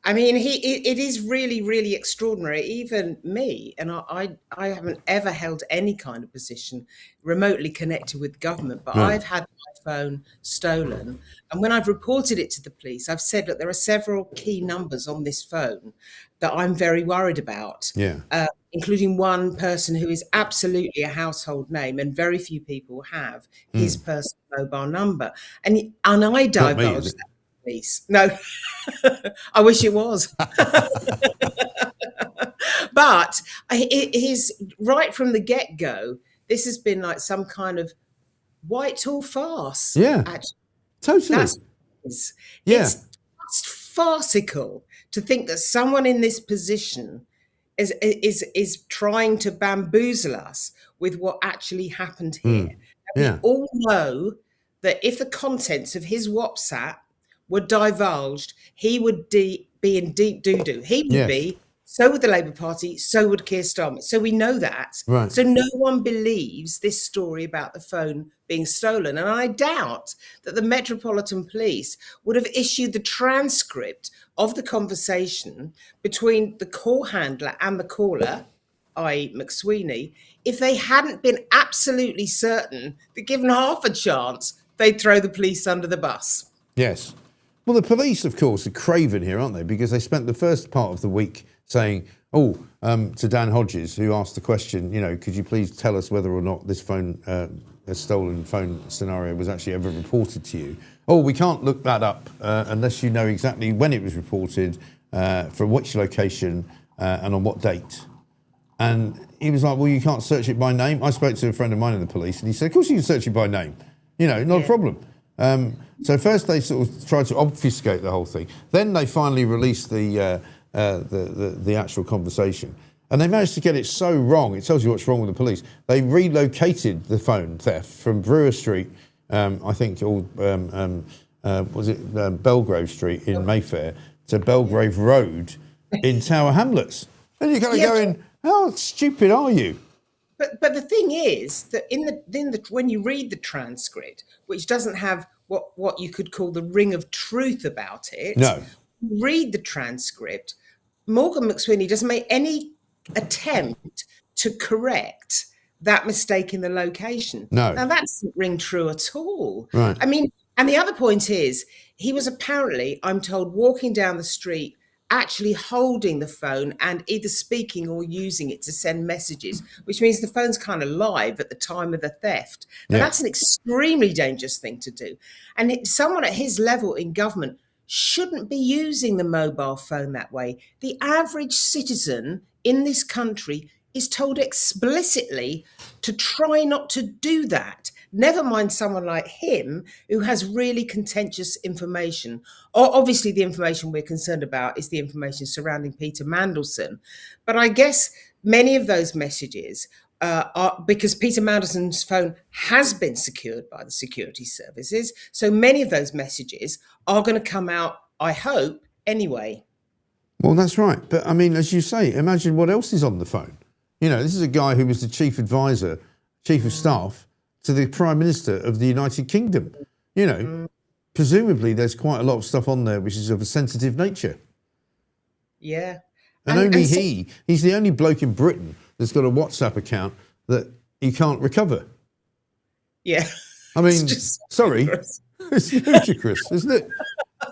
I mean, it is really, really extraordinary. Even me, and I haven't ever held any kind of position remotely connected with government, but I've had my phone stolen. And when I've reported it to the police, I've said that there are several key numbers on this phone that I'm very worried about, including one person who is absolutely a household name, and very few people have his personal mobile number. And I divulged that. No, I wish it was. But it is right from the get-go. This has been like some kind of Whitehall farce. Yeah, actually. Totally. It's just farcical to think that someone in this position is trying to bamboozle us with what actually happened here. We all know that if the contents of his WhatsApp were divulged, he would be in deep doo-doo. He would be, so would the Labour Party, so would Keir Starmer. So we know that. Right. So no one believes this story about the phone being stolen. And I doubt that the Metropolitan Police would have issued the transcript of the conversation between the call handler and the caller, i.e. McSweeney, if they hadn't been absolutely certain that given half a chance, they'd throw the police under the bus. Yes. Well, the police, of course, are craven here, aren't they? Because they spent the first part of the week saying, to Dan Hodges, who asked the question, you know, could you please tell us whether or not this phone, a stolen phone scenario was actually ever reported to you? Oh, we can't look that up unless you know exactly when it was reported, from which location, and on what date. And he was like, well, you can't search it by name. I spoke to a friend of mine in the police, and he said, of course you can search it by name. You know, not a problem. So first they sort of tried to obfuscate the whole thing. Then they finally released the actual conversation. And they managed to get it so wrong. It tells you what's wrong with the police. They relocated the phone theft from Brewer Street, I think, Belgrave Street in Mayfair, to Belgrave Road in Tower Hamlets. And you're kind of going, how stupid are you? But the thing is that when you read the transcript, which doesn't have what you could call the ring of truth about it, read the transcript, Morgan McSweeney doesn't make any attempt to correct that mistake in the location. No. Now, that doesn't ring true at all. Right. I mean, and the other point is, he was apparently, I'm told, walking down the street actually holding the phone and either speaking or using it to send messages, which means the phone's kind of live at the time of the theft. Now, that's an extremely dangerous thing to do. And someone at his level in government shouldn't be using the mobile phone that way. The average citizen in this country is told explicitly to try not to do that. Never mind someone like him who has really contentious information. Obviously, the information we're concerned about is the information surrounding Peter Mandelson. But I guess many of those messages are because Peter Mandelson's phone has been secured by the security services. So many of those messages are going to come out, I hope, anyway. Well, that's right. But I mean, as you say, imagine what else is on the phone. You know, this is a guy who was the chief advisor, chief of staff to the Prime Minister of the United Kingdom. You know, presumably there's quite a lot of stuff on there which is of a sensitive nature. Yeah. And he's the only bloke in Britain that's got a WhatsApp account that he can't recover. Yeah. I mean, sorry, it's ludicrous, isn't it?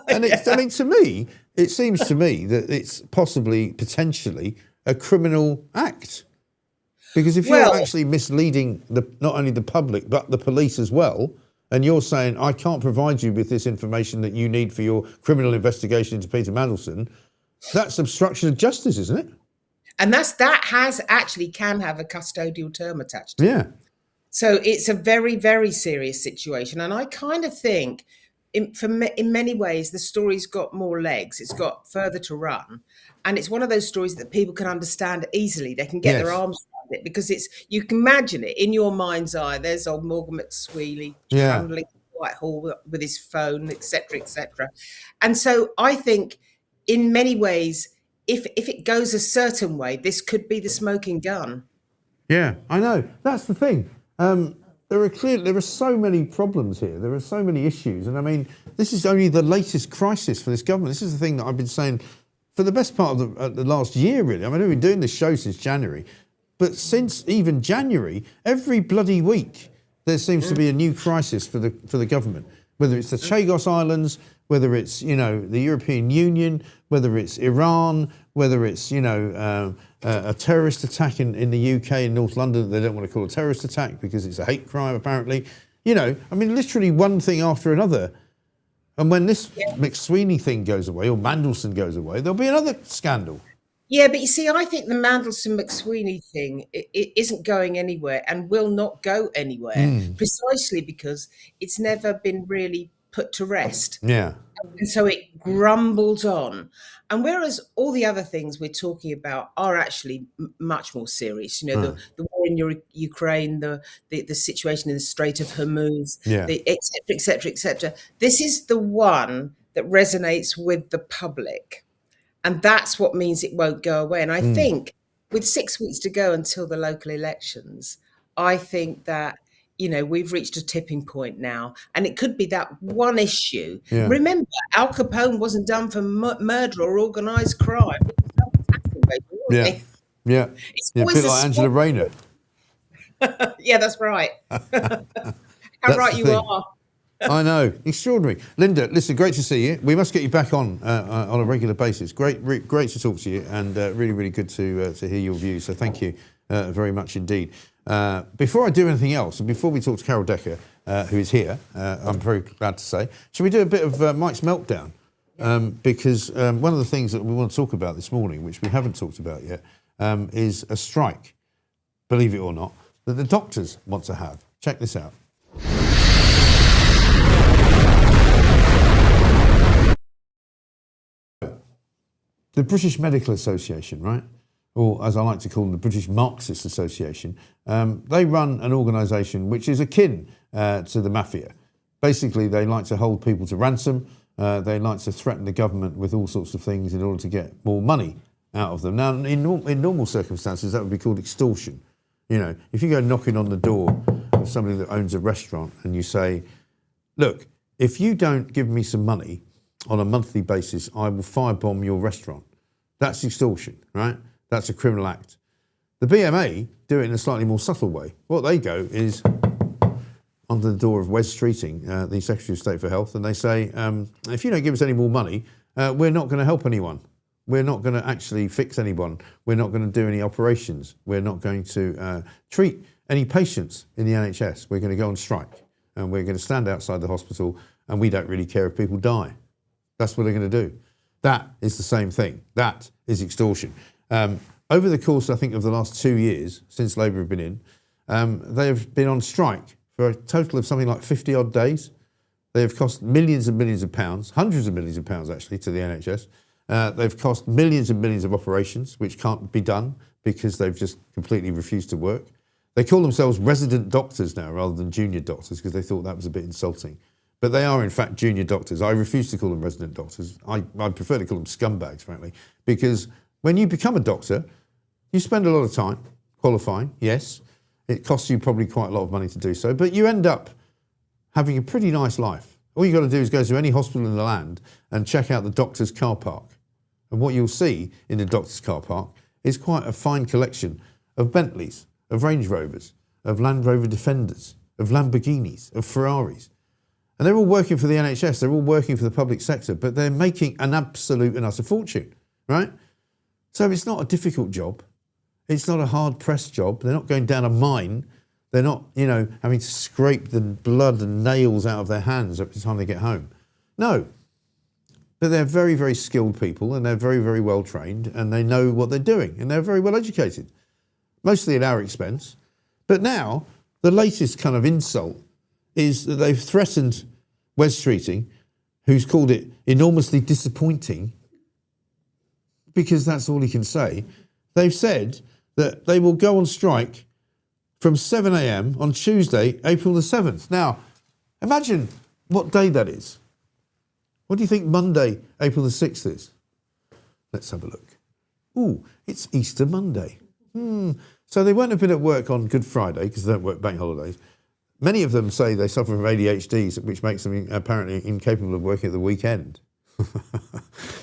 And I mean, to me, it seems to me that it's possibly, potentially, a criminal act. Because if you're actually misleading not only the public, but the police as well, and you're saying, I can't provide you with this information that you need for your criminal investigation into Peter Mandelson, that's obstruction of justice, isn't it? And that can have a custodial term attached to it. Yeah. So it's a very, very serious situation. And I kind of think, in many ways, the story's got more legs. It's got further to run. And it's one of those stories that people can understand easily. They can get their arms around it because you can imagine it in your mind's eye. There's old Morgan McSweeney trundling Whitehall with his phone, etc., etc. And so I think in many ways, if it goes a certain way, this could be the smoking gun. Yeah, I know. That's the thing. There are so many problems here. There are so many issues. And I mean, this is only the latest crisis for this government. This is the thing that I've been saying for the best part of the last year, really. I mean, I've been doing this show since January. But since even January, every bloody week, there seems to be a new crisis for the government, whether it's the Chagos Islands, whether it's, the European Union, whether it's Iran, whether it's, a terrorist attack in the UK, in North London, that they don't want to call a terrorist attack because it's a hate crime, apparently. I mean, literally one thing after another. And when this McSweeney thing goes away, or Mandelson goes away, there'll be another scandal. Yeah, but you see, I think the Mandelson-McSweeney thing it isn't going anywhere and will not go anywhere, precisely because it's never been really put to rest. Yeah. And so it grumbles on. And whereas all the other things we're talking about are actually much more serious, the war in Ukraine, the situation in the Strait of Hormuz, et cetera, et cetera. This is the one that resonates with the public. And that's what means it won't go away. And I think with 6 weeks to go until the local elections, I think that, we've reached a tipping point now. And it could be that one issue. Yeah. Remember, Al Capone wasn't done for murder or organised crime. Yeah. It's a bit like Angela Rayner. Yeah, that's right. How right you are. I know, extraordinary. Linda, listen, great to see you. We must get you back on a regular basis. Great to talk to you, and really, really good to hear your views. So thank you very much indeed. Before I do anything else, and before we talk to Carol Decker, who is here, I'm very glad to say, should we do a bit of Mike's meltdown? Because one of the things that we want to talk about this morning, which we haven't talked about yet, is a strike, believe it or not, that the doctors want to have. Check this out. The British Medical Association, right? Or as I like to call them, the British Marxist Association, they run an organisation which is akin to the mafia. Basically, they like to hold people to ransom. They like to threaten the government with all sorts of things in order to get more money out of them. Now, in normal circumstances, that would be called extortion. If you go knocking on the door of somebody that owns a restaurant and you say, look, if you don't give me some money on a monthly basis, I will firebomb your restaurant. That's extortion, right? That's a criminal act. The BMA do it in a slightly more subtle way. What they go is under the door of Wes Streeting, the Secretary of State for Health, and they say, if you don't give us any more money, we're not going to help anyone. We're not going to actually fix anyone. We're not going to do any operations. We're not going to treat any patients in the NHS. We're going to go on strike and we're going to stand outside the hospital and we don't really care if people die. That's what they're going to do. That is the same thing. That is extortion. Over the course, I think, of the last 2 years, since Labour have been in, they have been on strike for a total of something like 50 odd days. They have cost millions and millions of pounds, hundreds of millions of pounds actually, to the NHS. They've cost millions and millions of operations, which can't be done because they've just completely refused to work. They call themselves resident doctors now rather than junior doctors because they thought that was a bit insulting. But they are, in fact, junior doctors. I refuse to call them resident doctors. I prefer to call them scumbags, frankly, because when you become a doctor, you spend a lot of time qualifying, yes. It costs you probably quite a lot of money to do so, but you end up having a pretty nice life. All you've got to do is go to any hospital in the land and check out the doctor's car park. And what you'll see in the doctor's car park is quite a fine collection of Bentleys, of Range Rovers, of Land Rover Defenders, of Lamborghinis, of Ferraris. And they're all working for the NHS, they're all working for the public sector, but they're making an absolute and utter fortune, right? So it's not a difficult job. It's not a hard-pressed job. They're not going down a mine. They're not, having to scrape the blood and nails out of their hands every time they get home. No. But they're very, very skilled people and they're very, very well trained and they know what they're doing and they're very well educated, mostly at our expense. But now, the latest kind of insult is that they've threatened Wes Streeting, who's called it enormously disappointing, because that's all he can say. They've said that they will go on strike from 7 a.m. on Tuesday, April the 7th. Now, imagine what day that is. What do you think Monday, April the 6th is? Let's have a look. Ooh, it's Easter Monday. So they won't have been at work on Good Friday because they don't work bank holidays. Many of them say they suffer from ADHD, which makes them apparently incapable of working at the weekend.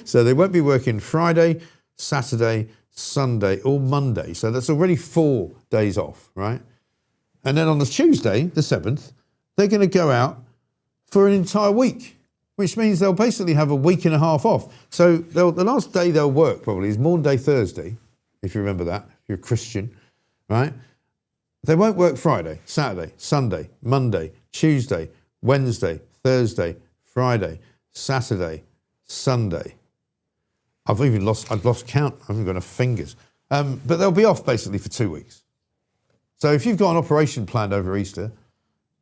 So they won't be working Friday, Saturday, Sunday or Monday. So that's already 4 days off, right? And then on the Tuesday, the 7th, they're going to go out for an entire week, which means they'll basically have a week and a half off. So the last day they'll work probably is Maunday Thursday, if you remember that, if you're a Christian, right? They won't work Friday, Saturday, Sunday, Monday, Tuesday, Wednesday, Thursday, Friday, Saturday, Sunday. I've lost count. I haven't got enough fingers. But they'll be off basically for 2 weeks. So if you've got an operation planned over Easter,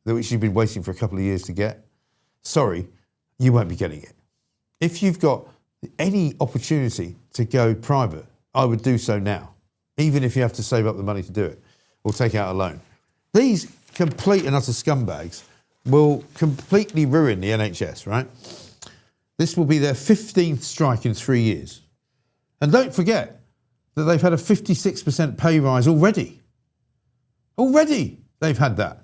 which you've been waiting for a couple of years to get, sorry, you won't be getting it. If you've got any opportunity to go private, I would do so now, even if you have to save up the money to do it or take out a loan. These complete and utter scumbags will completely ruin the NHS, right? This will be their 15th strike in 3 years. And don't forget that they've had a 56% pay rise already. Already they've had that.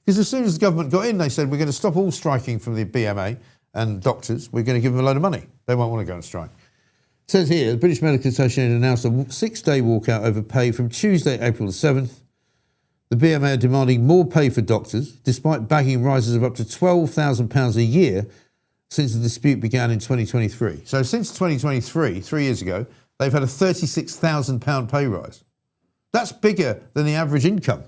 Because as soon as the government got in, they said, we're going to stop all striking from the BMA and doctors. We're going to give them a load of money. They won't want to go on strike. It says here, the British Medical Association announced a 6-day walkout over pay from Tuesday, April the 7th. The BMA are demanding more pay for doctors, despite bagging rises of up to £12,000 a year since the dispute began in 2023. So since 2023, 3 years ago, they've had a £36,000 pay rise. That's bigger than the average income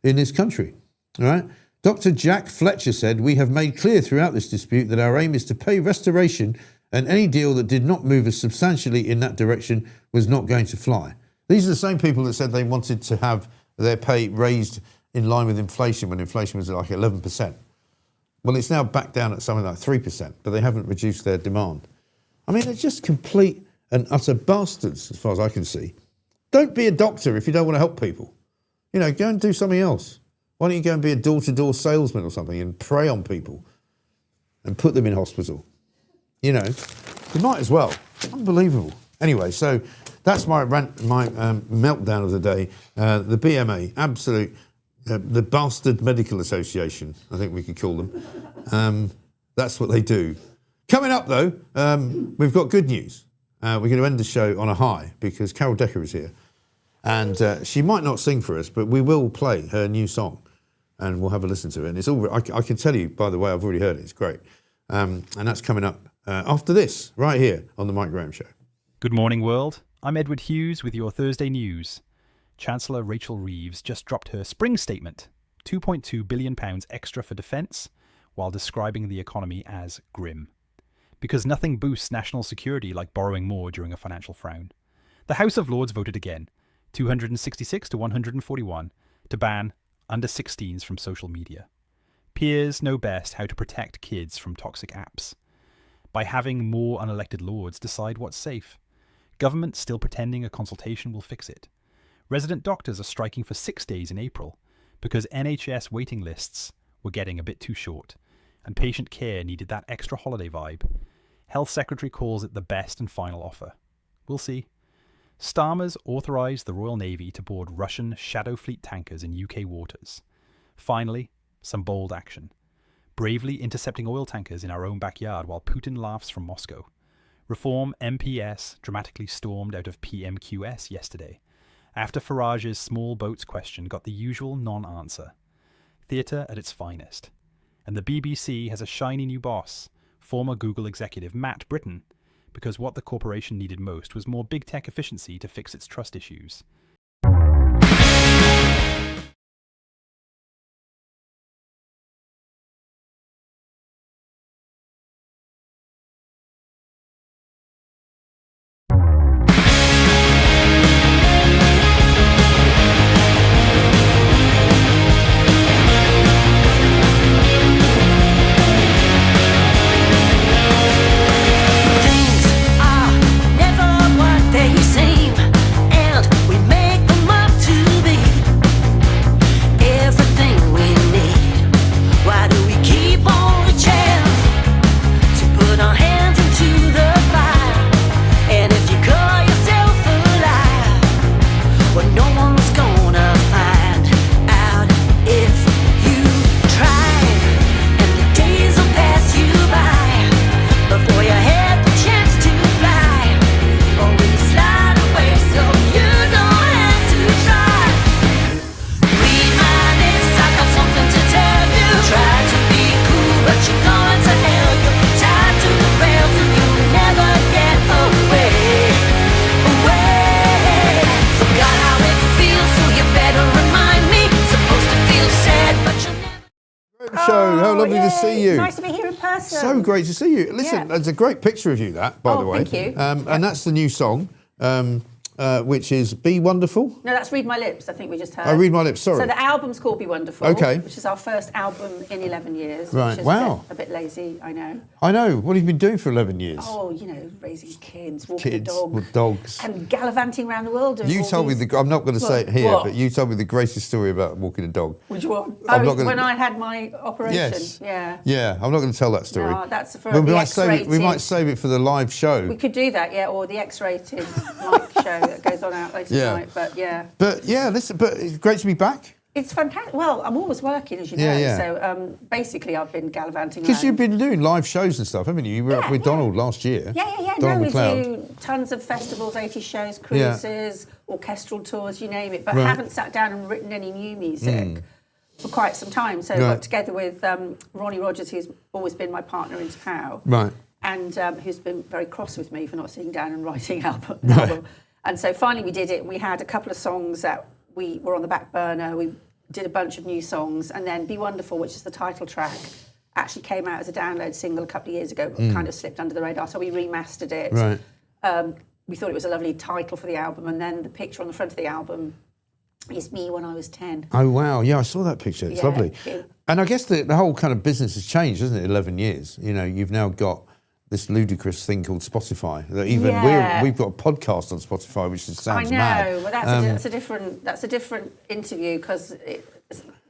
in this country, all right? Dr. Jack Fletcher said, we have made clear throughout this dispute that our aim is to pay restoration and any deal that did not move us substantially in that direction was not going to fly. These are the same people that said they wanted to have their pay raised in line with inflation when inflation was like 11%. Well, it's now back down at something like 3%, but they haven't reduced their demand. I mean, they're just complete and utter bastards, as far as I can see. Don't be a doctor if you don't want to help people. Go and do something else. Why don't you go and be a door-to-door salesman or something and prey on people and put them in hospital? You might as well. Unbelievable. Anyway, so that's my rant, my meltdown of the day. The BMA, absolute... the Bastard Medical Association, I think we could call them. That's what they do. Coming up, though, we've got good news. We're going to end the show on a high because Carol Decker is here. And she might not sing for us, but we will play her new song and we'll have a listen to it. And it's all, I can tell you, by the way, I've already heard it. It's great. And that's coming up after this, right here on The Mike Graham Show. Good morning, world. I'm Edward Hughes with your Thursday news. Chancellor Rachel Reeves just dropped her spring statement, £2.2 billion extra for defence, while describing the economy as grim. Because nothing boosts national security like borrowing more during a financial frown. The House of Lords voted again, 266 to 141, to ban under-16s from social media. Peers know best how to protect kids from toxic apps. By having more unelected lords decide what's safe. Government still pretending a consultation will fix it. Resident doctors are striking for 6 days in April because NHS waiting lists were getting a bit too short and patient care needed that extra holiday vibe. Health Secretary calls it the best and final offer. We'll see. Starmer's authorised the Royal Navy to board Russian Shadow Fleet tankers in UK waters. Finally, some bold action. Bravely intercepting oil tankers in our own backyard while Putin laughs from Moscow. Reform MPS dramatically stormed out of PMQs yesterday, after Farage's small boats question got the usual non-answer. Theatre at its finest. And the BBC has a shiny new boss, former Google executive Matt Britton, because what the corporation needed most was more big tech efficiency to fix its trust issues. Nice to be here in person. So great to see you. Listen, there's a great picture of you, that, by the way. Thank you. And that's the new song, which is Be Wonderful. No, that's Read My Lips, I think we just heard. Oh, Read My Lips, sorry. So the album's called Be Wonderful, which is our first album in 11 years. Right, which is wow. a bit lazy, I know. I know. What have you been doing for 11 years? Oh, you know, raising kids, walking a dog. With dogs. And gallivanting around the world. You told me, I'm not going to say it here, but you told me the greatest story about walking a dog. Which one? When I had my operation. Yes. Yeah. Yeah, I'm not going to tell that story. No, that's for we the might save it for the live show. We could do that, or the X-rated Mike show that goes on out later tonight, but yeah. But listen, but it's great to be back. It's fantastic. Well, I'm always working, as you know, so basically I've been gallivanting because you've been doing live shows and stuff, haven't you? You were up with Donald last year. Yeah. Donald we McLeod. do tons of festivals, 80 shows, cruises, orchestral tours, you name it, but haven't sat down and written any new music for quite some time. So I got together with Ronnie Rogers, who's always been my partner in Pow, and who's been very cross with me for not sitting down and writing an album. And so finally we did it. We had a couple of songs that we were on the back burner. We did a bunch of new songs, and then Be Wonderful, which is the title track, actually came out as a download single a couple of years ago, but kind of slipped under the radar. So we remastered it. We thought it was a lovely title for the album, and then the picture on the front of the album is me when I was 10. Oh, wow. Yeah, I saw that picture. It's lovely. And I guess the whole kind of business has changed, hasn't it, 11 years? You know, you've now got this ludicrous thing called Spotify. That even we've got a podcast on Spotify, which just sounds mad. I know, but that's a different interview because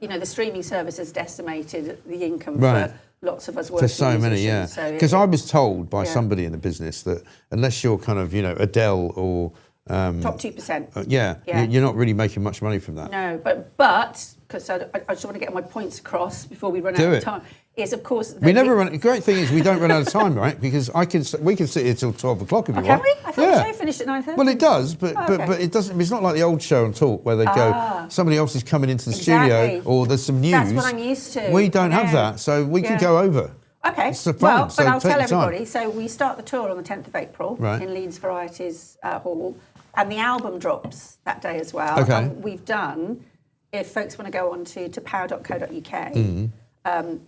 the streaming service has decimated the income for lots of us working. For so many, Because I was told by somebody in the business that unless you're kind of Adele or top 2%. You're not really making much money from that. No, but because I just want to get my points across before we run out of time. Is of course we never run. The great thing is we don't run out of time, right? Because we can sit here till 12 o'clock if you want. Can we? I thought the show finished at 9:30. Well, it does, but it doesn't. It's not like the old show and talk where they go. Somebody else is coming into the studio, or there's some news. That's what I'm used to. We don't have that, so we can go over. Okay. It's fun. Well, So but I'll take tell your time. everybody. So we start the tour on the 10th of April in Leeds Varieties Hall, and the album drops that day as well. Okay. And we've done, if folks want to go on to power.co.uk,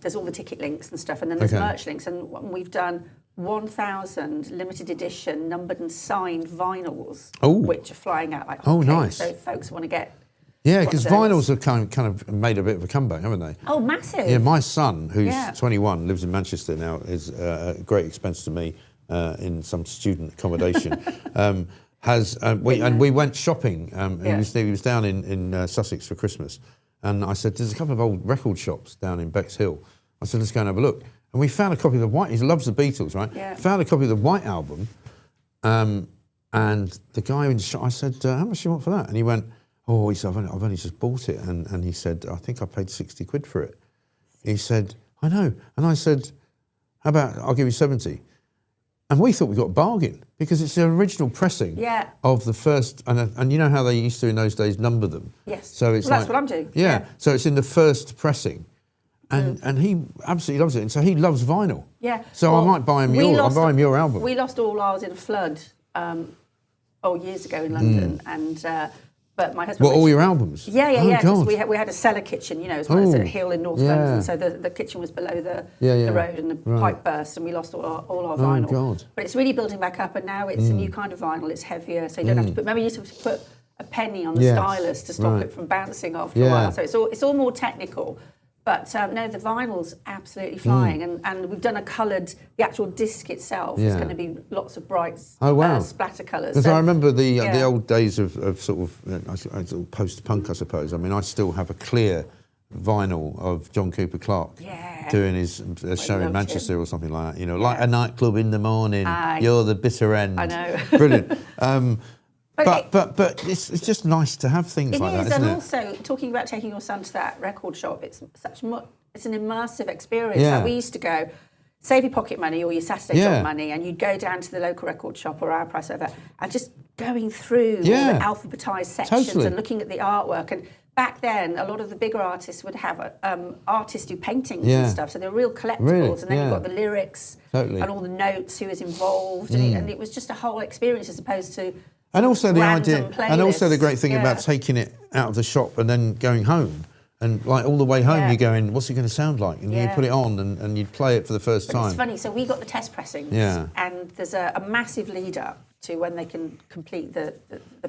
there's all the ticket links and stuff, and then there's merch links, and we've done 1,000 limited edition numbered and signed vinyls, which are flying out like hotcakes. Oh, nice. So if folks want to get... Yeah, because vinyls have kind of made a bit of a comeback, haven't they? Oh, massive. Yeah, my son, who's 21, lives in Manchester now, is a great expense to me in some student accommodation. We went shopping. He was down in Sussex for Christmas. And I said, there's a couple of old record shops down in Bexhill. I said, let's go and have a look. And we found a copy of the White, he loves the Beatles, right? Yeah. Found a copy of the White Album. And the guy in the shop, I said, how much do you want for that? And he went, oh, he said, I've only just bought it. And he said, I think I paid 60 quid for it. He said, I know. And I said, how about, I'll give you 70. And we thought we got a bargain because it's the original pressing of the first, and you know how they used to in those days number them? Yes. So it's that's what I'm doing. Yeah. So it's in the first pressing. And he absolutely loves it. And so he loves vinyl. Yeah. So I might buy him your album. We lost all ours in a flood years ago in London. And but my husband... What, all your albums? Yeah. God. Because we had a cellar kitchen, you know, as well as a hill in North London. So the kitchen was below the road and the pipe burst and we lost all our vinyl. God. But it's really building back up and now it's a new kind of vinyl. It's heavier, so you don't have to put... Remember you used to put a penny on the stylus to stop it from bouncing after a while. So it's all more technical. But no, the vinyl's absolutely flying, and we've done a coloured. The actual disc itself is going to be lots of bright splatter colours. Because I remember the old days of sort of post-punk, I suppose. I mean, I still have a clear vinyl of John Cooper Clarke doing his show in Manchester or something like that. You know, like a nightclub in the morning. You're the bitter end. I know. Brilliant. But it's just nice to have things like that, isn't it? And also, talking about taking your son to that record shop, it's an immersive experience. Like we used to go, save your pocket money or your Saturday job money, and you'd go down to the local record shop or our price over, and just going through all the alphabetised sections and looking at the artwork. And back then, a lot of the bigger artists would have artists do paintings and stuff, so they're real collectibles. And then you've got the lyrics and all the notes, who was involved, and it was just a whole experience as opposed to... And also the idea, playlists. and also the great thing about taking it out of the shop and then going home, and like all the way home you're going, what's it going to sound like? And you put it on and you play it for the first time. It's funny. So we got the test pressings, and there's a massive lead up to when they can complete the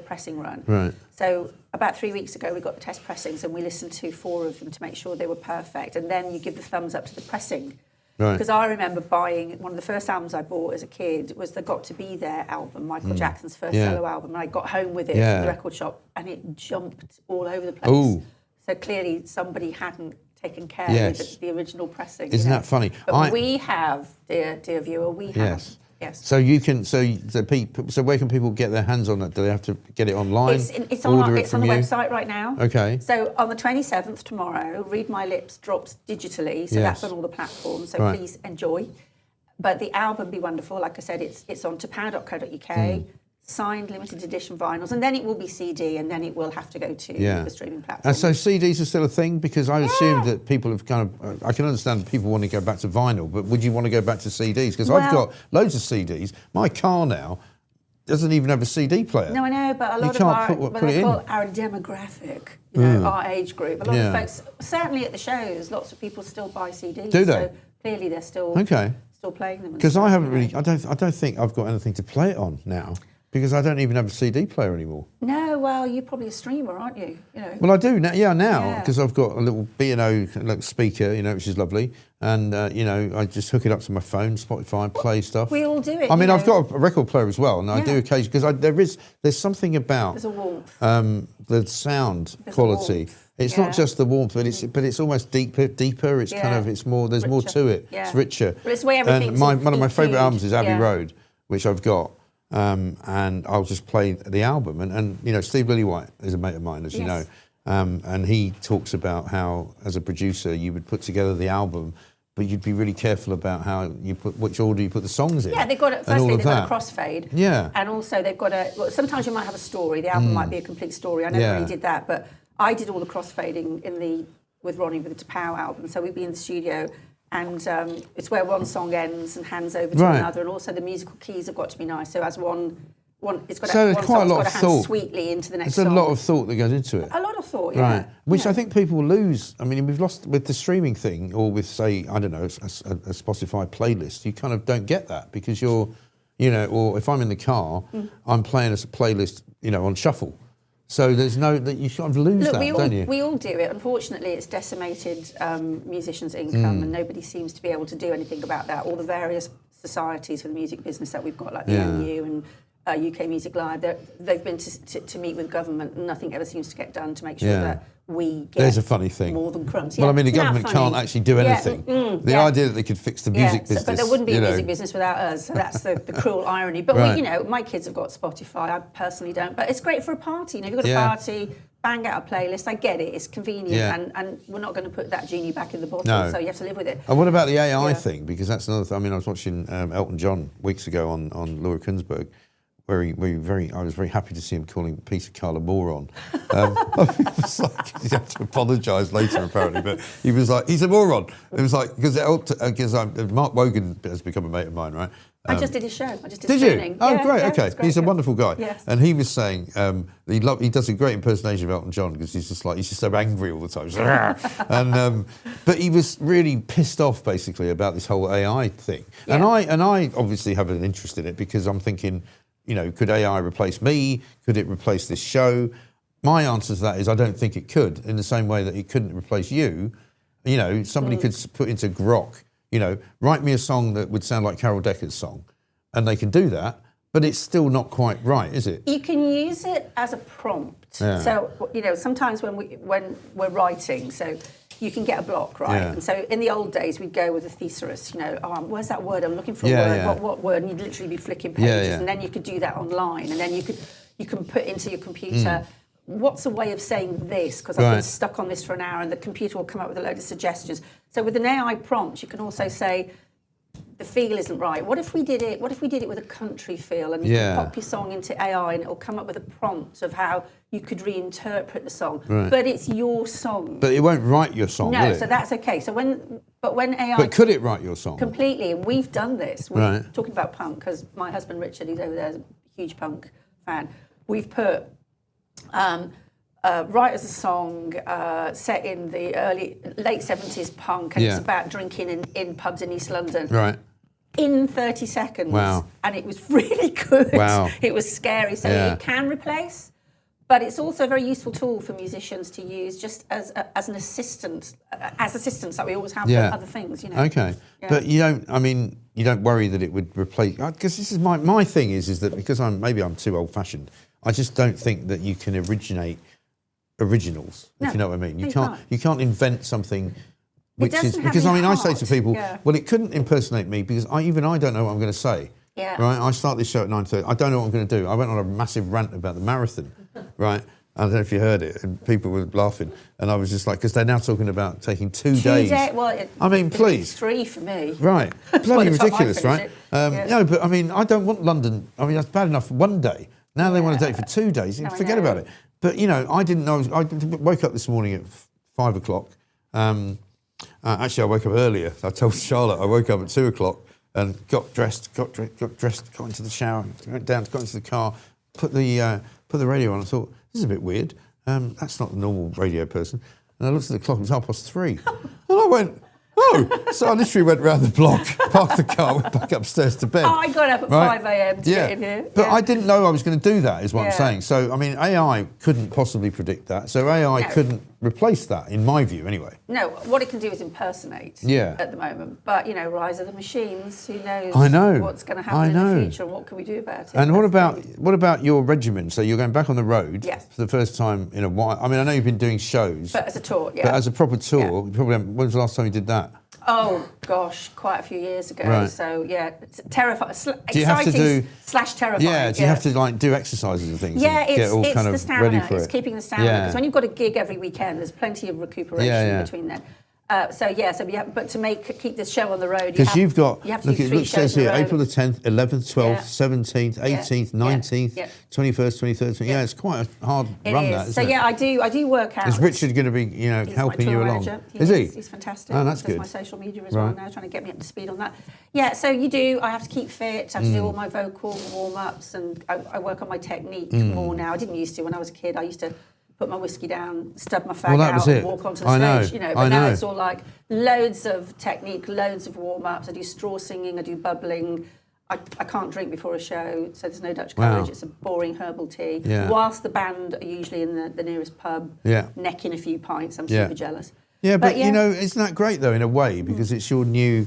pressing run. Right. So about 3 weeks ago we got the test pressings and we listened to 4 of them to make sure they were perfect, and then you give the thumbs up to the pressing. Because I remember buying one of the first albums I bought as a kid was the Got to Be There album, Michael Jackson's first solo album, and I got home with it from the record shop and it jumped all over the place. Ooh. So clearly somebody hadn't taken care with the original pressing. Isn't that funny? But we have, dear viewer, we have. Yes. So you can. So where can people get their hands on that? Do they have to get it online? It's on the website right now. Okay. So on the 27th tomorrow, Read My Lips drops digitally. So that's on all the platforms. So please enjoy. But the album Be Wonderful, like I said, it's on power.co.uk. Signed limited edition vinyls, and then it will be CD, and then it will have to go to the streaming platform. And so CDs are still a thing, because I assume that people have kind of. I can understand people want to go back to vinyl, but would you want to go back to CDs? Because I've got loads of CDs. My car now doesn't even have a CD player. No, I know, but a lot of our demographic, our age group, a lot of folks, certainly at the shows, lots of people still buy CDs. Do they? So clearly they're still playing them. Because I haven't really. I don't think I've got anything to play it on now. Because I don't even have a CD player anymore. No, well, you're probably a streamer, aren't you? Well, I do now. Yeah, now because I've got a little B&O speaker, which is lovely, and I just hook it up to my phone, Spotify, play stuff. We all do it. I mean, I've got a record player as well, and I do occasionally because there's something about there's a warmth. The sound quality. It's not just the warmth, but it's almost deeper. It's kind of There's more to it. Yeah. It's richer. But it's the way everything's. And one of my favourite albums is Abbey Road, which I've got. And I'll just play the album. And Steve Lillywhite is a mate of mine, as you know. And he talks about how, as a producer, you would put together the album, but you'd be really careful about how you which order you put the songs in. Yeah, they've got a crossfade. Yeah. And also they've got sometimes you might have a story. The album might be a complete story. I never really did that, but I did all the crossfading with Ronnie with the Pow album. So we'd be in the studio And it's where one song ends and hands over to another, and also the musical keys have got to be nice. So as one it's got so to, there's quite a lot of hand thought sweetly into the next There's song. a lot of thought that goes into it. A lot of thought, yeah. Right, which I think people lose. I mean, we've lost with the streaming thing, or with, say, I don't know, a Spotify playlist. You kind of don't get that because you're, or if I'm in the car, I'm playing a playlist, on shuffle. So there's that you sort of lose that, don't you? We all do it. Unfortunately, it's decimated musicians' income, and nobody seems to be able to do anything about that. All the various societies for the music business that we've got, like the MU and UK Music Live, they've been to meet with government, and nothing ever seems to get done to make sure that we get There's a funny thing. more than crumbs. Well, I mean, the government can't actually do anything. The idea that they could fix the music business. But there wouldn't be a music business without us. So that's the cruel irony. But my kids have got Spotify. I personally don't. But it's great for a party. If you've got a party, bang out a playlist. I get it. It's convenient, and we're not going to put that genie back in the bottle. No. So you have to live with it. And what about the AI thing? Because that's another thing. I mean, I was watching Elton John weeks ago on Laura Kuenssberg, where I was very happy to see him calling Peter Carl a moron. It was like, he had to apologise later apparently, but he was like, he's a moron. It was like, because Mark Wogan has become a mate of mine, right? I just did his show. I just did Did screening. You? Oh, great. Okay, he's a wonderful guy. Yes. And he was saying he does a great impersonation of Elton John because he's just so angry all the time. And but he was really pissed off basically about this whole AI thing. Yeah. And I obviously have an interest in it because I'm thinking, could AI replace me? Could it replace this show? My answer to that is I don't think it could, in the same way that it couldn't replace you. Somebody could put into Grok, write me a song that would sound like Carol Decker's song, and they can do that, but it's still not quite right, is it? You can use it as a prompt. Yeah. So, sometimes when we're writing, so you can get a block, right? Yeah. And so in the old days, we'd go with a thesaurus, where's that word? I'm looking for a word. Yeah. What word? And you'd literally be flicking pages, and then you could do that online, and then you can put into your computer, what's a way of saying this? Because I've been stuck on this for an hour, and the computer will come up with a load of suggestions. So with an AI prompt, you can also say, the feel isn't right. What if we did it with a country feel, and you can pop your song into AI and it'll come up with a prompt of how you could reinterpret the song. Right. But it's your song. But it won't write your song, will it? So that's okay. So when AI... But could it write your song? Completely, and we've done this. We're talking about punk, because my husband Richard, he's over there, is a huge punk fan. We've put... write as a song set in the late 70s punk, and it's about drinking in pubs in East London. Right. In 30 seconds. Wow. And it was really good. Wow. It was scary. So it can replace, but it's also a very useful tool for musicians to use just as an assistant, as assistants that we always have for other things, Okay. Yeah. But you don't worry that it would replace, because this is my thing is that because maybe I'm too old fashioned, I just don't think that you can originate originals, if you know what I mean. You can't invent something which is, because I say to people, well, it couldn't impersonate me because I don't know what I'm going to say. Yeah. Right. I start this show at 9:30. I don't know what I'm going to do. I went on a massive rant about the marathon, right? I don't know if you heard it, and people were laughing, and I was just like, because they're now talking about taking 2 days. Please. 3 for me. Right. Bloody ridiculous, right? No, but I don't want London. That's bad enough for 1 day. Now they want to take it for 2 days. Forget about it. But, I didn't know. I woke up this morning at 5 o'clock. Actually, I woke up earlier. I told Charlotte I woke up at 2 o'clock and got dressed, got into the shower, got into the car, put the radio on. I thought, this is a bit weird. That's not a normal radio person. And I looked at the clock, it was 3:30. And I went, oh! So I literally went round the block, parked the car, went back upstairs to bed. I got up at 5 a.m. to get in here. But I didn't know I was going to do that, is what I'm saying. So, AI couldn't possibly predict that. So AI couldn't replace that, in my view, anyway. No, what it can do is impersonate at the moment. But, rise of the machines, who knows what's going to happen in the future and what can we do about it. And what about your regimen? So you're going back on the road for the first time in a while. I know you've been doing shows. But as a tour, But as a proper tour, when was the last time you did that? Oh gosh, quite a few years ago. Right. So it's terrifying, exciting / terrifying. Yeah. Do you have to do exercises and things? Yeah, and get all the stamina. It's keeping the stamina because when you've got a gig every weekend, there's plenty of recuperation between then. But to keep this show on the road, because you've got, you have to look, do 3 it says here, shows in a row. April the 10th, 11th, 12th, 17th, 18th, 19th, 21st, 23rd. Yeah, it's quite a hard run, that, isn't it? So I do work out. Is Richard going to be, He's helping my you tour along? manager. Is he? He's fantastic. Oh, that's Does good. my social media as well now, trying to get me up to speed on that. Yeah, so I have to keep fit, I have to do all my vocal warm-ups, and I work on my technique more now. I didn't used to when I was a kid. I used to put my whiskey down, stub my fag out, and walk onto the stage. But now it's all like loads of technique, loads of warm-ups. I do straw singing, I do bubbling. I can't drink before a show, so there's no Dutch courage. It's a boring herbal tea. Yeah. Whilst the band are usually in the nearest pub, necking a few pints. I'm super jealous. Yeah, but isn't that great though in a way, because it's your new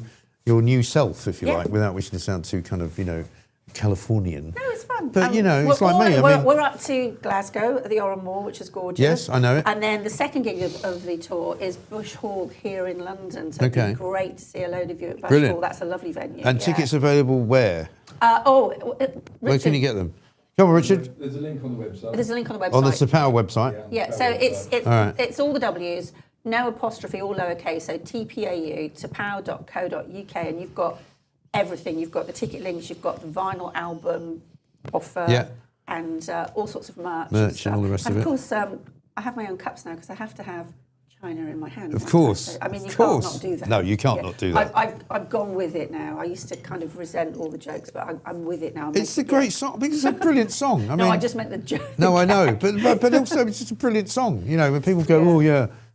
self, if you like, without wishing to sound too kind of Californian. No, it's fun. But it's like me. We're up to Glasgow at the Oran Moor, which is gorgeous. Yes, I know it. And then the second gig of the tour is Bush Hall here in London. So it'd be great to see a load of you at Bush Hall. That's a lovely venue. And tickets available where? Where can you get them? Come on, Richard. There's a link on the website. There's a link on the website. On the Tapao website. Yeah. So it's all the W's, no apostrophe, all lowercase. So TPAU, tapao.co.uk, and you've got everything. You've got the ticket links, you've got the vinyl album offer, and all sorts of merch and all the rest of it. Of course, I have my own cups now because I have to have china in my hand. Of course. So, I mean, you can't not do that. No, you can't not do that. I've gone with it now. I used to kind of resent all the jokes, but I'm with it now. It's a great song. Because it's a brilliant song. I just meant the joke. No, I know, but also it's just a brilliant song. When people go,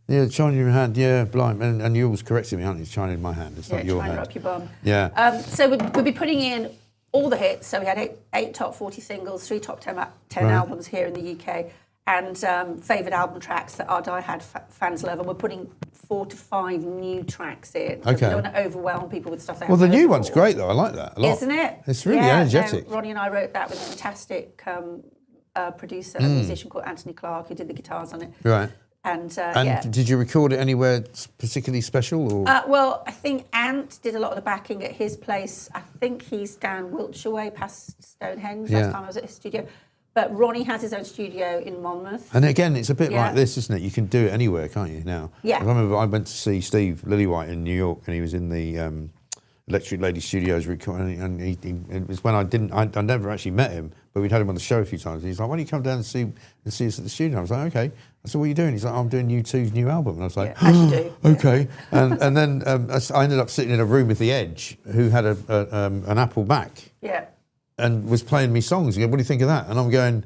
yeah, China in your hand, blind, and you always corrected me, aren't you? China in my hand, it's not your hand. China up your bum. Yeah. So we'll be putting in all the hits. So we had 8 top 40 singles, 3 top 10 albums here in the UK, and favourite album tracks that our die-hard fans love. And we're putting 4 to 5 new tracks in. Okay. We don't want to overwhelm people with stuff they Well, the haven't new heard one's before. great, though. I like that a lot. Isn't it? It's really energetic. Ronnie and I wrote that with a fantastic producer, a musician called Anthony Clark, who did the guitars on it. Right. And did you record it anywhere particularly special? Or? Well, I think Ant did a lot of the backing at his place. I think he's down Wiltshire way past Stonehenge. Last time I was at his studio. But Ronnie has his own studio in Monmouth. And again, it's a bit like this, isn't it? You can do it anywhere, can't you, now? Yeah. I remember I went to see Steve Lillywhite in New York, and he was in the Electric Lady Studios recording, and it was when I never actually met him, but we'd had him on the show a few times. He's like, why don't you come down and see us at the studio? I was like, okay. I said, what are you doing? He's like, I'm doing U2's new album. And I was like, as you do. Okay. And then I ended up sitting in a room with The Edge, who had an Apple Mac. Yeah. And was playing me songs. He goes, what do you think of that? And I'm going,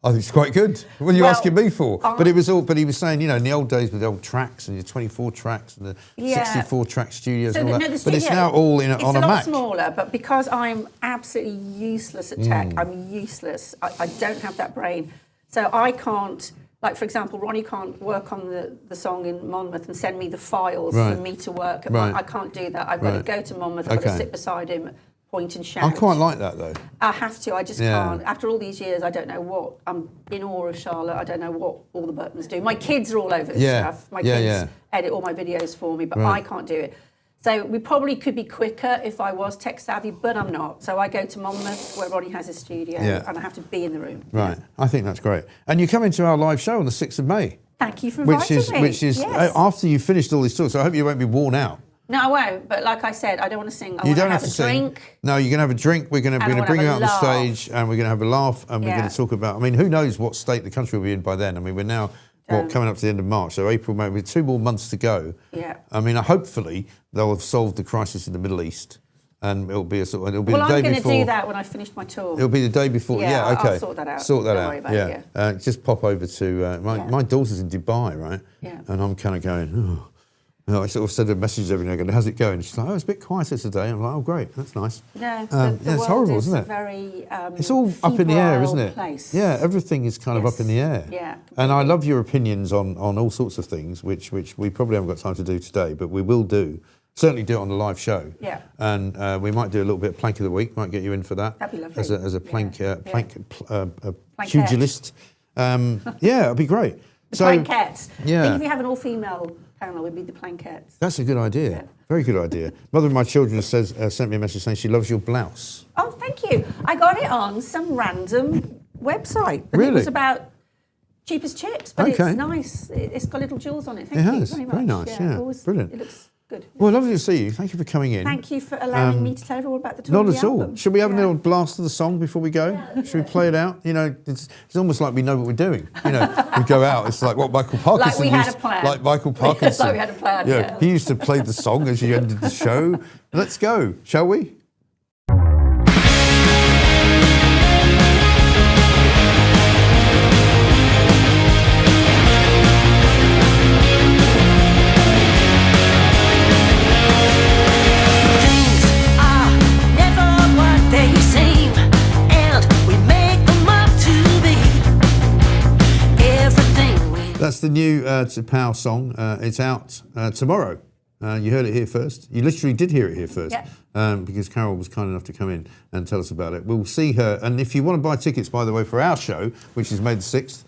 I think it's quite good. What are you asking me for? But he was saying, in the old days with the old tracks and your 24 tracks and the 64 track studios and all that. But it's now all on a Mac. It's a lot smaller, but because I'm absolutely useless at tech, I'm useless. I don't have that brain. So I can't, like, for example, Ronnie can't work on the song in Monmouth and send me the files for me to work. I can't do that. I've got to go to Monmouth, I've got to sit beside him, point and shout. I quite like that, though. I have to, I just can't. After all these years, I don't know what. I'm in awe of Charlotte. I don't know what all the buttons do. My kids are all over this stuff. My kids edit all my videos for me, but I can't do it. So we probably could be quicker if I was tech savvy, but I'm not. So I go to Monmouth, where Ronnie has his studio, and I have to be in the room. Right, I think that's great. And you're coming to our live show on the 6th of May. Thank you for inviting me. Which is after you've finished all these talks, so I hope you won't be worn out. No, I won't. But like I said, I don't want to sing. I you want don't to have have to a sing. drink. No, you're going to have a drink. We're going to bring you out on the stage, and we're going to have a laugh, and we're going to talk about. I mean, who knows what state the country will be in by then? I mean, we're now coming up to the end of March, so April, May, with 2 more months to go. Yeah. I mean, hopefully they'll have solved the crisis in the Middle East, and it'll be the day before. Well, I'm going to do that when I finish my tour. It'll be the day before. Yeah, okay. I'll sort that out. Sort that Don't out. worry about it, Just pop over to my daughter's in Dubai, right? Yeah. And I'm kind of going. I sort of send her a message every now and again. How's it going? She's like, it's a bit quieter today. I'm like, oh, great, that's nice. No, it's horrible, isn't it? Very, it's all up in the air, isn't it? Place. Yeah, everything is kind of up in the air. Yeah. And I love your opinions on all sorts of things, which we probably haven't got time to do today, but we will do. Certainly do it on the live show. Yeah. And we might do a little bit of plank of the week. Might get you in for that. That'd be lovely. As a plank pugilist. It'd be great. The plankettes. Yeah. I think if you have an all-female panel, it'd be the plankettes. That's a good idea. Yeah. Very good idea. Mother of my children sent me a message saying she loves your blouse. Oh, thank you. I got it on some random website. Really? It was about cheap as chips, but Okay. it's nice. It's got little jewels on it. Thank It you has. very much. Very nice, yeah. Always, Brilliant. It looks good. Well, lovely to see you. Thank you for coming in. Thank you for allowing me to tell everyone about the tour Not of the at all. album. Should we have a little blast of the song before we go? Should we play it out? You know, it's almost like we know what we're doing. You know, we go out. It's like what Michael Parkinson Like we had used. a plan. Like Michael Parkinson. It's like we had a plan, yeah. He used to play the song as you ended the show. Let's go, shall we? That's the new Pow song. It's out tomorrow. You heard it here first. You literally did hear it here first. Yep. Because Carol was kind enough to come in and tell us about it. We'll see her. And if you want to buy tickets, by the way, for our show, which is May the 6th,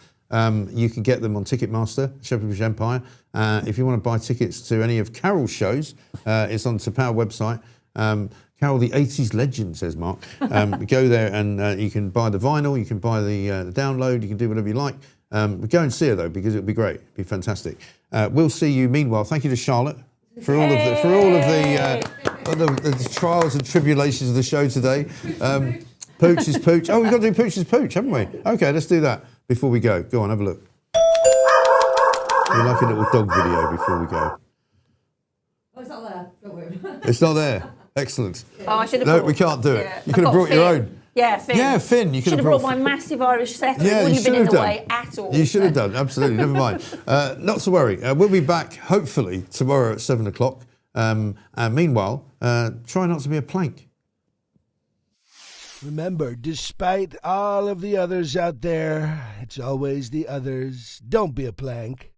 you can get them on Ticketmaster, Shepherd Bush Empire. If you want to buy tickets to any of Carol's shows, it's on the Pow website. Carol, the 80s legend, says Mark. Go there and you can buy the vinyl, you can buy the download, you can do whatever you like. Go and see her though, because it'll be great, it'll be fantastic. We'll see you. Meanwhile, thank you to Charlotte for all of the trials and tribulations of the show today. Pooch is Pooch. Oh, we've got to do Pooch is Pooch, haven't we? Okay, let's do that before we go. Go on, have a look. We're like a little dog video before we go. Oh, it's not there. Don't worry. It's not there. Excellent. Oh, I should have No, brought, we can't do it. yeah. You could have brought your own. Yeah, Finn. Yeah, Finn. You should have brought my massive Irish setter. Yeah, It wouldn't you have should been in have the done. way at all. You should have done, absolutely. Never mind. Not to worry. We'll be back, hopefully, tomorrow at 7 o'clock. And meanwhile, try not to be a plank. Remember, despite all of the others out there, it's always the others. Don't be a plank.